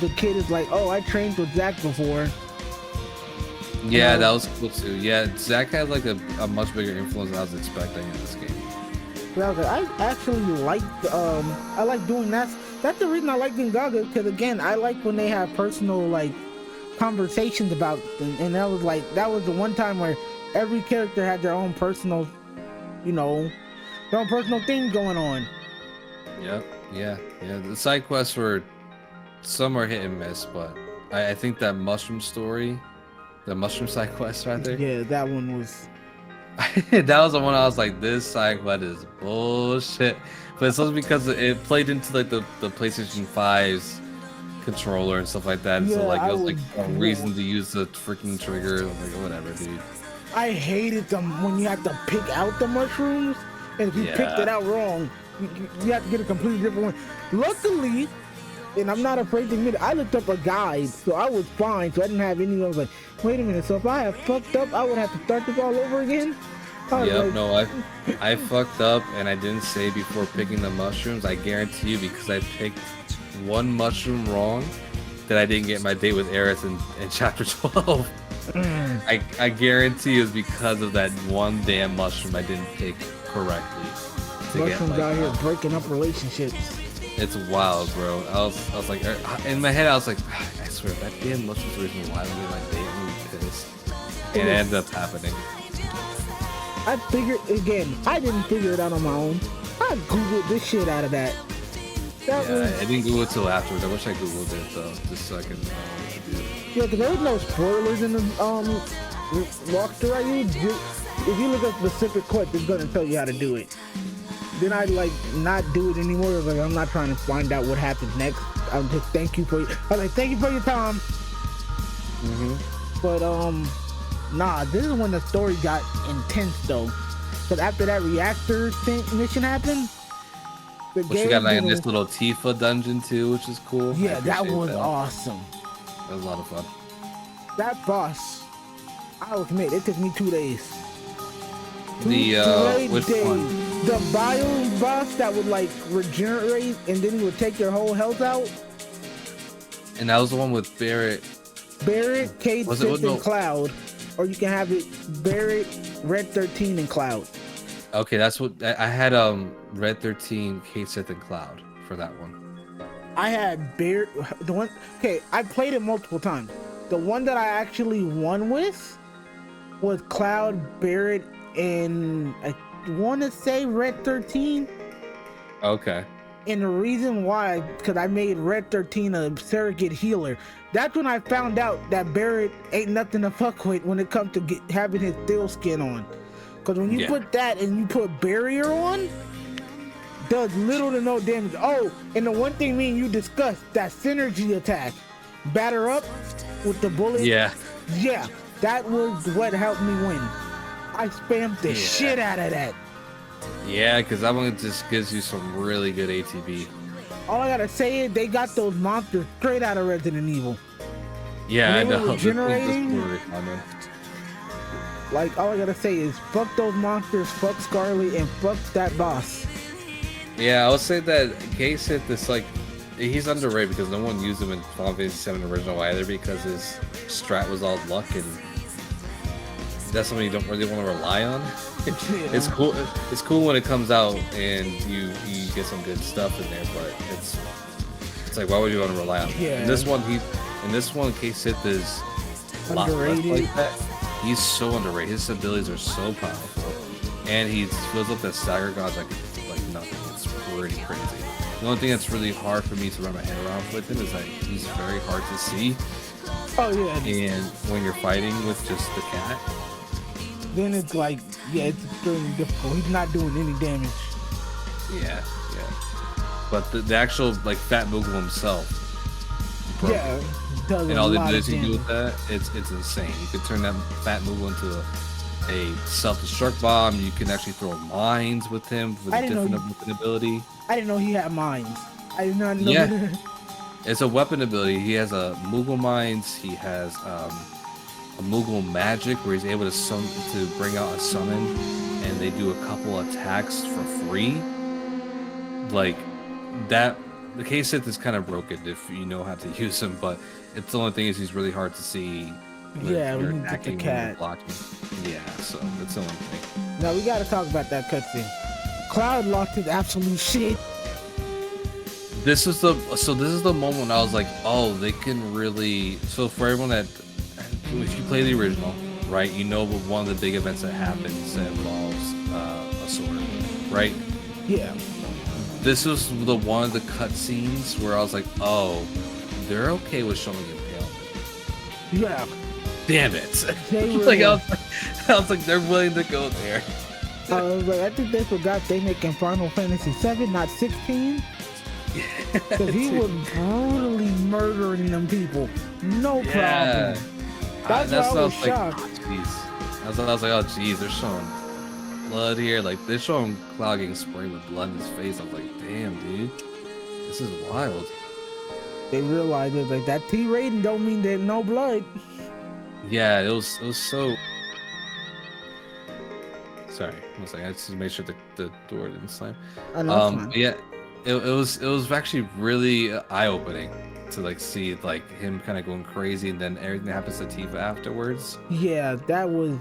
the kid is like, oh, I trained with Zack before. Yeah, that was cool too. Yeah, Zack had like a much bigger influence than I was expecting in this game. I was like, I actually I like doing that. That's the reason I like Gungaga, because again, I like when they have personal like conversations about them, and that was the one time where every character had their own personal, their own personal thing going on. Yep, yeah. The side quests were some are hit and miss, but I think that mushroom story, the mushroom side quest right there. Yeah, that one was. That was the one I was like, this side quest is bullshit. But it's also because it played into like the PlayStation 5's controller and stuff like that. Yeah, so like it was like a reason to use the freaking trigger. I'm like, whatever, dude. I hated them when you had to pick out the mushrooms, and if you picked it out wrong, you have to get a completely different one. Luckily, and I'm not afraid to admit it, I looked up a guide, so I was fine. So I didn't have any. I was like, wait a minute. So if I have fucked up, I would have to start this all over again. Yep, no, I fucked up, and I didn't say before picking the mushrooms. I guarantee you, because I picked one mushroom wrong, that I didn't get my date with Aerith in chapter 12. I guarantee it was because of that one damn mushroom I didn't pick correctly. Mushrooms out here breaking up relationships. It's wild, bro. I was like, in my head, I was like, I swear, if that damn mushroom's the reason why I didn't get my date, I'm gonna be pissed. And it ended up happening. I figured, again, I didn't figure it out on my own. I Googled this shit out of that. I didn't Google it till afterwards. I wish I Googled it though, just so I could know what to do. Yeah, because there was no spoilers in the walkthrough I used. If you look up specific quest, it's gonna tell you how to do it. Then I'd like not do it anymore. I was like, I'm not trying to find out what happens next. I'll just thank you for your time. But nah, this is when the story got intense though. Because after that reactor mission happened, you got like a nice little Tifa dungeon too, which is cool. Yeah, that was awesome. That was a lot of fun. That boss, I'll admit, it took me 2 days. Which one? The bio boss that would like regenerate and then he would take your whole health out. And that was the one with Barrett, Cade, Sith, and Cloud. Or you can have it Barrett, Red 13, and Cloud. Okay, that's what I had. Red 13, Cade, Sith, and Cloud for that one. I had Barrett. The one. Okay, I played it multiple times. The one that I actually won with was Cloud, Barrett, and I want to say Red 13. Okay. And the reason why, because I made Red 13 a surrogate healer. That's when I found out that Barrett ain't nothing to fuck with when it comes to having his steel skin on. Because when you put that and you put barrier on, does little to no damage. Oh, and the one thing me and you discussed, that synergy attack. Batter up with the bullet. Yeah. Yeah, that was what helped me win. I spammed the shit out of that. Yeah, because that one just gives you some really good ATB. All I gotta say is they got those monsters straight out of Resident Evil. Yeah, I know. Regenerating, like, all I gotta say is fuck those monsters, fuck Scarlet, and fuck that boss. Yeah, I would say that Case hit this, like, he's underrated because no one used him in Final Fantasy VII Original either because his strat was all luck, and that's something you don't really want to rely on. It's cool. It's cool when it comes out and you get some good stuff in there, but it's like, why would you want to rely on that? Yeah. In this one, Case Sith is a lot less like that. He's so underrated. His abilities are so powerful, and he fills up that stagger god like nothing. It's pretty crazy. The only thing that's really hard for me to wrap my head around with him is that he's very hard to see. Oh yeah. And when you're fighting with just the cat, then it's like, yeah, it's extremely difficult. He's not doing any damage. Yeah. But the actual, like, Fat Moogle himself, yeah, does and all the abilities you do with that, it's insane. You can turn that Fat Moogle into a self-destruct bomb. You can actually throw mines with him with a different weapon ability. I didn't know he had mines. I did not know. Yeah, it's a weapon ability. He has a Moogle mines. He has a Moogle magic where he's able to bring out a summon, and they do a couple attacks for free. Like that, the Case Sith is kind of broken if you know how to use him, but it's the only thing is he's really hard to see. Yeah, when you're when you get the attacking, cat. when you're blocking. Yeah, so that's the only thing. Now we got to talk about that cutscene. Cloud lost his absolute shit. This is the moment when I was like, oh, they can really. So for everyone that, if you play the original, right, you know, one of the big events that happens that involves a sword, right? Yeah. This was one of the cutscenes where I was like, oh, they're okay with showing impalement. Yeah. Damn it! Like, I was like, they're willing to go there. I was like, I think they forgot they making Final Fantasy VII, not 16. Because he was brutally murdering them people. No problem. That's why I was shocked. I was like, oh jeez, they're showing blood here. Like, they're showing Cloud getting sprayed with blood in his face. I was like, damn, dude, this is wild. They realized it, like, that T rating don't mean there's no blood. Yeah, it was so. Sorry, I was like, I just made sure the door didn't slam. Yeah, it was actually really eye-opening to like see like him kind of going crazy, and then everything that happens to Tifa afterwards. Yeah, that was.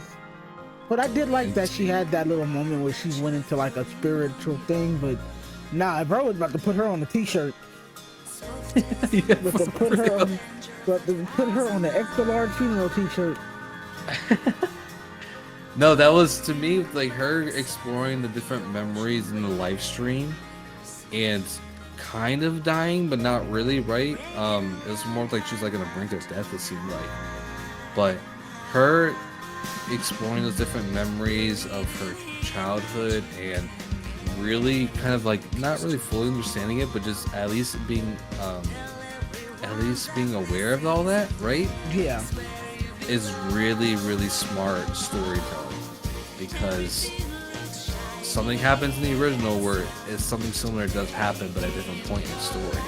But I did like that she had that little moment where she went into like a spiritual thing. But nah, bro was about to put her on the T-shirt. Yeah, but to put her on the extra large funeral T-shirt. No, that was, to me, like her exploring the different memories in the live stream and kind of dying, but not really, right? It was more like she's like on the brink of death, it seemed like. But her exploring those different memories of her childhood and really kind of like not really fully understanding it, but just at least being aware of all that, right? Yeah. Is really, really smart storytelling, because something happens in the original where something similar does happen, but at a different point in the story.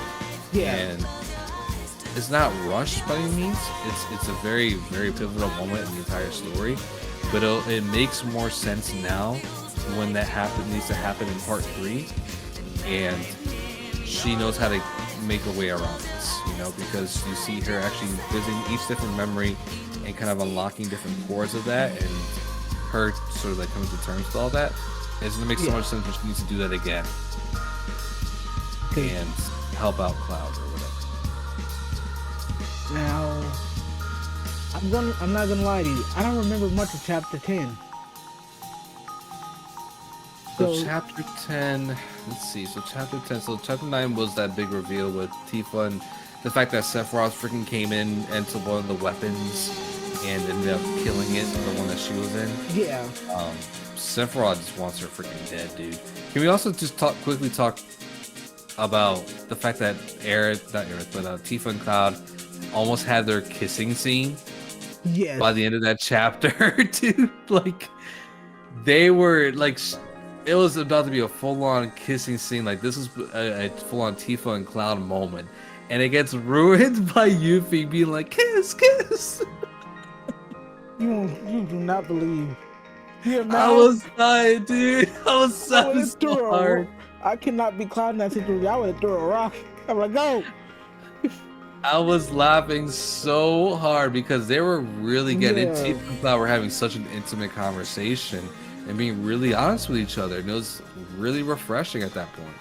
Yeah. And it's not rushed by any means. It's a very, very pivotal moment in the entire story, but it makes more sense now when that needs to happen in part 3, and she knows how to make a way around this, you know, because you see her actually visiting each different memory and kind of unlocking different cores of that, and her sort of like coming to terms with all that. It's gonna make so much sense when she needs to do that again. And help out Cloud or whatever. Now, I'm not gonna lie to you. I don't remember much of chapter 10. So chapter 10, let's see. So chapter 10, so chapter 9 was that big reveal with Tifa and the fact that Sephiroth freaking came in into one of the weapons and ended up killing it, the one that she was in. Yeah. Sephiroth just wants her freaking dead, dude. Can we also just quickly talk about the fact that Tifa and Cloud almost had their kissing scene? Yes. By the end of that chapter, dude. Like, they were like, it was about to be a full-on kissing scene. Like, this was a full-on Tifa and Cloud moment, and it gets ruined by Yuffie being like, "Kiss, kiss." You do not believe. Yeah, man, I was dying, dude. I was so hard. I cannot be Cloud in that situation. I would have threw a rock. I'm like, go. I was laughing so hard because they were really getting into Tifa and Cloud were having such an intimate conversation and being really honest with each other, and it was really refreshing at that point.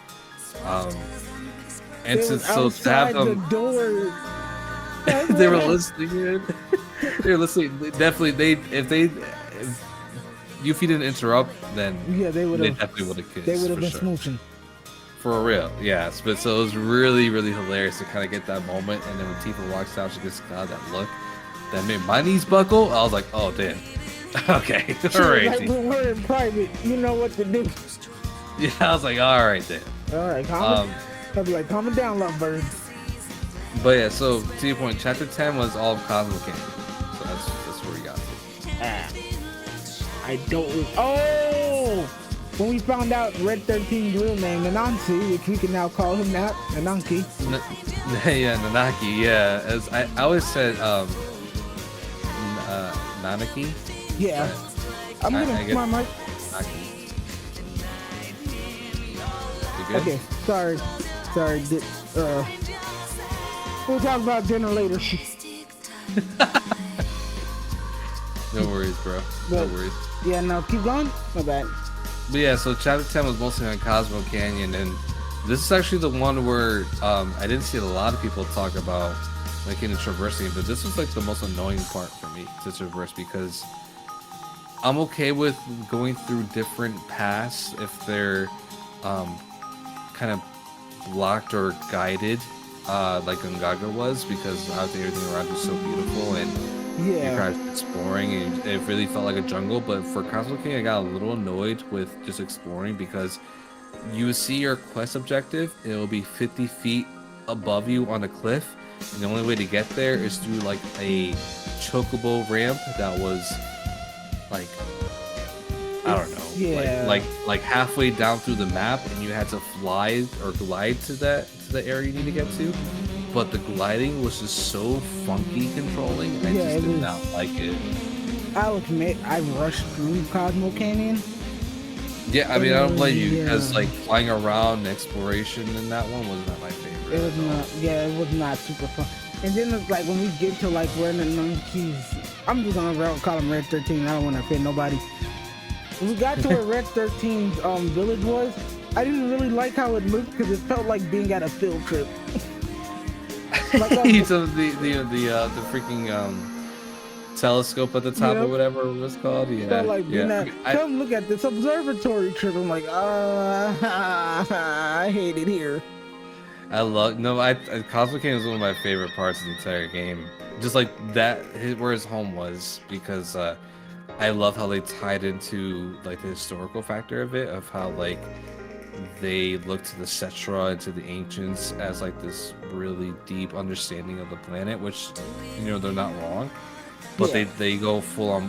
And to have them, the door. they were listening in. They were listening. Definitely, if Yuffie didn't interrupt, then they definitely would have kissed. They would have been sure. smooching. For real, yes. But so it was really, really hilarious to kind of get that moment, and then when Tifa walks out, she gets Cloud that look that made my knees buckle. I was like, oh damn. Okay, all right. Like, when we're in private, you know what to do. Yeah, I was like, all right then. All right, I'll be like, calm it down, lovebirds. But yeah, so to your point, chapter 10 was all of Cosmo Canyon. So that's where we got to. I don't. Oh, when we found out Red 13's real name, Nanansi, which we can now call him that, Nananki. Yeah, Nanaki. Yeah, as I always said, Nanaki. Yeah, I'm gonna my mic. Okay, sorry. We'll talk about dinner later. No worries, bro. No worries. Yeah, no, keep going. My bad. But yeah, so chapter 10 was mostly on Cosmo Canyon, and this is actually the one where I didn't see a lot of people talk about like in traversing, but this was like the most annoying part for me to traverse because I'm okay with going through different paths if they're kind of blocked or guided, like Gongaga was, because I think everything around you is so beautiful and you're kind of exploring, and it really felt like a jungle. But for Cosmo King, I got a little annoyed with just exploring because you see your quest objective, and it'll be 50 feet above you on a cliff, and the only way to get there is through like a chocobo ramp that was like, I don't know, like halfway down through the map, and you had to fly or glide to the area you need to get to. But the gliding was just so funky controlling. I just did not like it. I'll admit, I rushed through Cosmo Canyon. Yeah, I mean, I don't blame you, because like flying around and exploration in that one was not my favorite. It was not. Yeah, it was not super fun. And then it's like when we get to like where the monkeys, I'm just gonna call him Red 13. I don't want to offend nobody. When we got to where Red 13's village was, I didn't really like how it looked because it felt like being at a field trip. Like, so the freaking telescope at the top or whatever it was called. Yeah, felt like come look at this observatory trip. I'm like, I hate it here. Cosmo Canyon was one of my favorite parts of the entire game. Just like that, where his home was, because I love how they tied into like the historical factor of it, of how like they look to the Cetra and to the ancients as like this really deep understanding of the planet, which, you know, they're not wrong, but they go full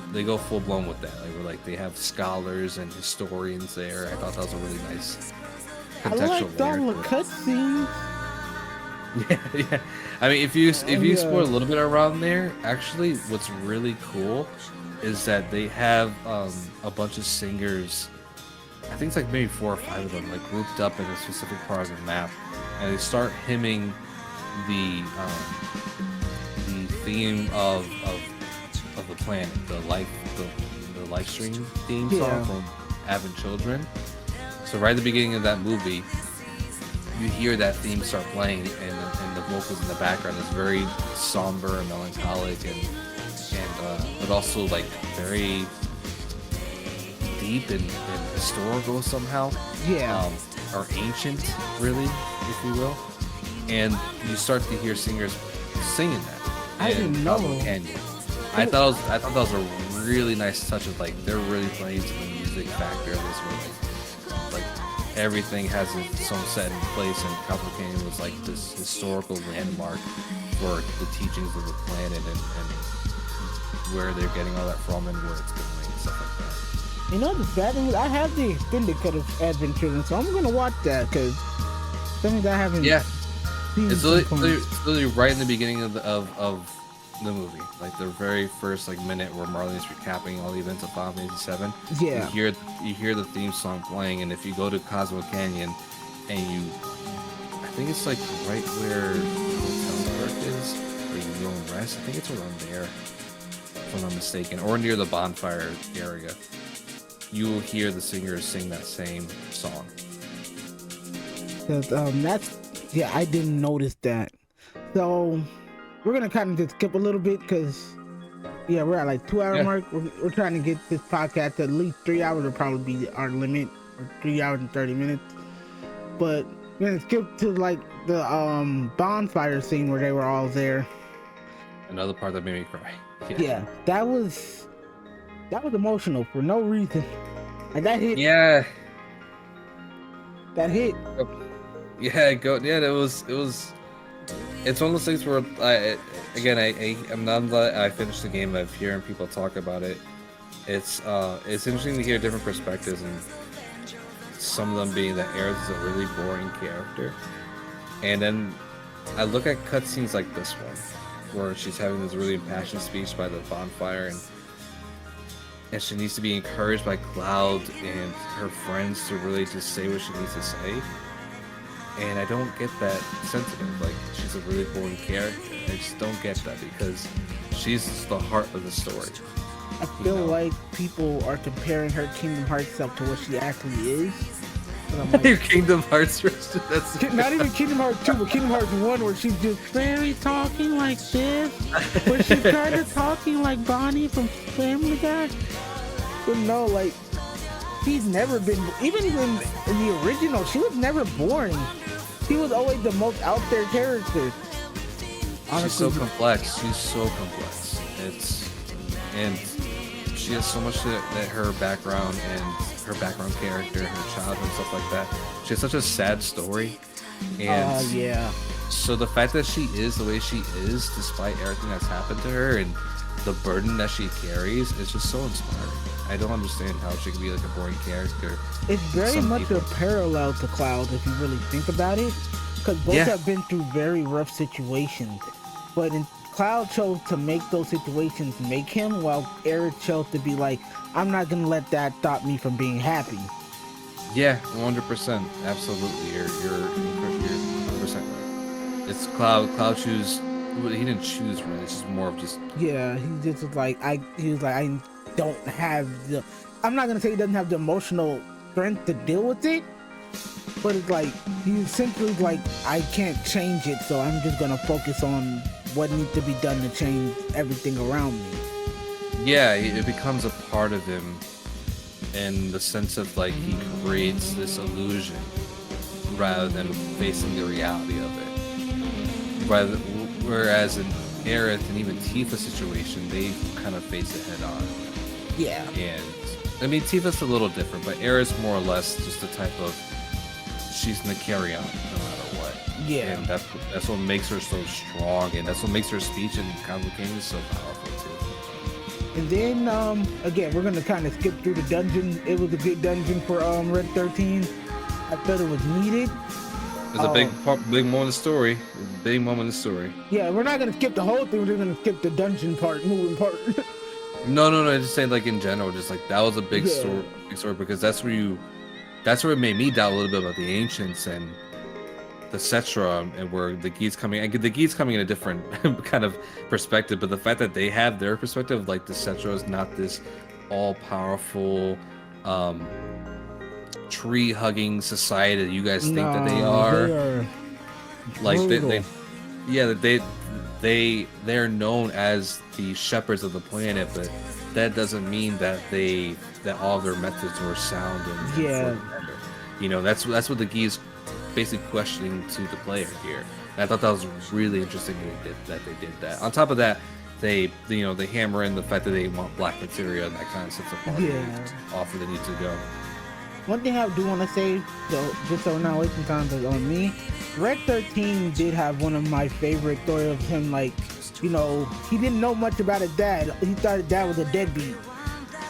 blown with that. Like they have scholars and historians there. I thought that was a really nice contextual layer. I liked all the cutscenes. Yeah. I mean, if you explore a little bit around there, actually, what's really cool is that they have a bunch of singers. I think it's like maybe 4 or 5 of them, like grouped up in a specific part of the map, and they start hymning the theme of the planet, the life stream theme song from Having Children. So right at the beginning of that movie, you hear that theme start playing, and the vocals in the background is very somber and melancholic, and but also like very deep and historical somehow. Yeah. Or ancient, really, if you will. And you start to hear singers singing that. I didn't know. Canyon. I thought that was a really nice touch of like they're really playing to the music factor of this movie. Like everything has its own set in place, and Cabo Canyon was like this historical landmark for the teachings of the planet and where they're getting all that from and where it's going and stuff like that. You know, the bad thing is I have the extended cut of Advent Children, so I'm gonna watch that because something that I haven't. Yeah, seen it's literally right in the beginning of the movie, like the very first like minute where Marlene's recapping all the events of Final Fantasy VII. Yeah. You hear the theme song playing, and if you go to Cosmo Canyon, and I think it's like right where Hotel Park is, where you go and rest. I think it's around there, if I'm not mistaken, or near the bonfire area. You will hear the singers sing that same song. I didn't notice that. So we're gonna kind of just skip a little bit because we're at like 2 hour mark. We're trying to get this podcast to at least 3 hours. Will probably be our limit, or 3 hours and 30 minutes. But we're gonna skip to like the bonfire scene where they were all there. Another part that made me cry. Yeah, that was emotional for no reason. Like that hit. Yeah. That hit. Yeah, it was. It's one of those things where I'm not that I finished the game. I've hearing people talk about it. It's interesting to hear different perspectives, and some of them being that Aerith is a really boring character, and then I look at cutscenes like this one, where she's having this really impassioned speech by the bonfire, and she needs to be encouraged by Cloud and her friends to really just say what she needs to say. And I don't get that sentiment. Like, she's a really boring character. I just don't get that because she's the heart of the story. I feel like people are comparing her Kingdom Hearts self to what she actually is. Like, Kingdom Hearts, that's not even Kingdom Hearts 2, but Kingdom Hearts 1, where she's just very talking like this, where she's kind of talking like Bonnie from Family Guy. But no, like, she's never been, even in the original, she was never boring. She was always the most out there character. Honestly, she's so complex. And she has so much that her background and her background character, her childhood, stuff like that. She has such a sad story. And so the fact that she is the way she is, despite everything that's happened to her and the burden that she carries, is just so inspiring. I don't understand how she can be like a boring character. It's very much a parallel to Cloud if you really think about it, because both have been through very rough situations. But Cloud chose to make those situations make him, while Aerith chose to be like, I'm not gonna let that stop me from being happy. Yeah, 100%. Absolutely, you're 100% right. It's Cloud. Cloud choose. He didn't choose really. It's just more of just. Yeah, he just was like I don't have the, I'm not gonna say he doesn't have the emotional strength to deal with it, but it's like he's simply like, I can't change it, so I'm just gonna focus on what needs to be done to change everything around me. Yeah, it becomes a part of him in the sense of like he creates this illusion rather than facing the reality of it. Whereas in Aerith and even Tifa's situation, they kind of face it head on. Yeah. And I mean, Tifa's a little different, but Aerith's more or less just the type of, she's gonna carry on no matter what. Yeah. And that's what makes her so strong, and that's what makes her speech in Cabo Canyon so powerful too. And then again, we're gonna kind of skip through the dungeon. It was a good dungeon for Red 13. I thought it was needed. It's a big moment of the story. Big moment of the story. Yeah, we're not gonna skip the whole thing. We're just gonna skip the dungeon part, moving part. No. I just saying, like in general, just like that was a big story, because that's where it made me doubt a little bit about the ancients and the Cetra, and where the Geats coming. And the Geats coming in a different kind of perspective, but the fact that they have their perspective, like the Cetra is not this all-powerful tree hugging society that you guys think that they are. They are Like brutal. they're known as the shepherds of the planet, but that doesn't mean that all their methods were sound and Yeah. you know, that's what the Gi is basically questioning to the player here. And I thought that was really interesting that they did that. On top of that, they hammer in the fact that they want black material, and that kind of sets apart off where they need to go. One thing I do want to say, though, just so we're not wasting time on me, Red 13 did have one of my favorite stories of him, like, you know, he didn't know much about his dad. He thought his dad was a deadbeat.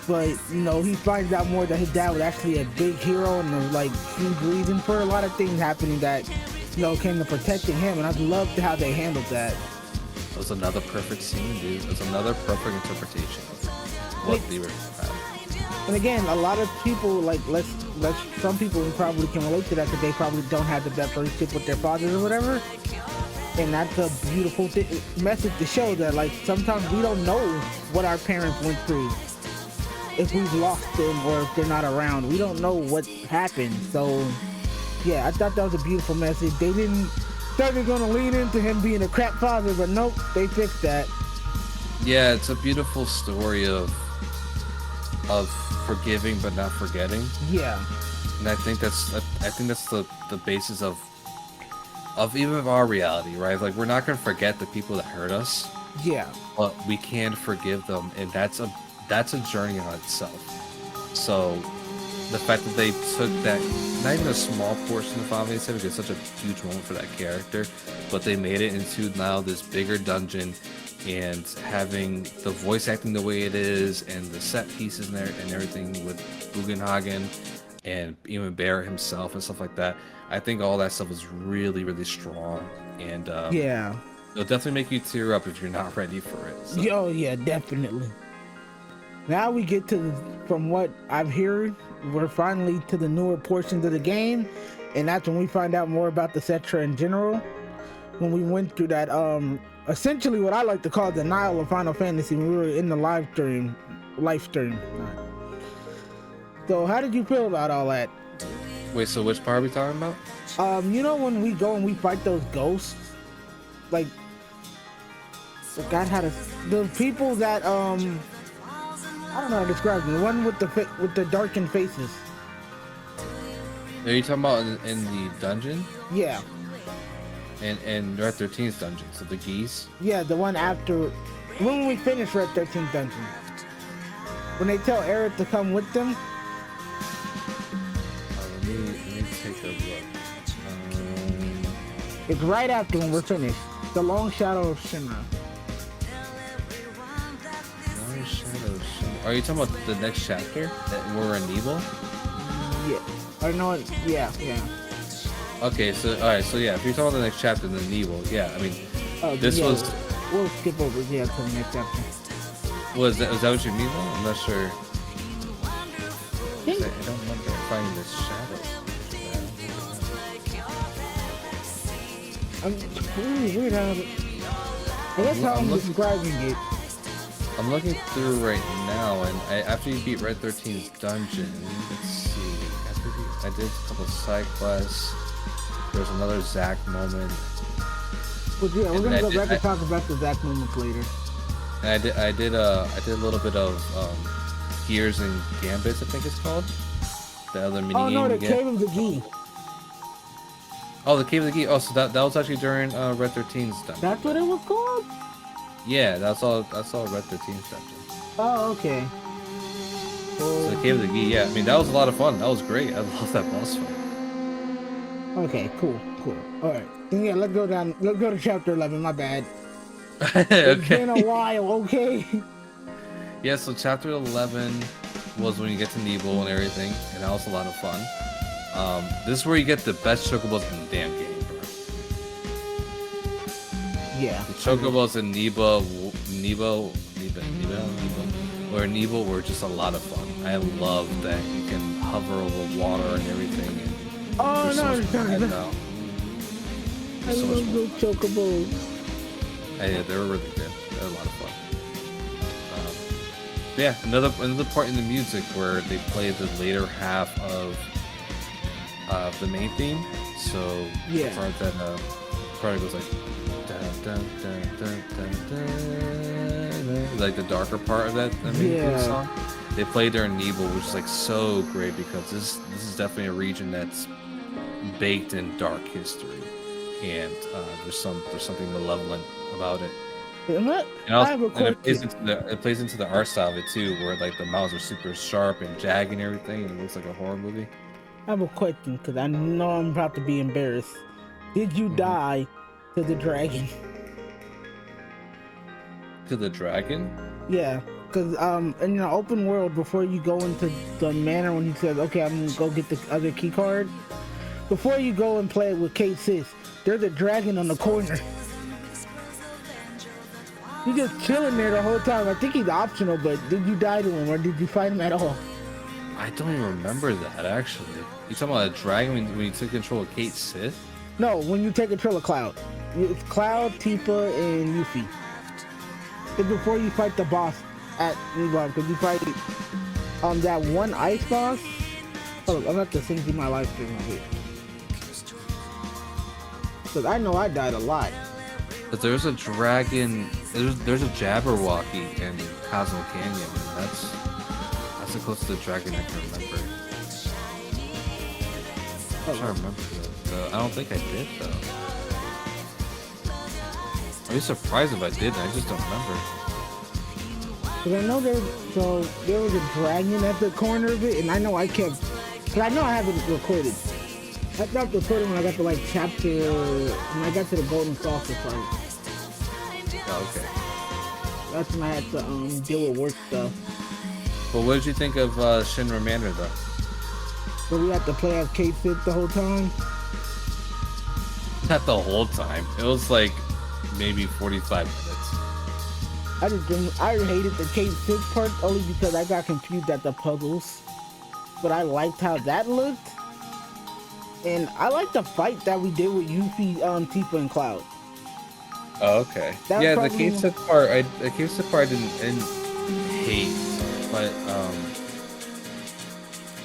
But, you know, he finds out more that his dad was actually a big hero and there's, like, huge reason for a lot of things happening that, you know, came to protecting him. And I loved how they handled that. It was another perfect scene, dude. It was another perfect interpretation of what the original had. And again, a lot of people, like, some people probably can relate to that because they probably don't have the best relationship with their fathers or whatever. And that's a beautiful message to show that, like, sometimes we don't know what our parents went through. If we've lost them or if they're not around, we don't know what happened. So, yeah, I thought that was a beautiful message. They thought they were going to lean into him being a crap father, but nope, they fixed that. Yeah, it's a beautiful story of forgiving but not forgetting. Yeah. And I think that's the basis of even our reality, right? Like, we're not gonna forget the people that hurt us. Yeah. But we can forgive them, and that's a journey on itself. So the fact that they took that, not even a small portion of Final Fantasy VII, because it's such a huge moment for that character, but they made it into now this bigger dungeon, and having the voice acting the way it is, and the set pieces and everything with Bugenhagen, and even Barrett himself and stuff like that. I think all that stuff is really, really strong, and yeah, it'll definitely make you tear up if you're not ready for it. So. Oh yeah, definitely. Now we get to, from what I've heard, we're finally to the newer portions of the game, and that's when we find out more about the Cetra in general. When we went through that, essentially what I like to call the Nile of Final Fantasy, when we were in the live stream. So how did you feel about all that? Wait, so which part are we talking about? You know, when we go and we fight those ghosts, like, forgot how to, the people that I don't know how to describe them. The one with the darkened faces. Are you talking about in the dungeon? Yeah. And Red 13's dungeon, so the geese? Yeah, the one after, when we finish Red 13's dungeon. When they tell Eric to come with them. Let me take a look. It's right after when we're finished. The Long Shadow of Shinra. Long Shadow of Shinra. Are you talking about the next chapter that we're in Evil? Yeah. Or no, yeah. Okay, so alright, so yeah, if you're talking about the next chapter, then Evil, yeah, I mean, this was. We'll skip over to the next chapter. Was that what you mean though? I'm not sure. I don't remember finding this shadow. I'm really weird how. That's how I'm describing it. I'm looking through right now, and after you beat Red 13's dungeon, let's see. I did a couple of side quests. There's another Zack moment. But yeah, we're gonna go back and talk about the Zack moments later. And I did a little bit of Gears and Gambits, I think it's called. The other mini game. Oh no, the Cave of the Gi. Oh, the Cave of the Gi. Oh, so that was actually during Red 13's dungeon. That's what it was called? Yeah, that's all Red 13's dungeon. Oh, okay. So the Cave of the Gi, yeah. I mean, that was a lot of fun. That was great. I love that boss fight. Okay, cool. All right. Then yeah, let's go to chapter 11. My bad. Okay. It's been a while. Okay. Yeah. So chapter 11 was when you get to Nebo and everything, and that was a lot of fun. This is where you get the best chocobos in the damn game, bro. Yeah. The chocobos in Nebo were just a lot of fun. I love that you can hover over water and everything. And oh no! I love those chocobos. Yeah, they were really good. They were a lot of fun. Yeah, another part in the music where they play the later half of the main theme. So Yeah. the part goes like dun, dun, dun, dun, dun, dun, like the darker part of that main theme song. They play during Nebel, which is like so great because this is definitely a region that's baked in dark history, and there's something malevolent about it. It plays into the art style of it too, where like the models are super sharp and jagged and everything, and it looks like a horror movie. I have a question because I know I'm about to be embarrassed. Did you die to the dragon? To the dragon? Yeah, because in the open world, before you go into the manor, when he says, "Okay, I'm gonna go get the other key card," before you go and play it with Kate Sis, there's a dragon on the corner. He's just chilling there the whole time. I think he's optional, but did you die to him or did you fight him at all? I don't even remember that, actually. You talking about a dragon when you took control of Kate Sith? No, when you take control of Cloud. It's Cloud, Tifa, and Yuffie. It's before you fight the boss at Rebirth, because you fight that one ice boss. Hold on, I'm going to have to send you my live stream right here. Because I know I died a lot. But there's a dragon, there's a Jabberwocky in Cosmo Canyon, and that's the closest to the dragon I can remember. I'm trying to remember though. I don't think I did though. I'd be surprised if I did, I just don't remember. Cause I know there was a dragon at the corner of it, and I know I kept, cause I know I have it recorded. I stopped recording when I got to like when I got to the golden saucer fight. Oh, okay. That's when I had to deal with work stuff. But what did you think of Shinra Manor though? So we had to play as Kate Fit the whole time? Not the whole time. It was like maybe 45 minutes. I hated the Kate Fit part only because I got confused at the puzzles. But I liked how that looked. And I liked the fight that we did with Yuffie, Tifa, and Cloud. Oh, okay. Yeah, the Kate Sith part, I didn't hate, but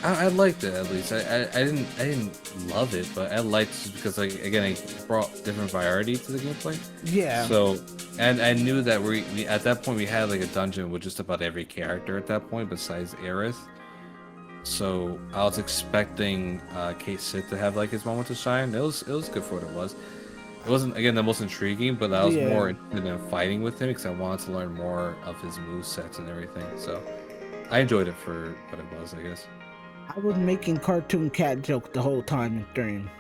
I liked it at least. I didn't love it, but I liked it because, like, again, it brought different variety to the gameplay. Yeah. So, and I knew that we at that point we had like a dungeon with just about every character at that point besides Aerith. So I was expecting Kate Sith to have like his moment to shine. It was good for what it was. It wasn't, again, the most intriguing, but I was more interested in fighting with him because I wanted to learn more of his movesets and everything. So I enjoyed it for what it was, I guess. I was making cartoon cat jokes the whole time in stream.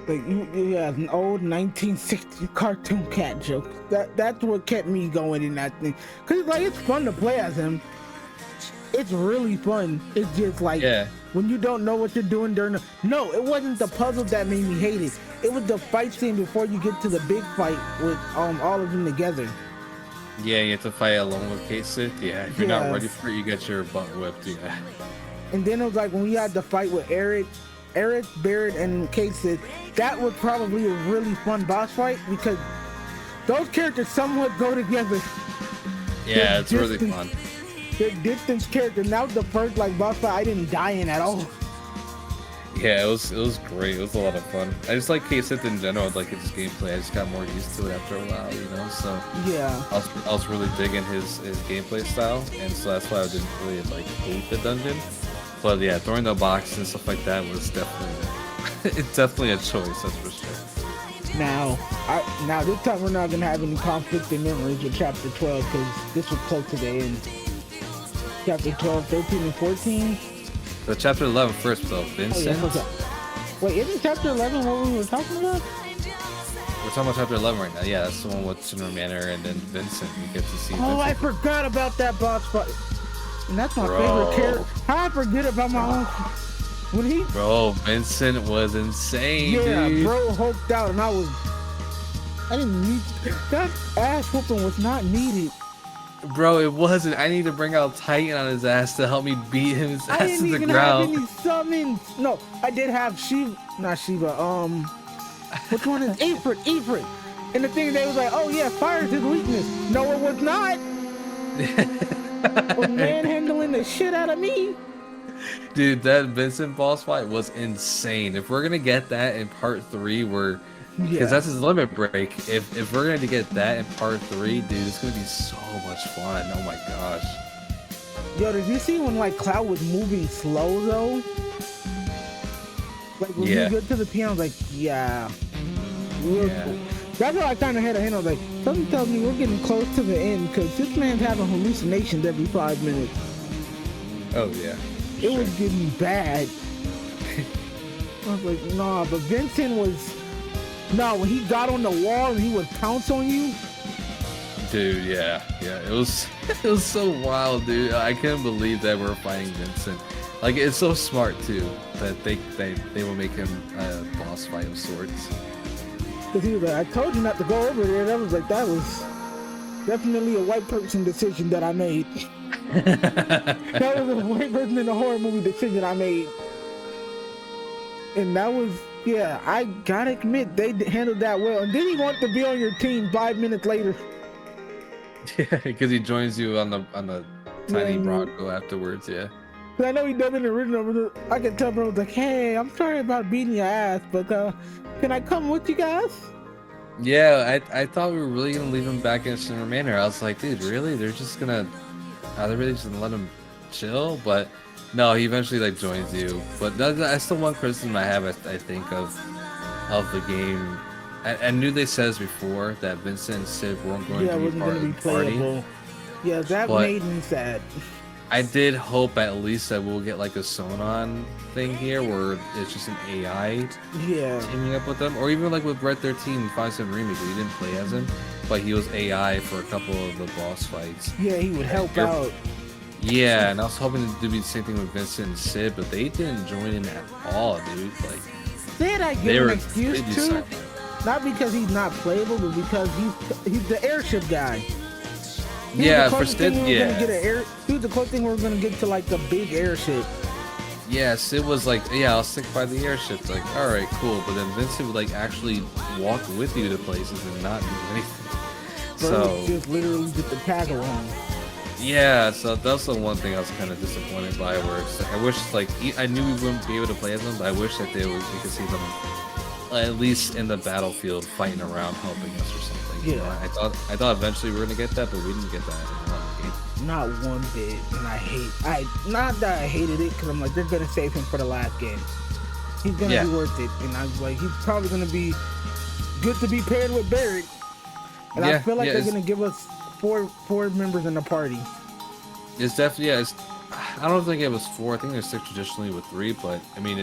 Like you have an old 1960s cartoon cat joke. That's what kept me going in that thing. Cause like it's fun to play as him. It's really fun. It's just like when you don't know what you're doing during the... No, it wasn't the puzzle that made me hate it. It was the fight scene before you get to the big fight with all of them together. Yeah, you have to fight alone with Kate Sith. Yeah, if you're not ready for it, you get your butt whipped. Yeah. And then it was like when we had the fight with Eric, Barrett, and Kate Sith. That was probably a really fun boss fight because those characters somewhat go together. Yeah, it's really fun. They're distant characters. Now the first like boss fight I didn't die in at all. Yeah, it was great. It was a lot of fun. I just like Kate Sith in general, like his gameplay. I just got more used to it after a while, you know. So yeah, I was really digging his gameplay style, and so that's why I didn't really like hate the dungeon. But yeah, throwing the boxes and stuff like that was definitely it's definitely a choice, that's for sure. Now this time we're not gonna have any conflicting memories with chapter 12 because this was close to the end. Chapter 12, 13, and 14. So chapter 11 first though, Vincent. Oh, yeah, wait, isn't chapter 11 what we were talking about? We're talking about chapter 11 right now. Yeah, that's the one with Shinra Manor and then Vincent. We get to see Vincent. I forgot about that boss fight. And that's my favorite character. How I forget about my own... When he... Bro, Vincent was insane, dude. Bro hulked out and I didn't need... That ass whooping was not needed. Bro, it wasn't. I need to bring out Titan on his ass to help me beat his ass to the ground. I didn't even have any summons. No, I did have Shiva. Not Shiva. Which one is Ifrit? And the thing they was like, oh yeah, fire is his weakness. No, it was not. Was manhandling the shit out of me. Dude, that Vincent boss fight was insane. If we're gonna get that in part 3, we're Yeah. because that's his limit break. If we're going to get that in part 3, dude, it's gonna be so much fun. Oh my gosh. Yo, did you see when like Cloud was moving slow though? Like when Yeah. you get to the piano, I was like, yeah. Yeah. That's what I kind of had a hint. I was like, something tells me we're getting close to the end because this man's having hallucinations every 5 minutes. Oh yeah. It was getting bad. I was like, nah, but Vincent was. No, when he got on the wall and he would pounce on you. Dude, yeah, it was it was so wild, dude. I couldn't believe that we're fighting Vincent. Like, it's so smart too that they will make him a boss fight of sorts. Because he was like, I told you not to go over there. That was definitely a white person decision that I made. That was a white person in a horror movie decision I made. And that was, yeah, I gotta admit, they handled that well. And then he wanted to be on your team 5 minutes later. Yeah, because he joins you on the tiny Bronco afterwards, yeah. I know he done in the original, but I can tell bro was like, hey, I'm sorry about beating your ass, but can I come with you guys? Yeah, I thought we were really gonna leave him back in Cinema Manor. I was like, dude, really? They're really just gonna let him chill? But no, he eventually like joins you. But that's the one criticism I have. I think of the game. I knew they said this before that Vincent and Sid weren't going to be part of the party. Yeah, that made me sad. I did hope at least that we'll get like a Sonon thing here where it's just an AI teaming up with them. Or even like with Red 13 Final 7 Remake, we didn't play as him, but he was AI for a couple of the boss fights. Yeah, he would help out. Yeah, and I was hoping to do the same thing with Vincent and Sid, but they didn't join in at all, dude. Like, Sid, I give an excuse to, not because he's not playable, but because he's the airship guy. Yeah, for Sid, yeah. He was the closest thing we were gonna get to like the big airship. Yeah, Sid was like, yeah, I'll stick by the airship. Like, all right, cool. But then Vincent would like actually walk with you to places and not do anything. So just literally just a tag along. Yeah, so that's the one thing I was kind of disappointed by. Where it's like, I wish, like, I knew we wouldn't be able to play as them, but I wish that we could see them at least in the battlefield fighting around, helping us or something. Yeah, you know? I thought eventually we were gonna get that, but we didn't get that in one game. Not one bit, and not that I hated it, because I'm like, they're gonna save him for the last game. He's gonna be worth it, and I was like, he's probably gonna be good to be paired with Barrett. And I feel like they're gonna give us four members in the party. It's definitely I don't think it was 4. I think there's 6 traditionally with 3, but I mean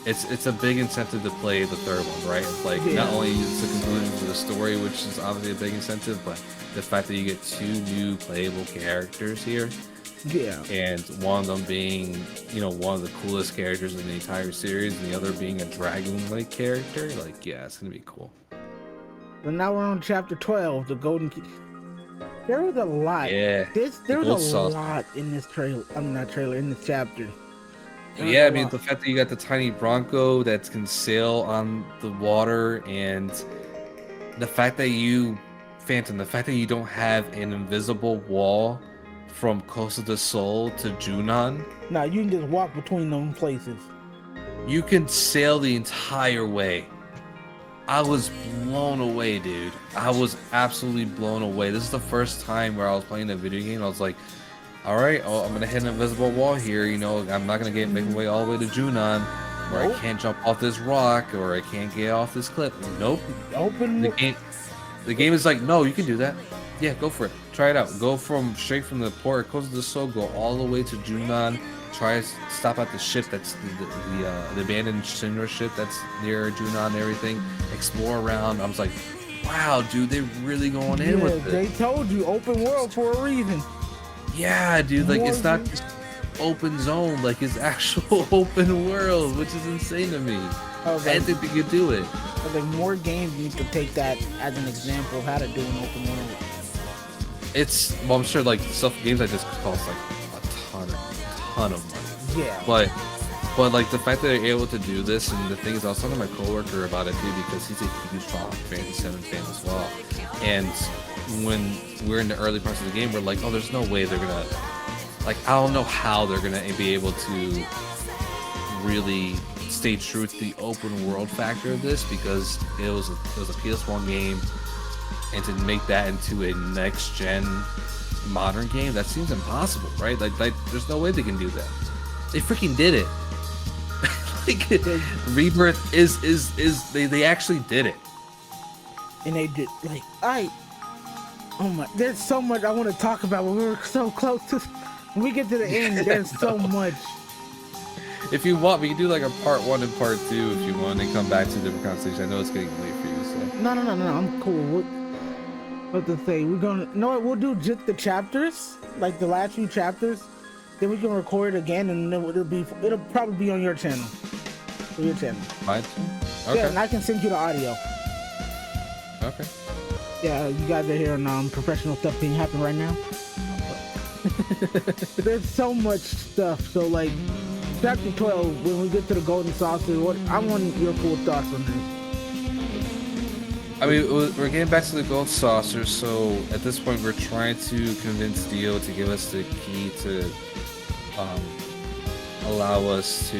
it's a big incentive to play the third one, right? It's like not only is the conclusion to the story, which is obviously a big incentive, but the fact that you get 2 new playable characters here. Yeah. And one of them being, one of the coolest characters in the entire series, and the other being a dragon-like character. Like, yeah, it's gonna be cool. And now we're on chapter 12, the Golden Key. There was a lot. Yeah. There was a lot in this trailer. In this chapter. Yeah, I mean, the fact that you got the tiny Bronco that can sail on the water, and the fact that Phantom, the fact that you don't have an invisible wall from Costa del Sol to Junon. Nah, you can just walk between them places. You can sail the entire way. I was blown away, dude. I was absolutely blown away. This is the first time where I was playing a video game. I was like, all right, I'm gonna hit an invisible wall here. I'm not gonna make my way all the way to Junon, where I can't jump off this rock or I can't get off this cliff. Nope. The game is like, no, you can do that. Yeah, go for it. Try it out. Go straight from the port of Costa del Sol, go all the way to Junon. Try to stop at the ship that's the abandoned Shinra ship that's near Junon and everything. Explore around. I was like, wow, dude, they're really going in with it. They told you open world for a reason. Yeah, dude, like it's not just open zone, like it's actual open world, which is insane to me. I didn't think they could do it. I think more games need to take that as an example of how to do an open world. I'm sure like games like this cost like a ton of money. Yeah. But like the fact that they're able to do this, and the thing is, I was talking to my coworker about it too, because he's a huge Final Fantasy 7 fan as well. And when we're in the early parts of the game, we're like, oh, there's no way they're gonna like I don't know how they're gonna be able to really stay true to the open world factor of this, because it was a PS1 game, and to make that into a next gen modern game, that seems impossible, right? Like there's no way they can do that. They freaking did it. Like Rebirth is they actually did it. And they did, like, oh my, there's so much I want to talk about, but we were so close to, when we get to the end, there's so much. If you want, we can do like a part 1 and part 2 if you want, and come back to a different conversation. I know it's getting late for you, so. No, I'm cool. What to say? We're gonna, no, we'll do just the chapters, like the last few chapters. Then we can record it again, and then it'll probably be on your channel. For your channel. Mine? Okay. Yeah, and I can send you the audio. Okay. Yeah, you guys are hearing professional stuff being happening right now. There's so much stuff. So like, chapter 12, when we get to the golden saucer, I want your cool thoughts on this. I mean, we're getting back to the gold saucer, so at this point we're trying to convince Dio to give us the key to allow us to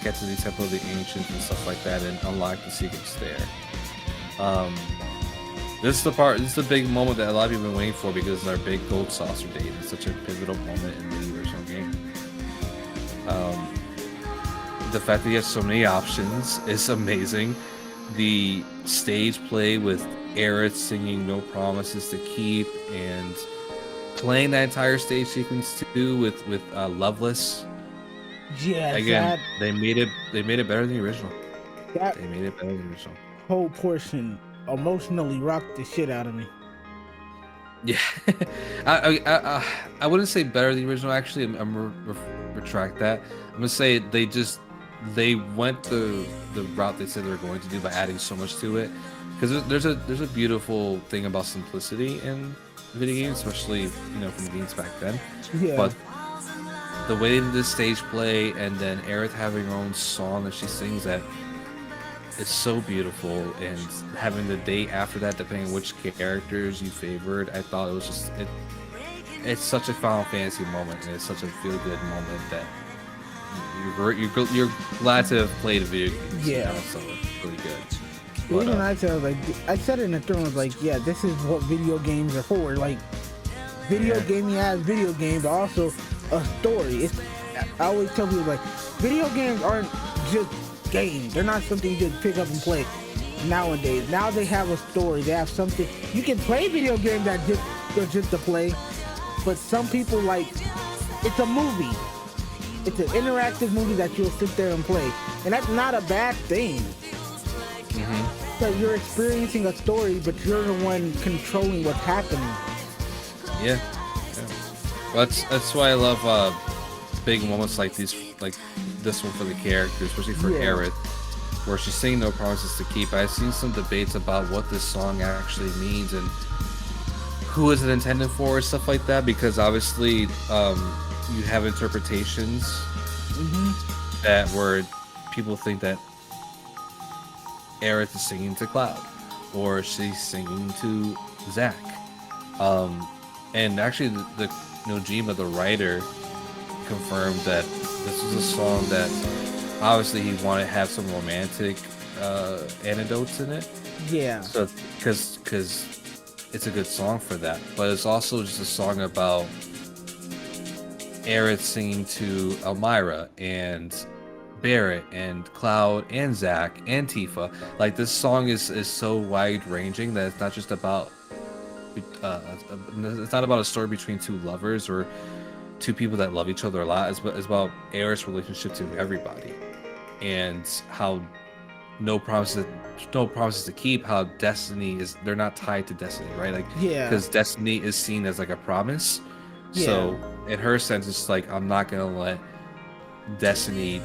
get to the Temple of the Ancients and stuff like that, and unlock the secrets there. This is the big moment that a lot of people have been waiting for, because it's our big gold saucer date. It's such a pivotal moment in the original game. The fact that you have so many options is amazing. The stage play with Aerith singing "No Promises to Keep" and playing that entire stage sequence too with Loveless. Yeah, again, they made it better than the original. They made it better than the original. Whole portion emotionally rocked the shit out of me. Yeah, I wouldn't say better than the original. Actually, I'm retract that. I'm gonna say they went the route they said they were going to do by adding so much to it, because there's a beautiful thing about simplicity in video games, especially from games back then. Yeah. But the way they did the stage play, and then Aerith having her own song that she sings, that it's so beautiful, and having the date after that, depending on which characters you favored, I thought it was just it's such a Final Fantasy moment, and it's such a feel good moment that you're glad to have played a video game. Yeah, so it's really good. Even I said it in the throne, was like, yeah, this is what video games are for. Like, video gaming as video game, but also a story. I always tell people, like, video games aren't just games. They're not something you just pick up and play nowadays. Now they have a story. They have something. You can play video games that just to play, but some people, like, it's a movie. It's an interactive movie that you'll sit there and play, and that's not a bad thing. So you're experiencing a story, but you're the one controlling what's happening. Yeah. Well, that's why I love big moments like these, like this one for the characters, especially for Aerith, where she's saying "No Promises to Keep." I've seen some debates about what this song actually means and who is it intended for and stuff like that, because obviously you have interpretations that where people think that Aerith is singing to Cloud, or she's singing to Zack. And actually, the Nojima, the writer, confirmed that this was a song that obviously he wanted to have some romantic anecdotes in it. Yeah. So, because it's a good song for that, but it's also just a song about Aerith singing to Elmira and Barrett and Cloud and Zack and Tifa. Like, this song is so wide ranging that it's not just about it's not about a story between two lovers or two people that love each other a lot. It's about Aerith's relationship to everybody, and how no promises to keep, how destiny is, they're not tied to destiny, right? Like, because destiny is seen as like a promise. So in her sense, it's like, I'm not gonna let destiny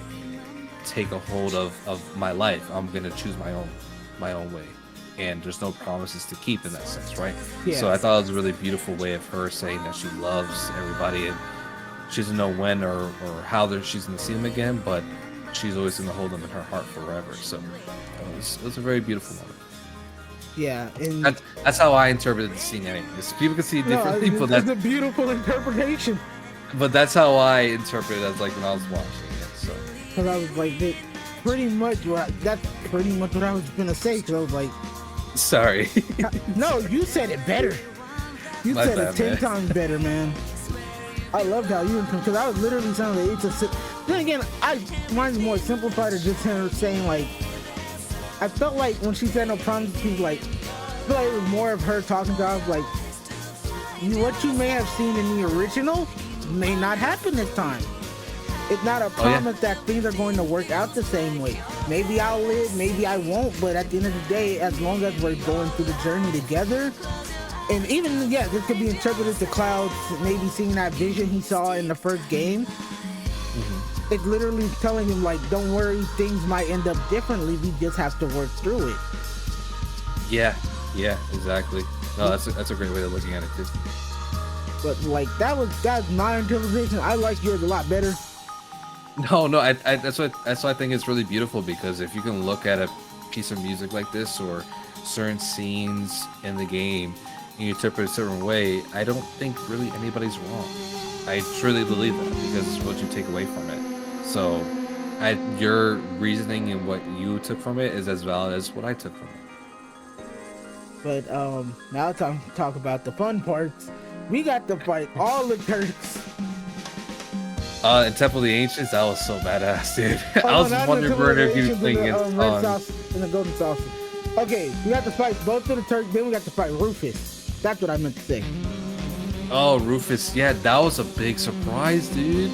take a hold of my life. I'm gonna choose my own way, and there's no promises to keep in that sense, right? So I thought it was a really beautiful way of her saying that she loves everybody, and she doesn't know when or how she's gonna see them again, but she's always gonna hold them in her heart forever. So it was a very beautiful moment. Yeah, and that's how I interpreted the scene. Anyways, people can see it differently, but that's a beautiful interpretation. But that's how I interpret it as like when I was watching it. So Because I was like, that's pretty much what I was gonna say. Because I was like, sorry. no, you said it better. You My said bad, it 10 man. times better, man. I loved how you, because I was literally saying like, it's a. Then again, mine's more simplified or just her saying like, I felt like when she said no promises, she was like, I feel like it was more of her talking to us like, what you may have seen in the original may not happen this time. It's not a promise that things are going to work out the same way. Maybe I'll live, maybe I won't, but at the end of the day, as long as we're going through the journey together, and even, yeah, this could be interpreted to Cloud maybe seeing that vision he saw in the first game. It's literally telling him, like, don't worry, things might end up differently, we just have to work through it. Yeah, exactly. No, that's a great way of looking at it too. But like that's my interpretation. I like yours a lot better. No, that's what I think is really beautiful, because if you can look at a piece of music like this or certain scenes in the game and you interpret it a certain way, I don't think really anybody's wrong. I truly believe that, because it's what you take away from it. So, your reasoning and what you took from it is as valid as what I took from it. But now it's time to talk about the fun parts. We got to fight all the Turks. In Temple of the Ancients, that was so badass, dude. I was wondering if you were playing against red sauce and the golden sauce. Okay, we got to fight both of the Turks, then we got to fight Rufus. That's what I meant to say. Oh, Rufus, yeah, that was a big surprise, dude.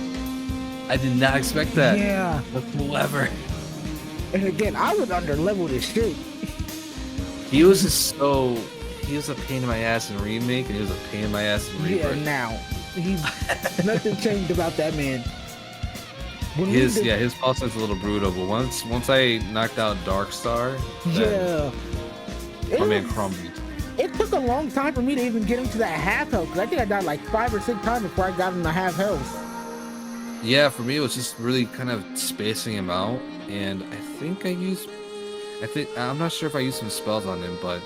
I did not expect that. Yeah. That's clever. And again, I was under leveled as shit. He was a pain in my ass in Remake, and he was a pain in my ass in Rebirth. Yeah, now. Nothing changed about that man. His boss is a little brutal, but once I knocked out Darkstar, my man crumbled. It took a long time for me to even get him to that half health, because I think I died like 5 or 6 times before I got him to half health. Yeah, for me it was just really kind of spacing him out, and I'm not sure if I used some spells on him, but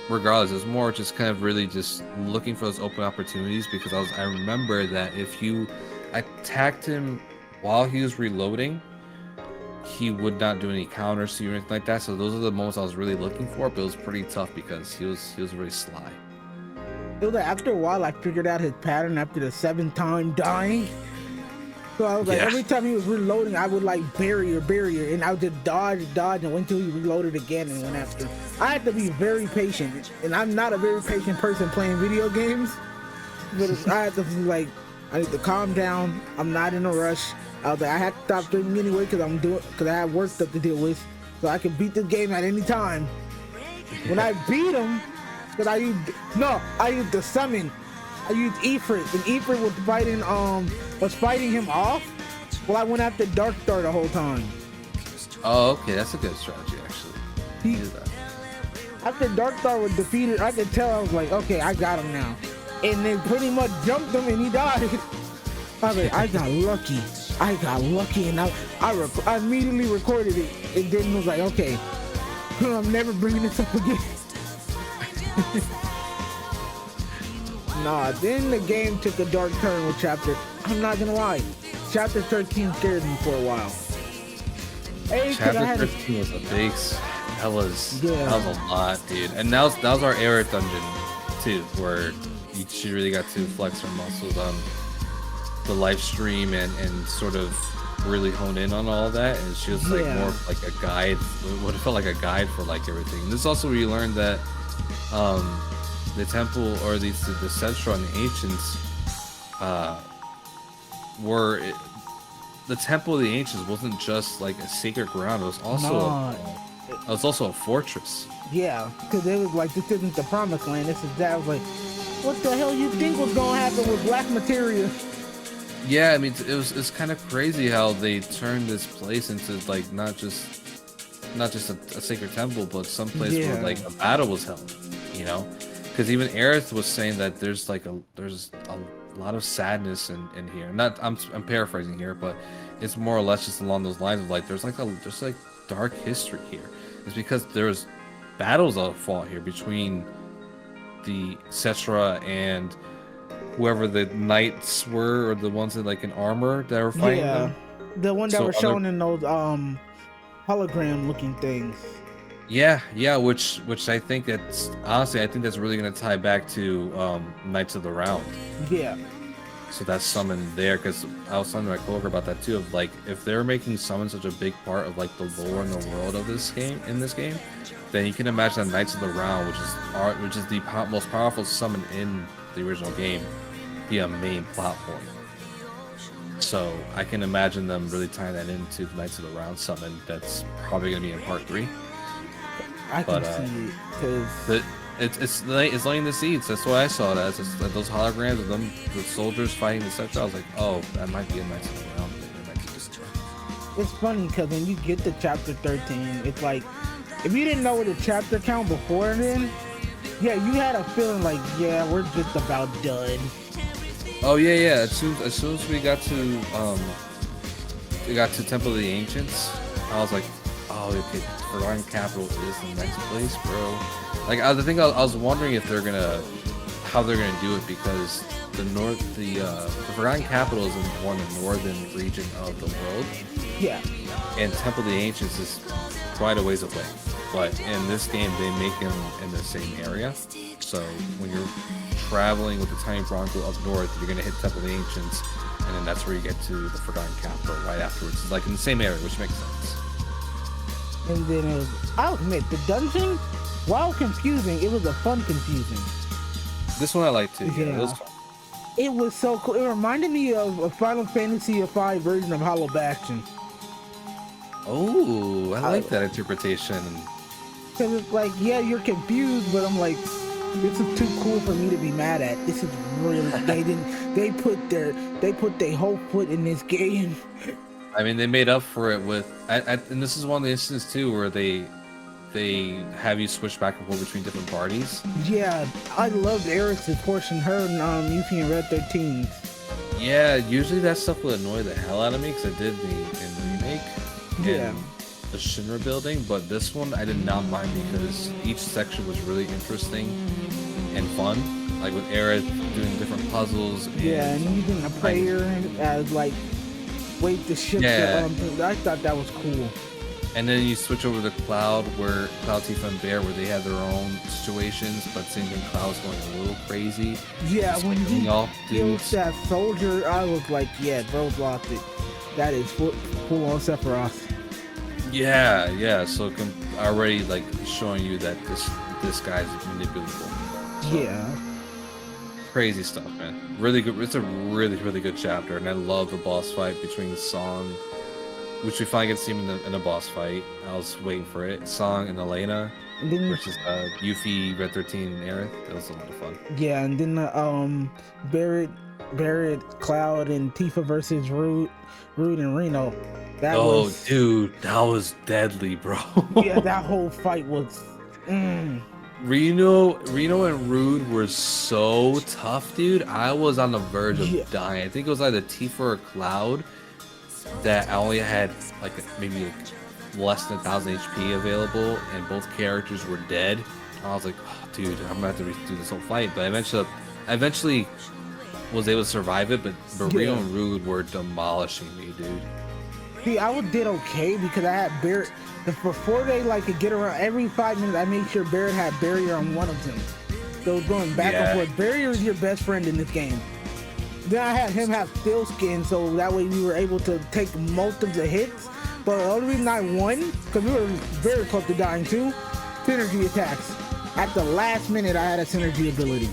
regardless, it's more just kind of really just looking for those open opportunities, because I remember that if you attacked him while he was reloading, he would not do any counters to you or anything like that. So those are the moments I was really looking for, but it was pretty tough because he was really sly. After a while, I figured out his pattern after the 7th time dying. So I was like, every time he was reloading, I would like barrier, and I would just dodge, and wait until he reloaded again and went after. I had to be very patient, and I'm not a very patient person playing video games. But I had to be like, I need to calm down. I'm not in a rush. I was like, I had to stop drinking anyway because I had work stuff to deal with, so I could beat this game at any time. When I beat him, because I used the summon. I used Ifrit, and Ifrit was fighting him off while I went after Darkstar the whole time. Oh, okay, that's a good strategy actually. After Darkstar was defeated, I could tell. I was like, okay, I got him now, and they pretty much jumped him and he died. I was like, I got lucky, and I immediately recorded it, and then was like, okay, I'm never bringing this up again. Nah, then the game took a dark turn with I'm not gonna lie, chapter 13 scared me for a while. Chapter 13 was a big, that was a lot, dude. And that was our Aerith dungeon too, where she really got to flex her muscles on the live stream and sort of really hone in on all of that. And she was like more of like a guide, what it felt like a guide for like everything. And this is also where you learned that the temple, or at least the Cetra and the Ancients, the Temple of the Ancients wasn't just like a sacred ground. It was also a fortress. Yeah, because it was like, this isn't the promised land. This is that. I was like, what the hell you think was gonna happen with black materia? Yeah, I mean, it's kind of crazy how they turned this place into like not just a sacred temple, but some place where like a battle was held. You know. Because even Aerith was saying that there's a lot of sadness in here. I'm paraphrasing here, but it's more or less just along those lines of like there's dark history here. It's because there's battles that fought here between the Cetra and whoever the knights were, or the ones that like in armor that were fighting them. The one that So were shown in those hologram looking things. Yeah, which I think that's honestly, I think that's really gonna tie back to Knights of the Round. Yeah. So that's summoned there, because I was talking to my coworker about that too. Of like, if they're making summon such a big part of like the lore and the world of this game, then you can imagine that Knights of the Round, which is the most powerful summon in the original game, be a main plot point. So I can imagine them really tying that into the Knights of the Round summon. That's probably gonna be in part 3. I can see it because it's laying the seeds. That's why I saw it as those holograms of them, the soldiers fighting the sector. I was like, oh, that might be a Knights of the Round thing. It's funny because when you get to chapter 13, it's like, if you didn't know the chapter count before then, yeah, you had a feeling like, yeah, we're just about done. Oh yeah. As soon as we got to Temple of the Ancients, I was like, oh, okay, Forgotten Capital is the next place, bro. Like, the thing I was wondering if how they're gonna do it, because the Forgotten Capital is in the northern region of the world. Yeah. And Temple of the Ancients is quite a ways away. But in this game, they make them in the same area. So when you're traveling with the tiny Bronco up north, you're gonna hit Temple of the Ancients, and then that's where you get to the Forgotten Capital right afterwards. It's like in the same area, which makes sense. And then I'll admit, the dungeon, while confusing, it was a fun confusing. This one I like too. Yeah. It was fun. It was so cool. It reminded me of a Final Fantasy V version of Hollow Bastion. Oh, I like that interpretation. Because it's like, yeah, you're confused, but I'm like, this is too cool for me to be mad at. This is really, they put their whole foot in this game. I mean, they made up for it with, and this is one of the instances too where they have you switch back and forth between different parties. Yeah, I loved Aerith's portion, her and Yuffie and Red 13. Yeah, usually that stuff would annoy the hell out of me, because I did in the remake. Yeah. In the Shinra building, but this one I did not mind, because each section was really interesting and fun. Like with Aerith doing different puzzles. Yeah, and using a prayer as like, wait the ship. Yeah. I thought that was cool. And then you switch over to Cloud, where Cloud, Tifa, and Bear, where they have their own situations, but same thing, Cloud's going a little crazy. Yeah, when he killed dudes. that soldier, I was like, yeah, bro lost it. That is full on Sephiroth. Yeah. So already like showing you that this guy's manipulable. So, yeah. Crazy stuff, man. Really good. It's a really, really good chapter, and I love the boss fight between Song, which we finally get to see him in a boss fight. I was waiting for it. Song and Elena versus Yuffie, Red 13, and Aerith. That was a lot of fun. Yeah, and then Barrett, Cloud, and Tifa versus Rude and Reno. Dude, that was deadly, bro. Yeah, that whole fight was. Reno and Rude were so tough, dude. I was on the verge of dying. I think it was either Tifa or Cloud that I only had like maybe less than 1,000 HP available, and both characters were dead. I was like, oh, dude, I'm gonna have to redo this whole fight. But I eventually was able to survive it. But Reno and Rude were demolishing me, dude. See, I did okay because I had Barrett. Before they could get around, every 5 minutes I made sure Barrett had barrier on one of them. So it was going back and forth. Barrier is your best friend in this game. Then I had him have steel skin, so that way we were able to take most of the hits. But the only reason I won, because we were very close to dying too, synergy attacks. At the last minute, I had a synergy ability.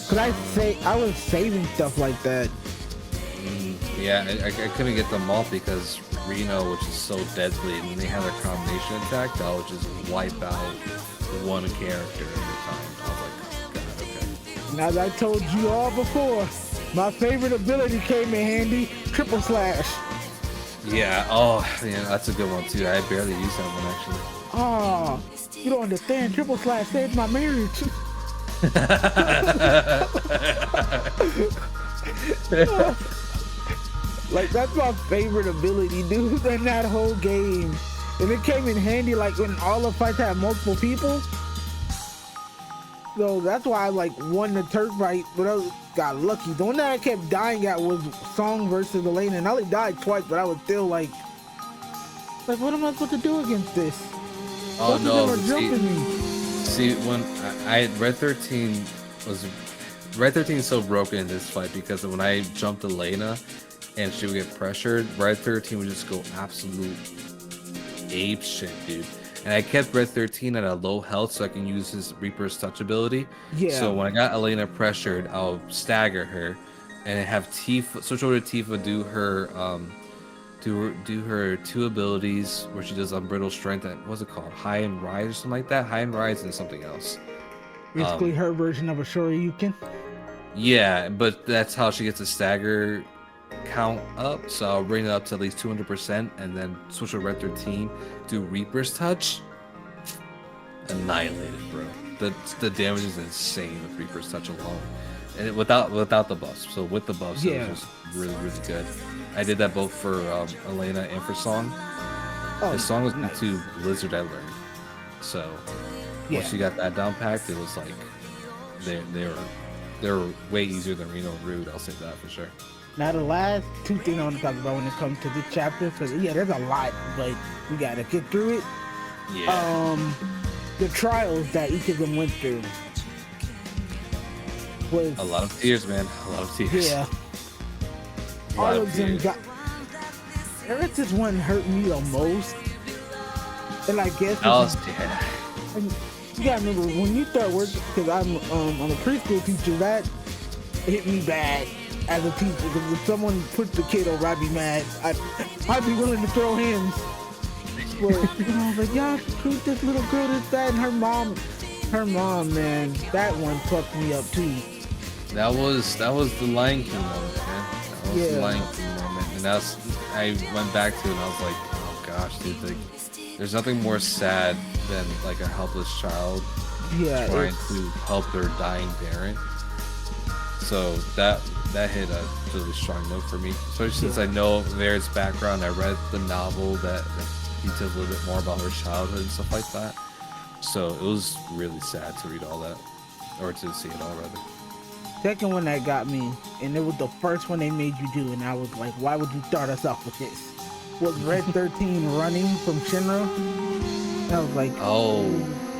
Because I was saving stuff like that. Yeah, I couldn't get them all because Reno, which is so deadly, and then they have a combination attack that would just wipe out one character at a time. I was like, God, okay. And as I told you all before, my favorite ability came in handy, triple slash. Yeah, that's a good one too. I barely used that one actually. Oh, you don't understand, triple slash saved my marriage. Like, that's my favorite ability, dude, in that whole game. And it came in handy, like, when all the fights had multiple people. So that's why I like won the turf fight, but I got lucky. The one that I kept dying at was Song versus Elena, and I only died twice, but I was still like, what am I supposed to do against this? Oh Both no! of them are jumping me. See, when I Red 13 was Red 13 is so broken in this fight because when I jumped Elena and she would get pressured, Red 13 would just go absolute ape shit, dude. And I kept Red 13 at a low health so I can use his Reaper's touch ability. Yeah. So when I got Elena pressured, I'll stagger her and have Tifa switch over to Tifa, do her two abilities where she does Unbridled Strength and what's it called? High and Rise or something like that. High and Rise and something else. Basically her version of a Shoryuken. Yeah, but that's how she gets a stagger count up. So I'll bring it up to at least 200% and then switch to Red 13, do Reaper's Touch. Annihilated, bro. The damage is insane with Reaper's Touch alone. And without the buffs. So with the buffs, Yeah. it was just really, really good. I did that both for Elena and for Song. Oh, The Song was nice. to Blizzard I learned. So once you got that down packed, it was like they were way easier than Reno and Rude. I'll say that for sure. Now the last two things I want to talk about when it comes to this chapter, because yeah, there's a lot, but we gotta get through it. Yeah. The trials that each of them went through was A lot of tears, man. A lot of tears. yeah. A lot All of them tears. got. Eris's one hurt me the most, and I guess Yeah. and you gotta remember when you start working, because I'm a preschool teacher, that hit me bad as a teacher. Because if someone pushed the kid over, I'd be mad. I'd be willing to throw hands. But I was like, y'all treat this little girl this bad, and her mom, man, that one fucked me up too. That was the Lion King moment, man. That was the Lion King moment, and I went back to it and I was like, oh gosh, dude, like, there's nothing more sad than like a helpless child trying to help their dying parent. So that hit a really strong note for me, especially since I know Vera's background. I read the novel that details a little bit more about her childhood and stuff like that. So it was really sad to read all that, or to see it all rather. Second one that got me, and it was the first one they made you do, and I was like, why would you start us off with this? Was Red 13 running from Shinra? And I was like, oh,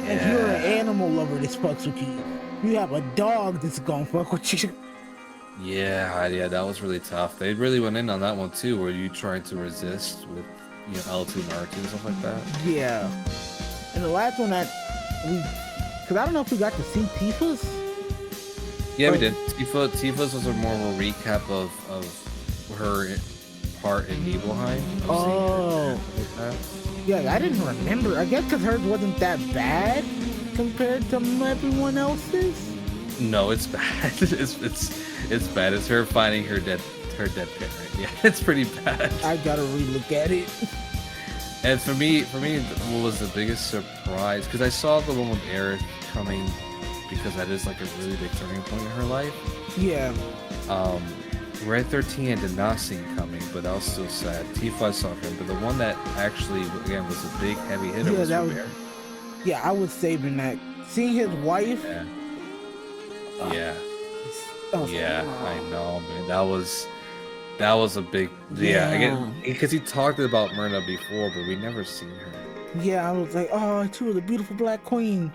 if you're an animal lover, this fucks with you. You have a dog that's gonna fuck with you. Yeah, that was really tough. They really went in on that one too, where you trying to resist with L2 and R2 and stuff like that. Yeah. And the last one that because I don't know if we got to see Tifa's. Yeah, we did. Tifa's was more of a recap of her part in Nibelheim. Oh. Yeah, I didn't remember. I guess because hers wasn't that bad compared to everyone else's. No, it's bad. It's bad. It's her finding her dead parent. Yeah, it's pretty bad. I gotta relook at it. And for me, what was the biggest surprise? Because I saw the one with Aerith coming, because that is like a really big turning point in her life. Yeah. Red 13 I did not see coming, but that was still sad. Tifa I saw him, but the one that actually again was a big heavy hitter was Rebirth. Yeah, I was saving that. Seeing his wife. Yeah. Oh, Yeah, I know, man. That was a big again, because he talked about Myrna before, but we never seen her. Yeah, I was like, oh, she was a beautiful black queen.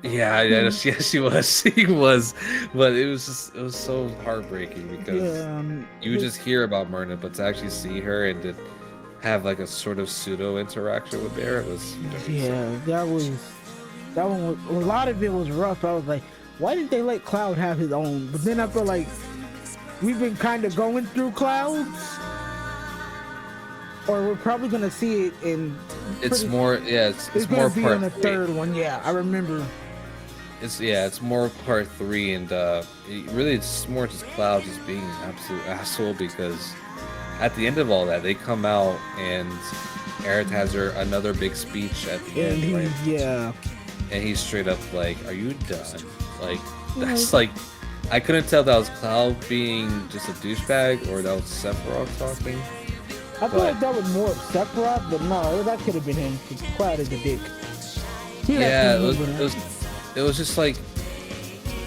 Yeah, yes, she was. She was, but it was so heartbreaking because you just hear about Myrna, but to actually see her and to have like a sort of pseudo interaction with Bear, it was that one was, a lot of it was rough. I was like, why didn't they let Cloud have his own? But then I feel like we've been kind of going through Clouds, or we're probably gonna see it in. It's more gonna be part in the third one. Yeah, I remember. It's more part 3, and it's more just Cloud just being an absolute asshole, because at the end of all that, they come out and Aerith has her another big speech at the end, right? And he's straight up like, "Are you done?" Like, that's like, I couldn't tell that was Cloud being just a douchebag or that was Sephiroth talking. I feel like that was more of Sephiroth, but no, that could have been him. Cloud is a dick. Yeah, it was just like,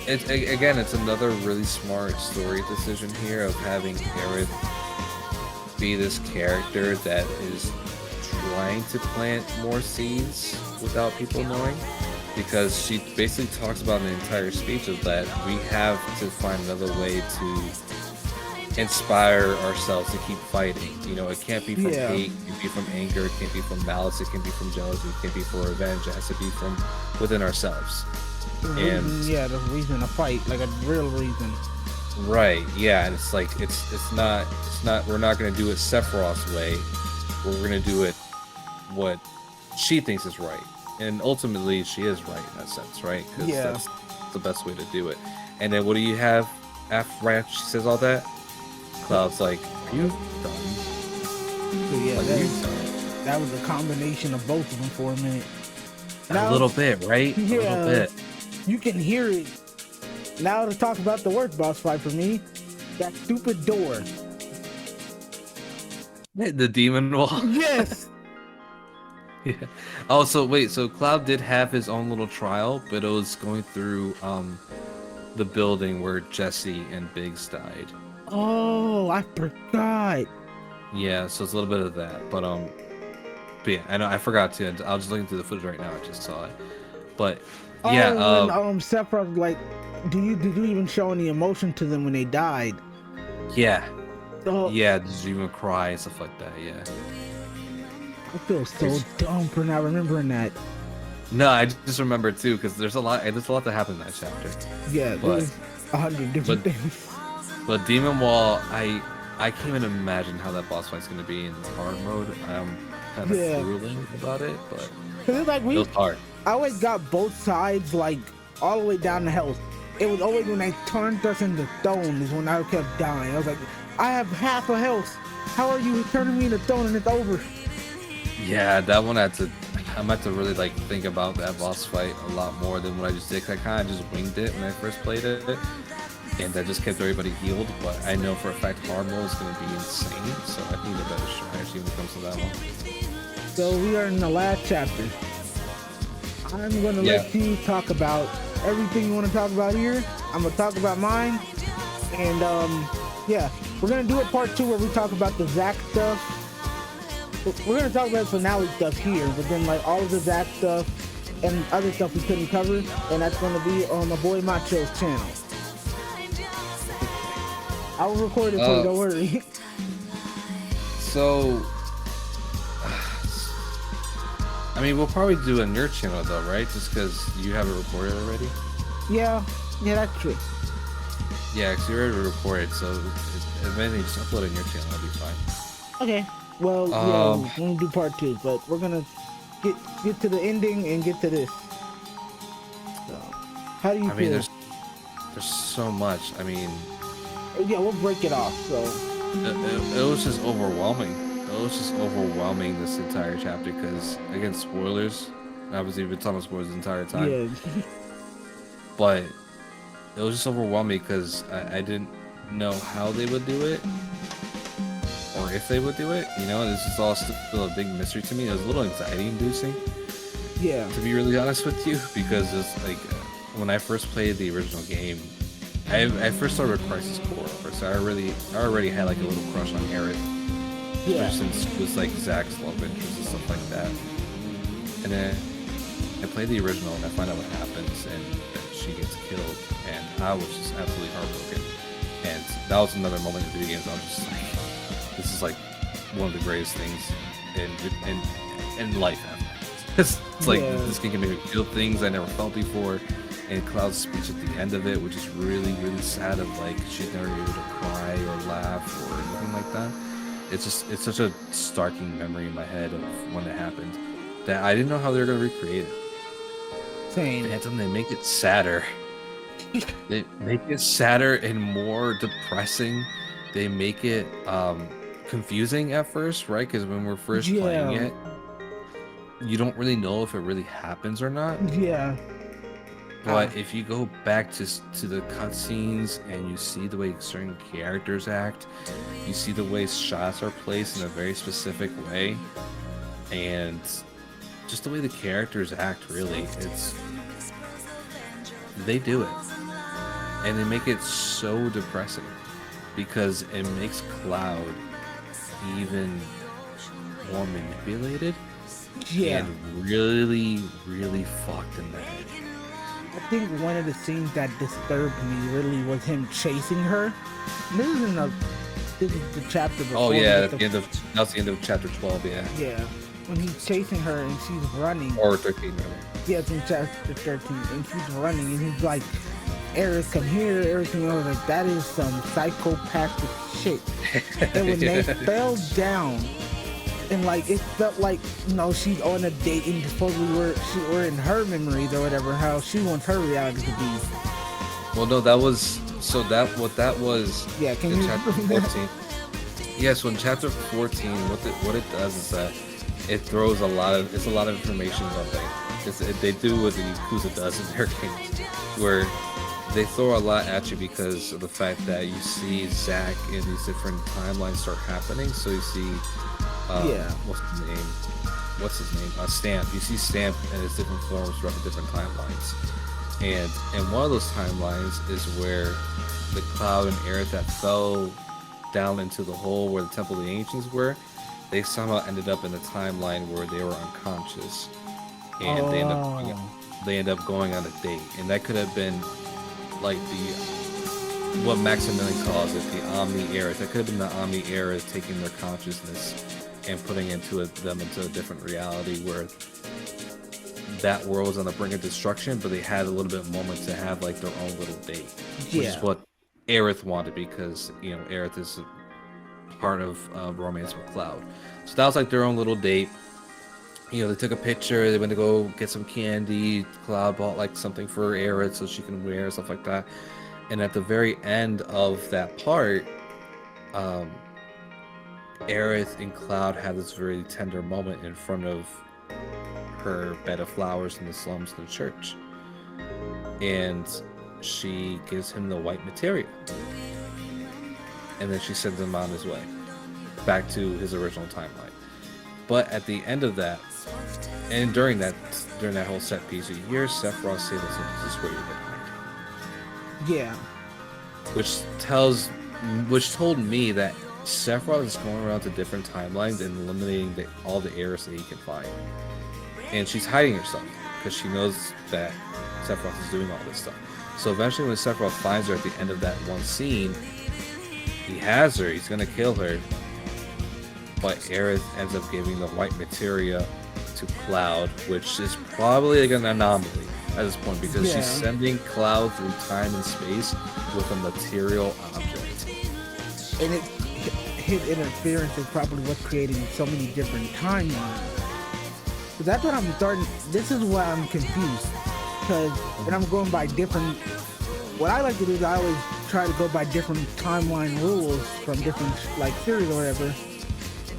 Again, it's another really smart story decision here of having Aerith be this character that is trying to plant more seeds without people knowing, because she basically talks about in the entire speech of that we have to find another way to inspire ourselves to keep fighting. You know, it can't be from hate, it can't be from anger, it can't be from malice, it can't be from jealousy, it can't be for revenge, it has to be from within ourselves. And the reason to fight, like a real reason. Right, yeah, and it's like it's not we're not gonna do it Sephiroth's way. We're gonna do it what she thinks is right. And ultimately she is right in that sense, right? Because that's the best way to do it. And then what do you have right after she says all that? Cloud's like, are you dumb? So yeah, like, that was a combination of both of them for a minute. Now, a little bit, right? Yeah, a little bit. You can hear it. Now to talk about the worst boss fight for me, that stupid door. The demon wall. Yes. Yeah. Oh, so wait, so Cloud did have his own little trial, but it was going through the building where Jesse and Biggs died. Oh, I forgot. Yeah, so it's a little bit of that, but yeah, I know I forgot to. I was just looking through the footage right now. I just saw it, but yeah. When, Sephiroth, like, did you even show any emotion to them when they died? Yeah. Oh. Yeah, did you even cry and stuff like that? Yeah. I feel so dumb for not remembering that. No, I just remember too because there's a lot that happened in that chapter. Yeah, there's 100 different things. But Demon Wall, I can't even imagine how that boss fight's gonna be in hard mode. I'm kind of drooling about it, but it's like it was hard. I always got both sides, like all the way down to health. It was always when they turned us into stone is when I kept dying. I was like, I have half a health. How are you turning me into stone and it's over? Yeah, that one I'm gonna have to really like think about that boss fight a lot more than what I just did. 'Cause I kind of just winged it when I first played it, and I just kept everybody healed. But I know for a fact hard mode is gonna be insane, so I need a better strategy when it comes to that one. So we are in the last chapter. I'm gonna let you talk about everything you want to talk about here. I'm gonna talk about mine, and yeah, we're gonna do a part 2 where we talk about the Zack stuff. We're gonna talk about finale stuff here, but then like all of the Zack stuff and other stuff we couldn't cover, and that's gonna be on my boy MACHOS channel. I will record it for you, don't worry. So, I mean, we'll probably do it on your channel though, right? Just because you have it recorded already. Yeah, that's true. Yeah, because you already recorded, so if anything, just upload it on your channel, that'll be fine. Okay. Well, yeah, we're gonna do part 2, but we're gonna get to the ending and get to this. So, how do you feel? I mean, there's so much. I mean, yeah, we'll break it off. So it was just overwhelming. It was just overwhelming this entire chapter because, again, spoilers. Obviously, we've been talking about spoilers the entire time. Yeah. But it was just overwhelming because I didn't know how they would do it. Or if they would do it, you know, this is all still a big mystery to me. It was a little anxiety-inducing. Yeah. To be really honest with you, because it's like when I first played the original game, I first started with Crisis Core, so I already had like a little crush on Aerith. Yeah. Since it was like Zack's love interest and stuff like that. And then I played the original and I find out what happens and that she gets killed, and I was just absolutely heartbroken. And that was another moment in video games. I was just like, this is like one of the greatest things in life ever. It's like this game can make me feel things I never felt before. And Cloud's speech at the end of it, which is really, really sad, of like she's never able to cry or laugh or anything like that. It's such a starking memory in my head of when it happened that I didn't know how they were gonna recreate it. Same. And they make it sadder. They make it sadder and more depressing. They make it confusing at first, right? Because when we're first playing it, you don't really know if it really happens or not. Yeah. But if you go back to the cutscenes and you see the way certain characters act, you see the way shots are placed in a very specific way, and just the way the characters act, really, they do it. and they make it so depressing because it makes Cloud even more manipulated and really, really fucked in the head. I think one of the scenes that disturbed me really was him chasing her. This is the chapter before. Oh yeah, that's the end of chapter 12. Yeah. Yeah, when he's chasing her and she's running. Or 13, rather. Yeah, it's in chapter 13, and she's running, and he's like, "Eric, come here, Eric." And I was like, "That is some psychopathic shit." And when they fell down, and like it felt like, you know, she's on a date, and supposedly we're in her memories or whatever, how she wants her reality to be. Well, no, that was what that was. Yeah, can in you chapter 14? Yeah, so in chapter 14, what it does is that it throws a lot of information on things. They do what the Yakuza does in their games, where they throw a lot at you because of the fact that you see Zack in these different timelines start happening. So you see, what's his name? Stamp. You see Stamp in his different forms throughout the different timelines. And one of those timelines is where the Cloud and Aerith that fell down into the hole where the Temple of the Ancients were, they somehow ended up in the timeline where they were unconscious, and they end up going on a date, and that could have been like what Maximilian calls it, the Omni Aerith. That could have been the Omni Aerith taking their consciousness and putting them into a different reality where that world was on the brink of destruction, but they had a little bit of moment to have like their own little date, which is what Aerith wanted, because you know Aerith is a part of romance with Cloud. So that was like their own little date. You know, they took a picture, they went to go get some candy, Cloud bought like something for Aerith so she can wear, stuff like that. And at the very end of that part, Aerith and Cloud had this very tender moment in front of her bed of flowers in the slums of the church, and she gives him the white materia, and then she sends him on his way back to his original timeline. But at the end of that, and during that whole set piece, you hear Sephiroth say this is where you're behind. Yeah. Which told me that Sephiroth is going around to different timelines and eliminating all the Aeriths that he can find. And she's hiding herself because she knows that Sephiroth is doing all this stuff. So eventually when Sephiroth finds her at the end of that one scene, he has her, he's gonna kill her. But Aerith ends up giving the white materia to Cloud, which is probably like an anomaly at this point, because she's sending Cloud through time and space with a material object. And his interference is probably what's creating so many different timelines. So that's what I'm starting. This is why I'm confused, because when I'm going by different, what I like to do is I always try to go by different timeline rules from different like series or whatever.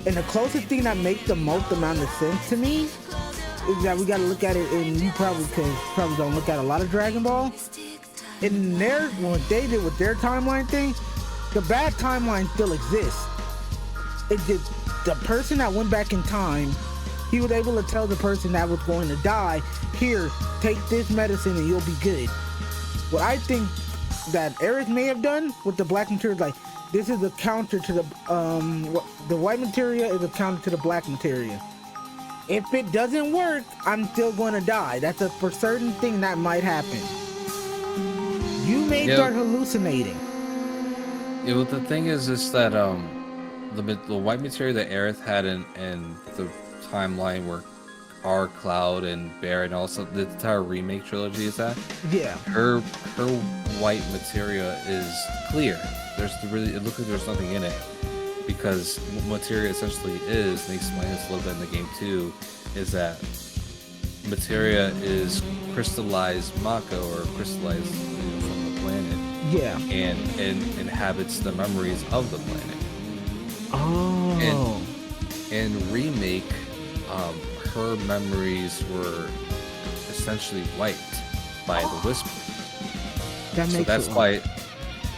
And the closest thing that makes the most amount of sense to me is that we got to look at it, and you probably don't look at a lot of Dragon Ball. In their, what they did with their timeline thing, the bad timeline still exists. It just, the person that went back in time, he was able to tell the person that was going to die, here, take this medicine and you'll be good. What I think that Aerith may have done with the black materia is like, this is a counter to the white materia is a counter to the black materia. If it doesn't work, I'm still going to die. That's a for certain thing that might happen. You may start hallucinating. Yeah, well, the thing is that the white materia that Aerith had in the timeline where our Cloud and Barret, and also the entire Remake trilogy is that. Yeah. Her white materia is clear. It looks like there's nothing in it, because what materia essentially is, and they explain this a little bit in the game too, is that materia is crystallized Mako, or crystallized from the planet. Yeah. And inhabits the memories of the planet. Oh. And Remake, her memories were essentially wiped by the Whisper.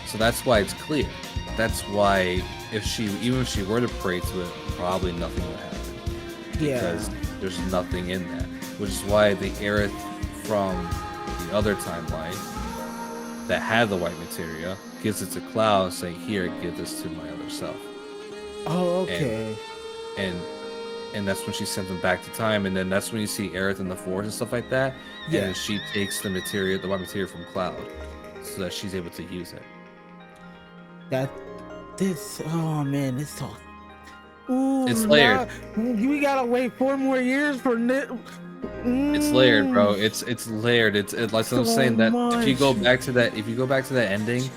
So that's why it's clear. That's why even if she were to pray to it, probably nothing would happen. Yeah. Because there's nothing in that. Which is why the Aerith from the other timeline that had the white materia, gives it to Cloud, saying, "Here, give this to my other self." Oh, okay. And that's when she sends him back to time, and then that's when you see Aerith in the forest and stuff like that. Yeah. And she takes the materia, the white materia from Cloud, so that she's able to use it. Oh man, this talk. Ooh, It's layered. We gotta wait 4 more years for It's layered, bro. It's layered. It's like So I'm saying that much. if you go back to that ending,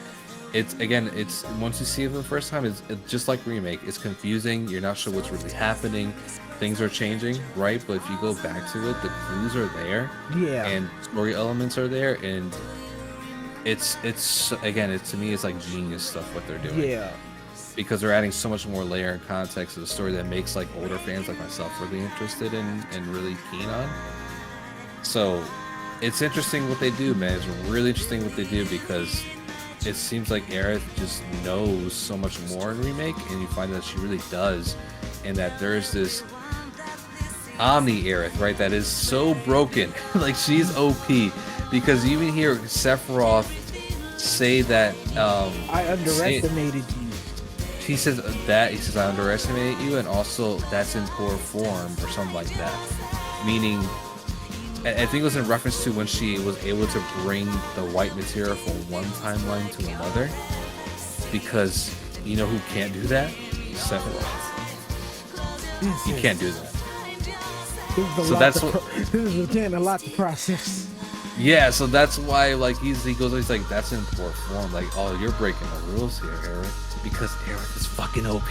it's once you see it for the first time, it's just like Remake. It's confusing. You're not sure what's really happening. Things are changing, right? But if you go back to it, the clues are there. Yeah. And story elements are there, and it's to me, it's like genius stuff what they're doing. Yeah. Because they're adding so much more layer and context to the story that makes like older fans like myself really interested in and really keen on. So it's interesting what they do, man. It's really interesting what they do, because it seems like Aerith just knows so much more in Remake, and you find that she really does, and that there's this Omni Aerith, right, that is so broken. Like, she's OP, because you even hear Sephiroth say that I underestimated you. He says I underestimated you, and also that's in poor form or something like that. Meaning, I think it was in reference to when she was able to bring the white materia from one timeline to another. Because you know who can't do that? Sephiroth. He can't do that. This is again a lot to process. Yeah, so that's why he goes, he's like, that's in poor form. Like, oh, you're breaking the rules here, Aerith. Because Aerith is fucking OP.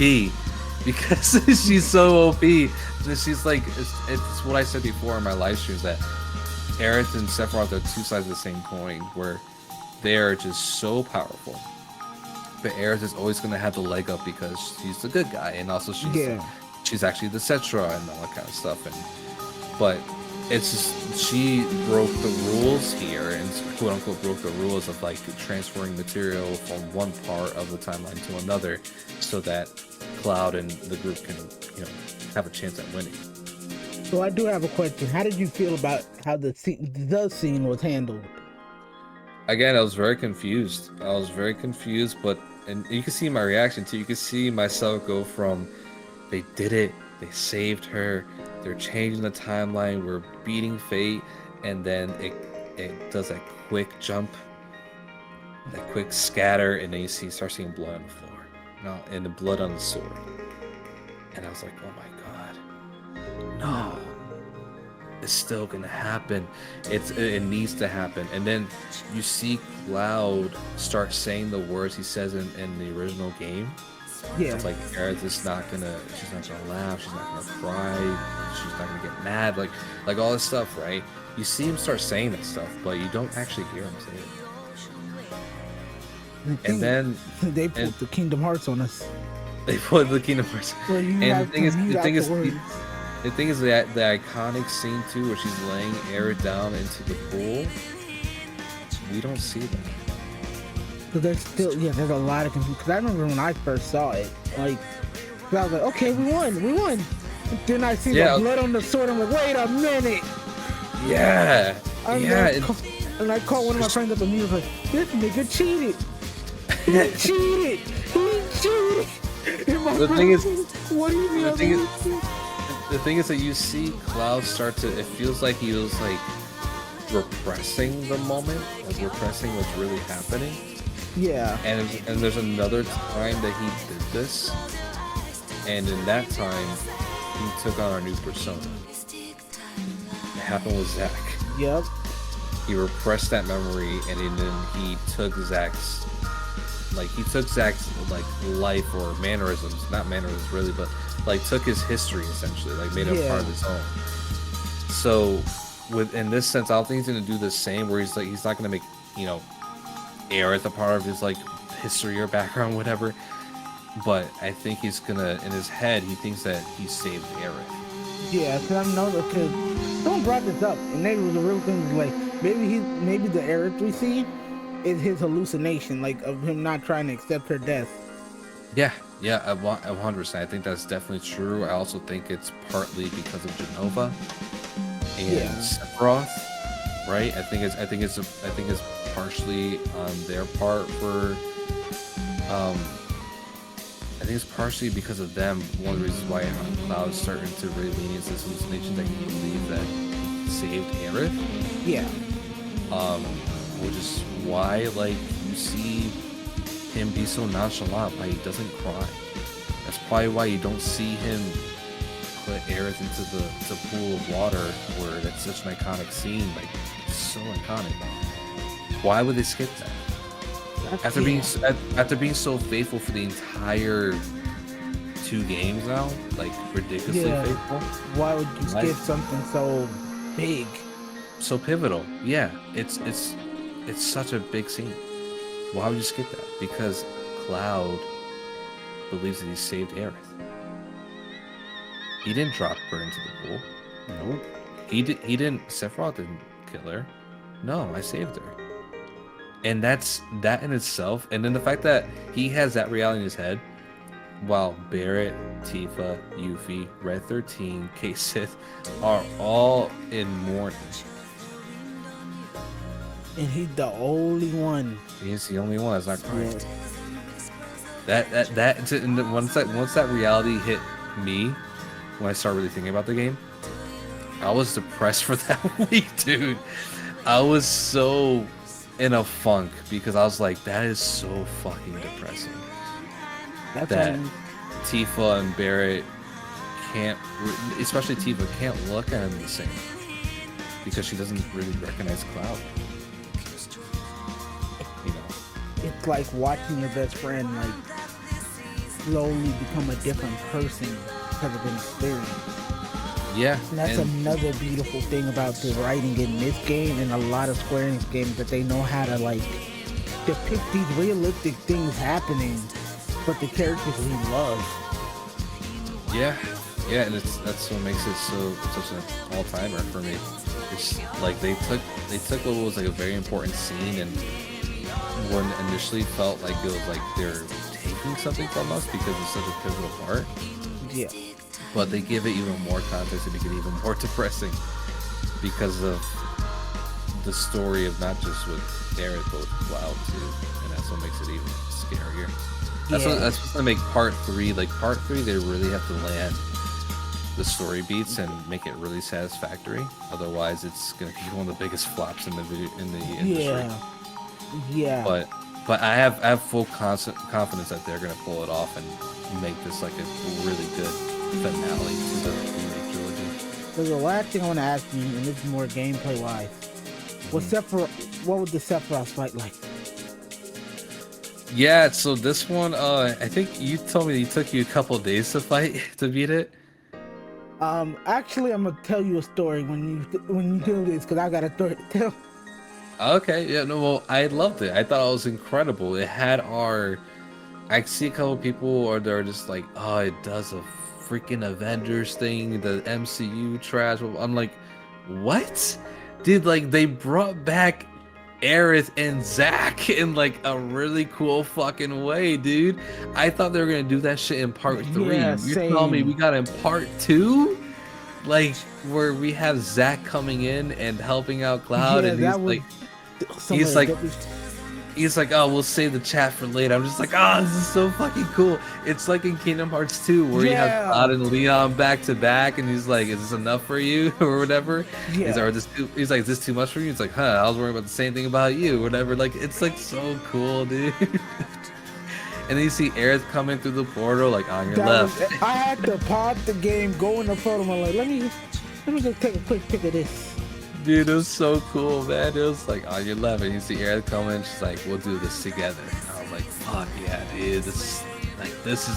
Because she's so OP. She's like, it's what I said before in my live streams, that Aerith and Sephiroth are two sides of the same coin, where they're just so powerful. But Aerith is always going to have the leg up because she's the good guy, and also she's actually the Cetra and all that kind of stuff. But it's just, she broke the rules here, and quote unquote broke the rules of like transferring material from one part of the timeline to another, so that Cloud and the group can, have a chance at winning. So I do have a question. How did you feel about how the scene was handled? Again, I was very confused. But you can see my reaction too. You can see myself go from, they did it, they saved her, they're changing the timeline, we're beating fate, and then it does that quick jump, that quick scatter, and then you start seeing blood on the floor, and the blood on the sword, and I was like, oh my god, no, it's still gonna happen. It needs to happen. And then you see Cloud start saying the words he says in the original game. Yeah. It's like, Aerith is she's not gonna laugh, she's not gonna cry, she's not gonna get mad, like all this stuff, right? You see him start saying that stuff, but you don't actually hear him say it. And then they put the Kingdom Hearts on us. They put the Kingdom Hearts. Well, and the thing is that the iconic scene too, where she's laying Aerith down into the pool. We don't see that. So there's a lot of confusion. Because I remember when I first saw it, I was like, okay, we won. Then I see the blood on the sword. I'm like, wait a minute. Yeah. And I called one of my friends up and he was like, this nigga cheated. He cheated. The thing is, what do you mean? the thing is that you see Cloud start to, it feels like he was like repressing the moment, like repressing what's really happening. Yeah. And there's another time that he did this, and in that time he took on our new persona. It happened with Zack. Yep. He repressed that memory, and then he took Zack's life or mannerisms, not mannerisms really, but like took his history essentially, like made it part of his own. So in this sense, I don't think he's gonna do the same, where he's not gonna make, Aerith a part of his like history or background, whatever. But I think he's gonna, in his head, he thinks that he saved Aerith. Yeah, because I know because someone brought this up, and maybe it was a real thing. Like maybe the Aerith we see is his hallucination, like of him not trying to accept her death. Yeah, 100%. I think that's definitely true. I also think it's partly because of Genova and Sephiroth, right? I think it's partially on their part for I think it's partially because of them. One of the reasons why Cloud is starting to really lean into this hallucination that he believes that he saved Aerith. Yeah. Which is why, like, you see him be so nonchalant, why he doesn't cry. That's probably why you don't see him put Aerith into the pool of water, where that's such an iconic scene. Like, it's so iconic. Why would they skip that? After being so faithful for the entire 2 games now, like ridiculously faithful. Why would you skip something so big, so pivotal? Yeah, it's such a big scene. Why would you skip that? Because Cloud believes that he saved Aerith. He didn't drop her into the pool. No, he didn't. Sephiroth didn't kill her. No, I saved her. And that's that in itself. And then the fact that he has that reality in his head, while Barrett, Tifa, Yuffie, Red 13, K-Sith are all in mourning. And he's the only one. He's the only one that's not crying. Yeah. Once that reality hit me, when I started really thinking about the game, I was depressed for that week, dude. I was so in a funk because I was like, that is so fucking depressing. That Tifa and Barrett can't, especially Tifa, can't look at him the same because she doesn't really recognize Cloud. You know, it's like watching your best friend like slowly become a different person because of an experience. Yeah, and that's another beautiful thing about the writing in this game and a lot of Square Enix games, that they know how to like depict these realistic things happening, but the characters we love. Yeah, and that's what makes it such an all-timer for me. It's like they took what was like a very important scene, and when initially felt like it was like they're taking something from us because it's such a pivotal part. Yeah. But they give it even more context and make it even more depressing because of the story of not just with Aerith, but with Cloud too, and that's what makes it even scarier. That's what's gonna make part 3. Like part 3, they really have to land the story beats and make it really satisfactory. Otherwise, it's gonna be one of the biggest flops in the industry. Yeah. But I have full confidence that they're gonna pull it off and make this like a really good finale to the Remake trilogy. So the last thing I want to ask you, and this is more gameplay wise, what would the Sephiroth fight like? Yeah, so this one, I think you told me it took you a couple days to fight to beat it. Actually, I'm gonna tell you a story when you do this, because I got a story to tell. Okay, yeah, no, well, I loved it. I thought it was incredible. It had I see a couple people they're just like, oh, it does a freaking Avengers thing, the MCU trash. I'm like, what? Dude, like, they brought back Aerith and Zack in like a really cool fucking way, dude. I thought they were gonna do that shit in part 3. Yeah, You're telling me we got in part 2? Like, where we have Zack coming in and helping out Cloud, and he's like, oh, we'll save the chat for later. I'm just like, oh, this is so fucking cool. It's like in Kingdom Hearts 2, where you have Cloud and Leon back to back, and he's like, is this enough for you, or whatever? He's like, is this too much for you? It's like, I was worrying about the same thing about you, whatever. Like, it's like so cool, dude. And then you see Aerith coming through the portal, like on your left. I had to pause the game, go in the photo, and I'm like, let me just take a quick pic of this. Dude, it was so cool, man. It was like on your left, and you see Aerith coming. She's like, "We'll do this together." And I was like, "Fuck yeah, dude! This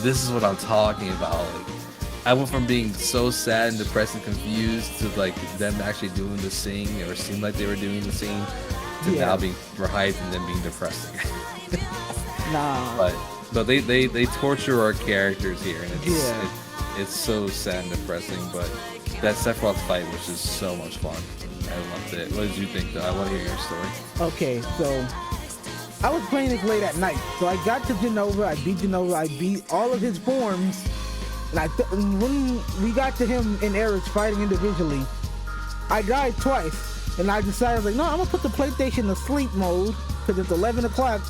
is what I'm talking about." Like, I went from being so sad and depressed and confused to like them actually doing the scene, or seemed like they were doing the scene, to now being hyped and then being depressed again. Nah. But they torture our characters here, and it's so sad and depressing, but. That Sephiroth fight was just so much fun. I loved it. What did you think, though? I want to hear your story. Okay, so I was playing this late at night. So I got to Genova. I beat Genova. I beat all of his forms. And when we got to him and Aerith fighting individually, I died twice. And I decided, like, no, I'm gonna put the PlayStation to sleep mode because it's 11 o'clock.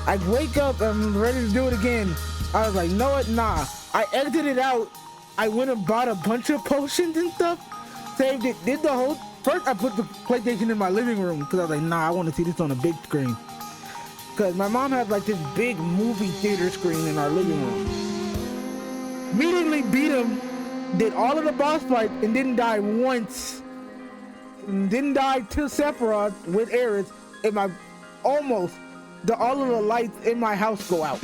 I wake up, I'm ready to do it again. I was like, no, nah. I exited out. I went and bought a bunch of potions and stuff. Saved it. Did the whole. First, I put the PlayStation in my living room because I was like, nah, I want to see this on a big screen. Because my mom had like this big movie theater screen in our living room. Immediately beat him. Did all of the boss fights and didn't die once. Didn't die to Sephiroth with Aerith. And my almost all of the lights in my house go out.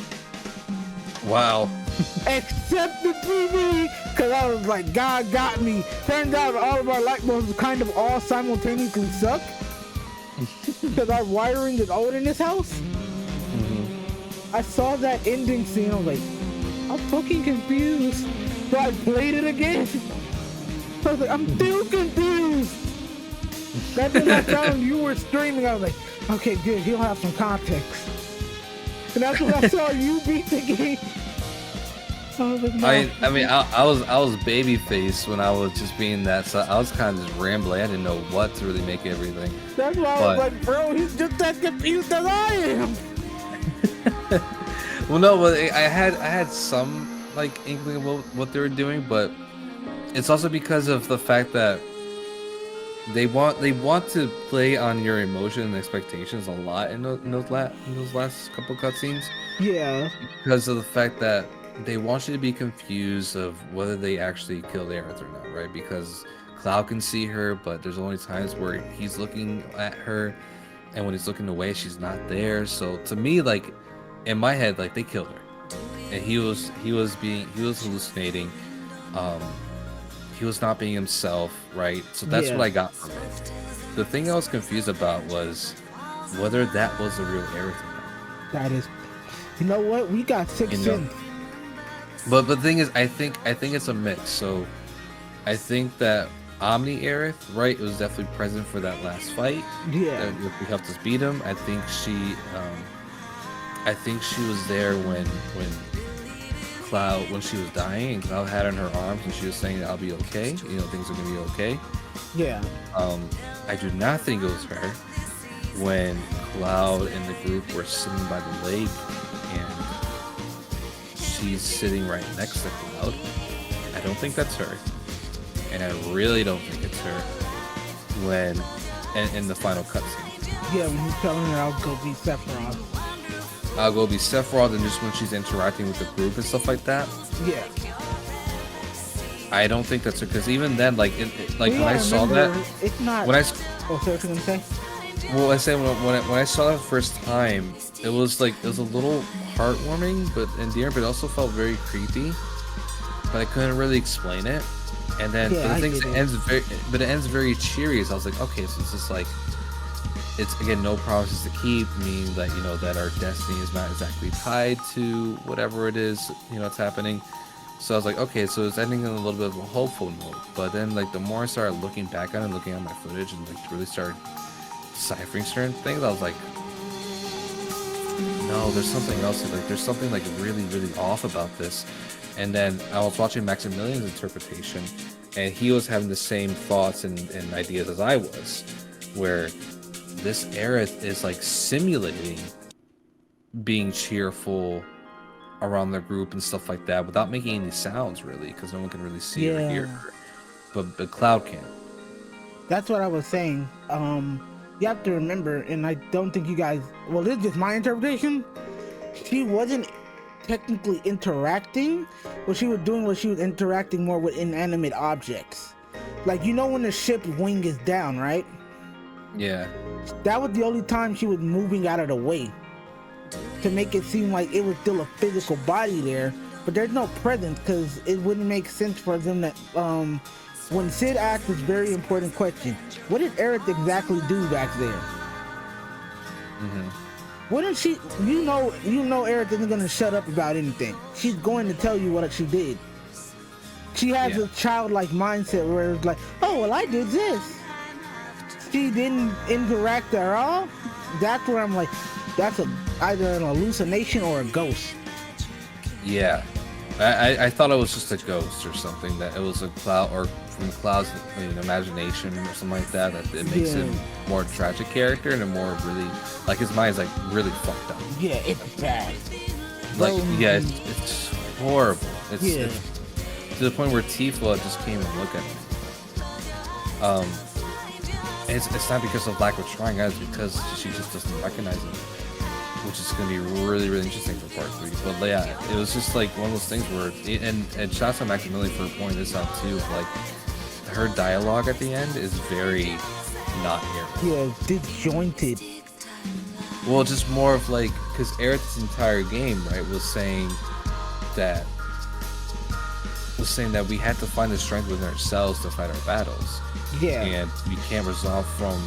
Wow. Except the TV, because I was like, God got me. Turns out all of our light bulbs kind of all simultaneously suck. Because our wiring is old in this house. I saw that ending scene. I was like, I'm fucking confused. So I played it again. So I was like, I'm still confused. That's when I found you were streaming. I was like, okay, good. He'll have some context. And that's when I saw you beat the game. I was like, no. I mean, I was babyface when I was just being that, so I was kind of just rambling. I didn't know what to really make everything. That's why I was like, bro, he's just as confused as I am. Well, no, but I had some like inkling of what they were doing, but it's also because of the fact that they want to play on your emotion and expectations a lot in those last couple cutscenes. Yeah. Because of the fact that they want you to be confused of whether they actually killed Aerith or not, right? Because Cloud can see her, but there's only times where he's looking at her, and when he's looking away, she's not there. So to me, like in my head, like they killed her, and he was hallucinating. He was not being himself, right? So that's what I got from it. The thing I was confused about was whether that was the real Aerith or not. That is, you know what? We got 6 sins. But the thing is, I think it's a mix. So I think that Omni Aerith, right, was definitely present for that last fight. Yeah. That helped us beat him. I think she was there when Cloud, when she was dying, and Cloud had her in her arms, and she was saying that I'll be okay. You know, things are gonna be okay. Yeah. I do not think it was her when Cloud and the group were sitting by the lake, and she's sitting right next to Cloud. I don't think that's her, and I really don't think it's her when in the final cutscene. Yeah, when he's telling her I'll go beat Sephiroth. I'll go be Sephiroth, and just when she's interacting with the group and stuff like that. Yeah. I don't think that's her, because even then, like, when I saw that, it's not. When I, so what you gonna say? well, I say when I saw that the first time, it was a little heartwarming, but endearing, but it also felt very creepy. But I couldn't really explain it. And then, Yeah, but the thing is, it ends very cheery. So I was like, okay, so it's just like, it's again no promises to keep, meaning that that our destiny is not exactly tied to whatever it is it's happening. So I was like, okay, so it's ending in a little bit of a hopeful note. But then like the more I started looking back on it, looking at my footage, and like really started deciphering certain things, I was like, no, there's something else. Like there's something like really off about this. And then I was watching Maximilian's interpretation, and he was having the same thoughts and ideas as I was, where this Aerith is like simulating being cheerful around the group and stuff like that without making any sounds, really, because no one can really see or hear her. But Cloud can. That's what I was saying. You have to remember, and I don't think you guys, well, this is just my interpretation. She wasn't technically interacting. What she was doing was she was interacting more with inanimate objects. Like, when the ship's wing is down, right? Yeah. That was the only time she was moving out of the way to make it seem like it was still a physical body there, but there's no presence, because it wouldn't make sense for them that when Sid asked this very important question, what did Aerith exactly do back there? Wouldn't she, Aerith isn't going to shut up about anything. She's going to tell you what she did. She has a childlike mindset where it's like, oh, well, I did this. She didn't interact at all. That's where I'm like, that's either an hallucination or a ghost. Yeah. I thought it was just a ghost or something, that it was a Cloud, or from Cloud's imagination or something like that. That it makes him more tragic character and a more really like his mind's like really fucked up. Yeah, it's bad. Like yeah, it's horrible. It's to the point where Tifa just came and looked at me. It's not because of lack of trying, guys. Because she just doesn't recognize him, which is going to be really, really interesting for part 3. But yeah, it was just like one of those things where, and shouts out Maximilian for pointing this out too. Like her dialogue at the end is very not Aerith. Yeah, disjointed. Well, just more of like, because Aerith's entire game, right, was saying that we had to find the strength within ourselves to fight our battles. Yeah. And we can't resolve from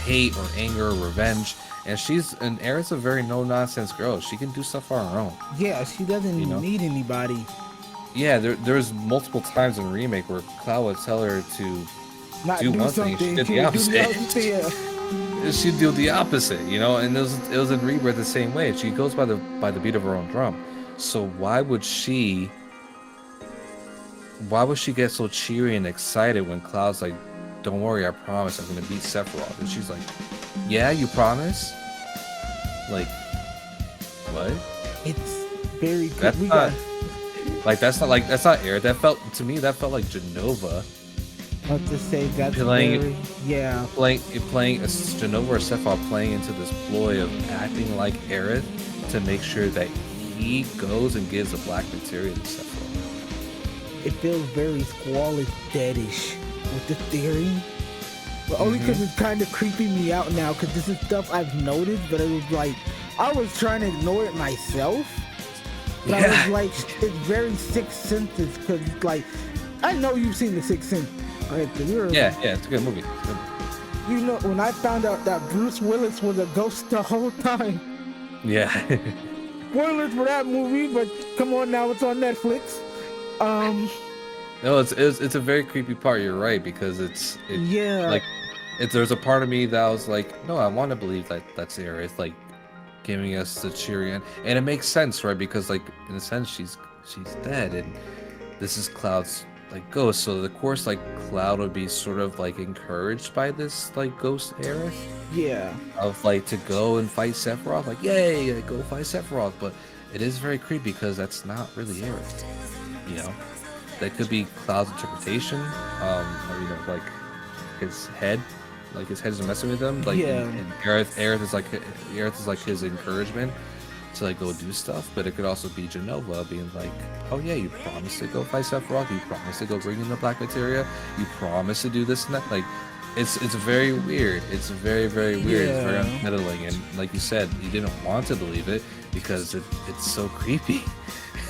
hate or anger or revenge. And Aerith's a very no-nonsense girl. She can do stuff on her own. Yeah, she doesn't need anybody. Yeah, there's multiple times in Remake where Cloud would tell her to Not do one thing, she did the opposite. She'd do the opposite, and it was in Rebirth the same way. She goes by the beat of her own drum. So why would she get so cheery and excited when Cloud's like, "Don't worry, I promise I'm gonna beat Sephiroth," and she's like, "Yeah, you promise?" Like, what? It's very good. That's not Aerith. That felt like Genova. I'll just say that's playing Genova or Sephiroth playing into this ploy of acting like Aerith to make sure that he goes and gives the black materia to Sephiroth. It feels very Squall is deadish with the theory. But only because it's kind of creeping me out now, because this is stuff I've noticed, but it was like, I was trying to ignore it myself. But I was like, it's very Sixth Senses, because it's like, I know you've seen the Sixth Sense, right? Yeah, it's a good movie. You know, when I found out that Bruce Willis was a ghost the whole time. Yeah. Spoilers for that movie, but come on now, it's on Netflix. No, it's a very creepy part. You're right, because there's a part of me that was like, no, I want to believe that that's Aerith, like giving us the cheery end, and it makes sense, right? Because like in a sense, she's dead, and this is Cloud's like ghost. So of course, like Cloud would be sort of like encouraged by this like ghost Aerith. Yeah. Of like to go and fight Sephiroth, like yay, go fight Sephiroth, but it is very creepy because that's not really Aerith. That could be Cloud's interpretation, or like his head is messing with him. Like, and Aerith is like his encouragement to like go do stuff. But it could also be Genova being like, oh yeah, you promised to go fight Sephiroth, you promised to go bring in the black materia, you promised to do this and that. Like, it's very weird. It's very, very weird. It's very unsettling. And like you said, you didn't want to believe it because it's so creepy.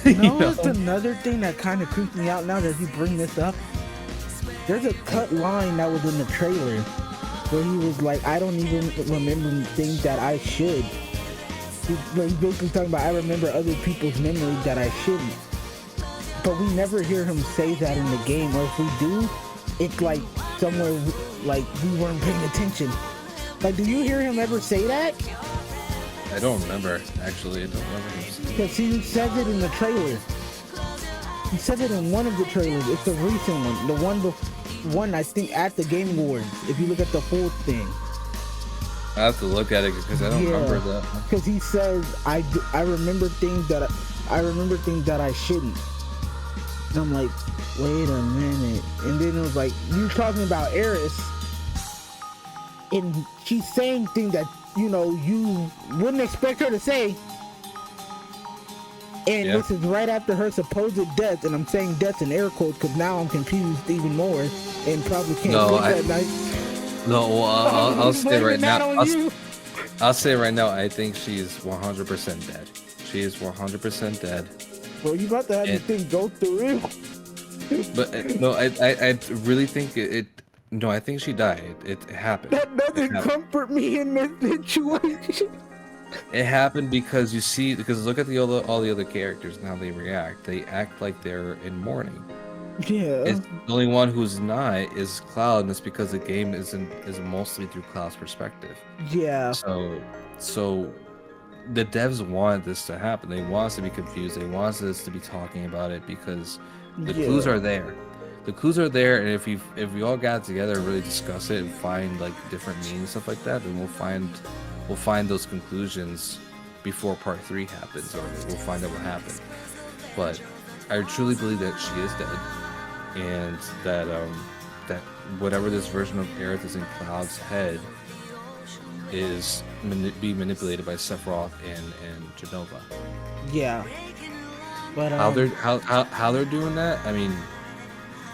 It's another thing that kind of creeps me out now that you bring this up. There's a cut line that was in the trailer where he was like, I don't even remember things that I should. He's basically talking about, I remember other people's memories that I shouldn't. But we never hear him say that in the game, or if we do, it's like somewhere like we weren't paying attention. Like, do you hear him ever say that? I don't remember, actually. I don't remember him. Because he says it in the trailer. He says it in one of the trailers. It's the recent one. The one I think at the Game Awards. If you look at the full thing. I have to look at it because I don't remember that. Because he says, I remember things that I shouldn't. And I'm like, wait a minute. And then it was like, you're talking about Aerith. And she's saying things that, you wouldn't expect her to say. And this is right after her supposed death, and I'm saying death in air quotes because now I'm confused even more and probably can't sleep at night. No, well, I'll say right now. I'll say right now, I think she's 100% dead. She is 100% dead. Well, you about to have this thing go through it. But no, I really think it. No, I think she died. It happened. That doesn't comfort me in this situation. It happened because look at all the other characters and how they react. They act like they're in mourning. Yeah. The only one who's not is Cloud, and it's because the game is mostly through Cloud's perspective. Yeah. So the devs wanted this to happen. They want us to be confused. They want us to be talking about it because the clues are there. The clues are there, and if we all got together and really discuss it and find like different meanings, stuff like that, then we'll find those conclusions before part 3 happens, or we'll find out what happened. But I truly believe that she is dead, and that that whatever this version of Aerith is in Cloud's head is being manipulated by Sephiroth and Genova. Yeah. But how they're doing that? I mean,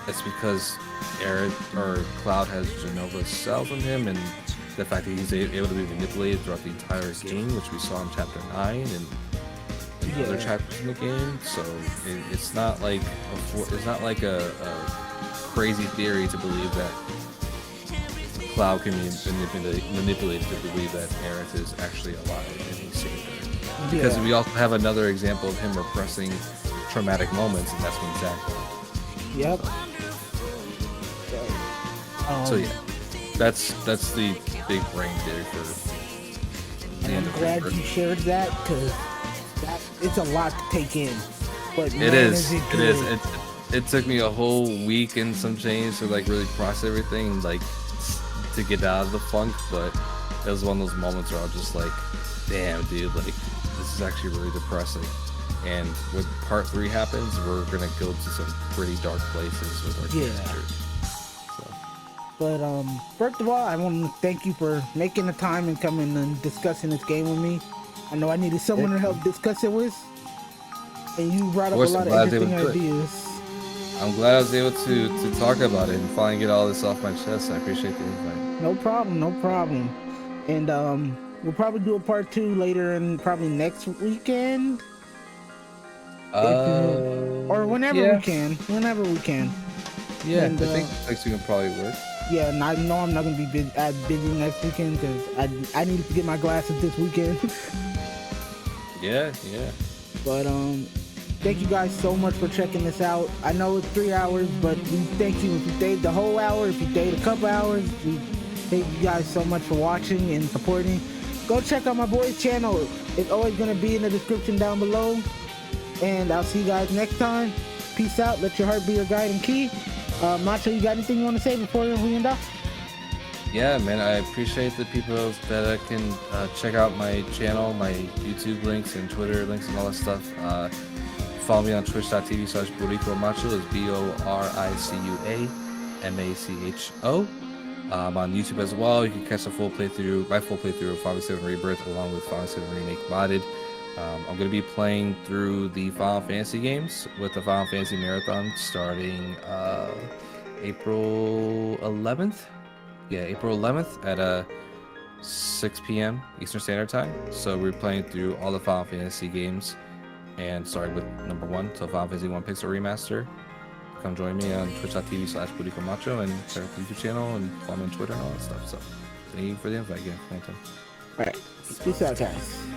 it's because Aerith or Cloud has Genova's cells in him, and the fact that he's able to be manipulated throughout the entire game, which we saw in Chapter 9 and other chapters in the game. So it's not like a crazy theory to believe that Cloud can be manipulated to believe that Aerith is actually alive and he saved her. Because we also have another example of him repressing traumatic moments, and that's when Zack died. Yep. So yeah, that's the big brain theory for. And I'm glad you shared that, because it's a lot to take in. But it is. It took me a whole week and some change to like really process everything, like to get out of the funk. But it was one of those moments where I was just like, damn, dude, like this is actually really depressing. And when part 3 happens, we're gonna go to some pretty dark places with our characters. So. But first of all, I want to thank you for making the time and coming and discussing this game with me. I know I needed someone to help discuss it with, and you brought up a lot of interesting ideas. I'm glad I was able to talk about it and finally get all this off my chest. I appreciate the invite. No problem. And we'll probably do a part 2 later, and probably next weekend. Or whenever we can. Yeah, and, I think next week will probably work. Yeah, and I know I'm not gonna be as busy next weekend because I need to get my glasses this weekend. Yeah. But thank you guys so much for checking this out. I know it's 3 hours, but we thank you if you stayed the whole hour, if you stayed a couple hours. We thank you guys so much for watching and supporting. Go check out my boy's channel. It's always gonna be in the description down below. And I'll see you guys next time. Peace out. Let your heart be your guide and key. Macho, you got anything you want to say before we end off? Yeah, man, I appreciate the people that can check out my channel, my YouTube links and Twitter links and all that stuff. Follow me on twitch.tv/BoricuaMacho. It's BORICUAMACHO. I'm on YouTube as well. You can catch my full playthrough of Final 7 Rebirth along with Final 7 Remake modded. I'm going to be playing through the Final Fantasy games with the Final Fantasy Marathon starting April 11th. Yeah, April 11th at 6 p.m. Eastern Standard Time. So we're playing through all the Final Fantasy games and starting with number 1 till Final Fantasy 1 Pixel Remaster. Come join me on twitch.tv/BoricuaMacho and check out the YouTube channel and follow me on Twitter and all that stuff. So thank you for the invite again. Alright, peace out, guys.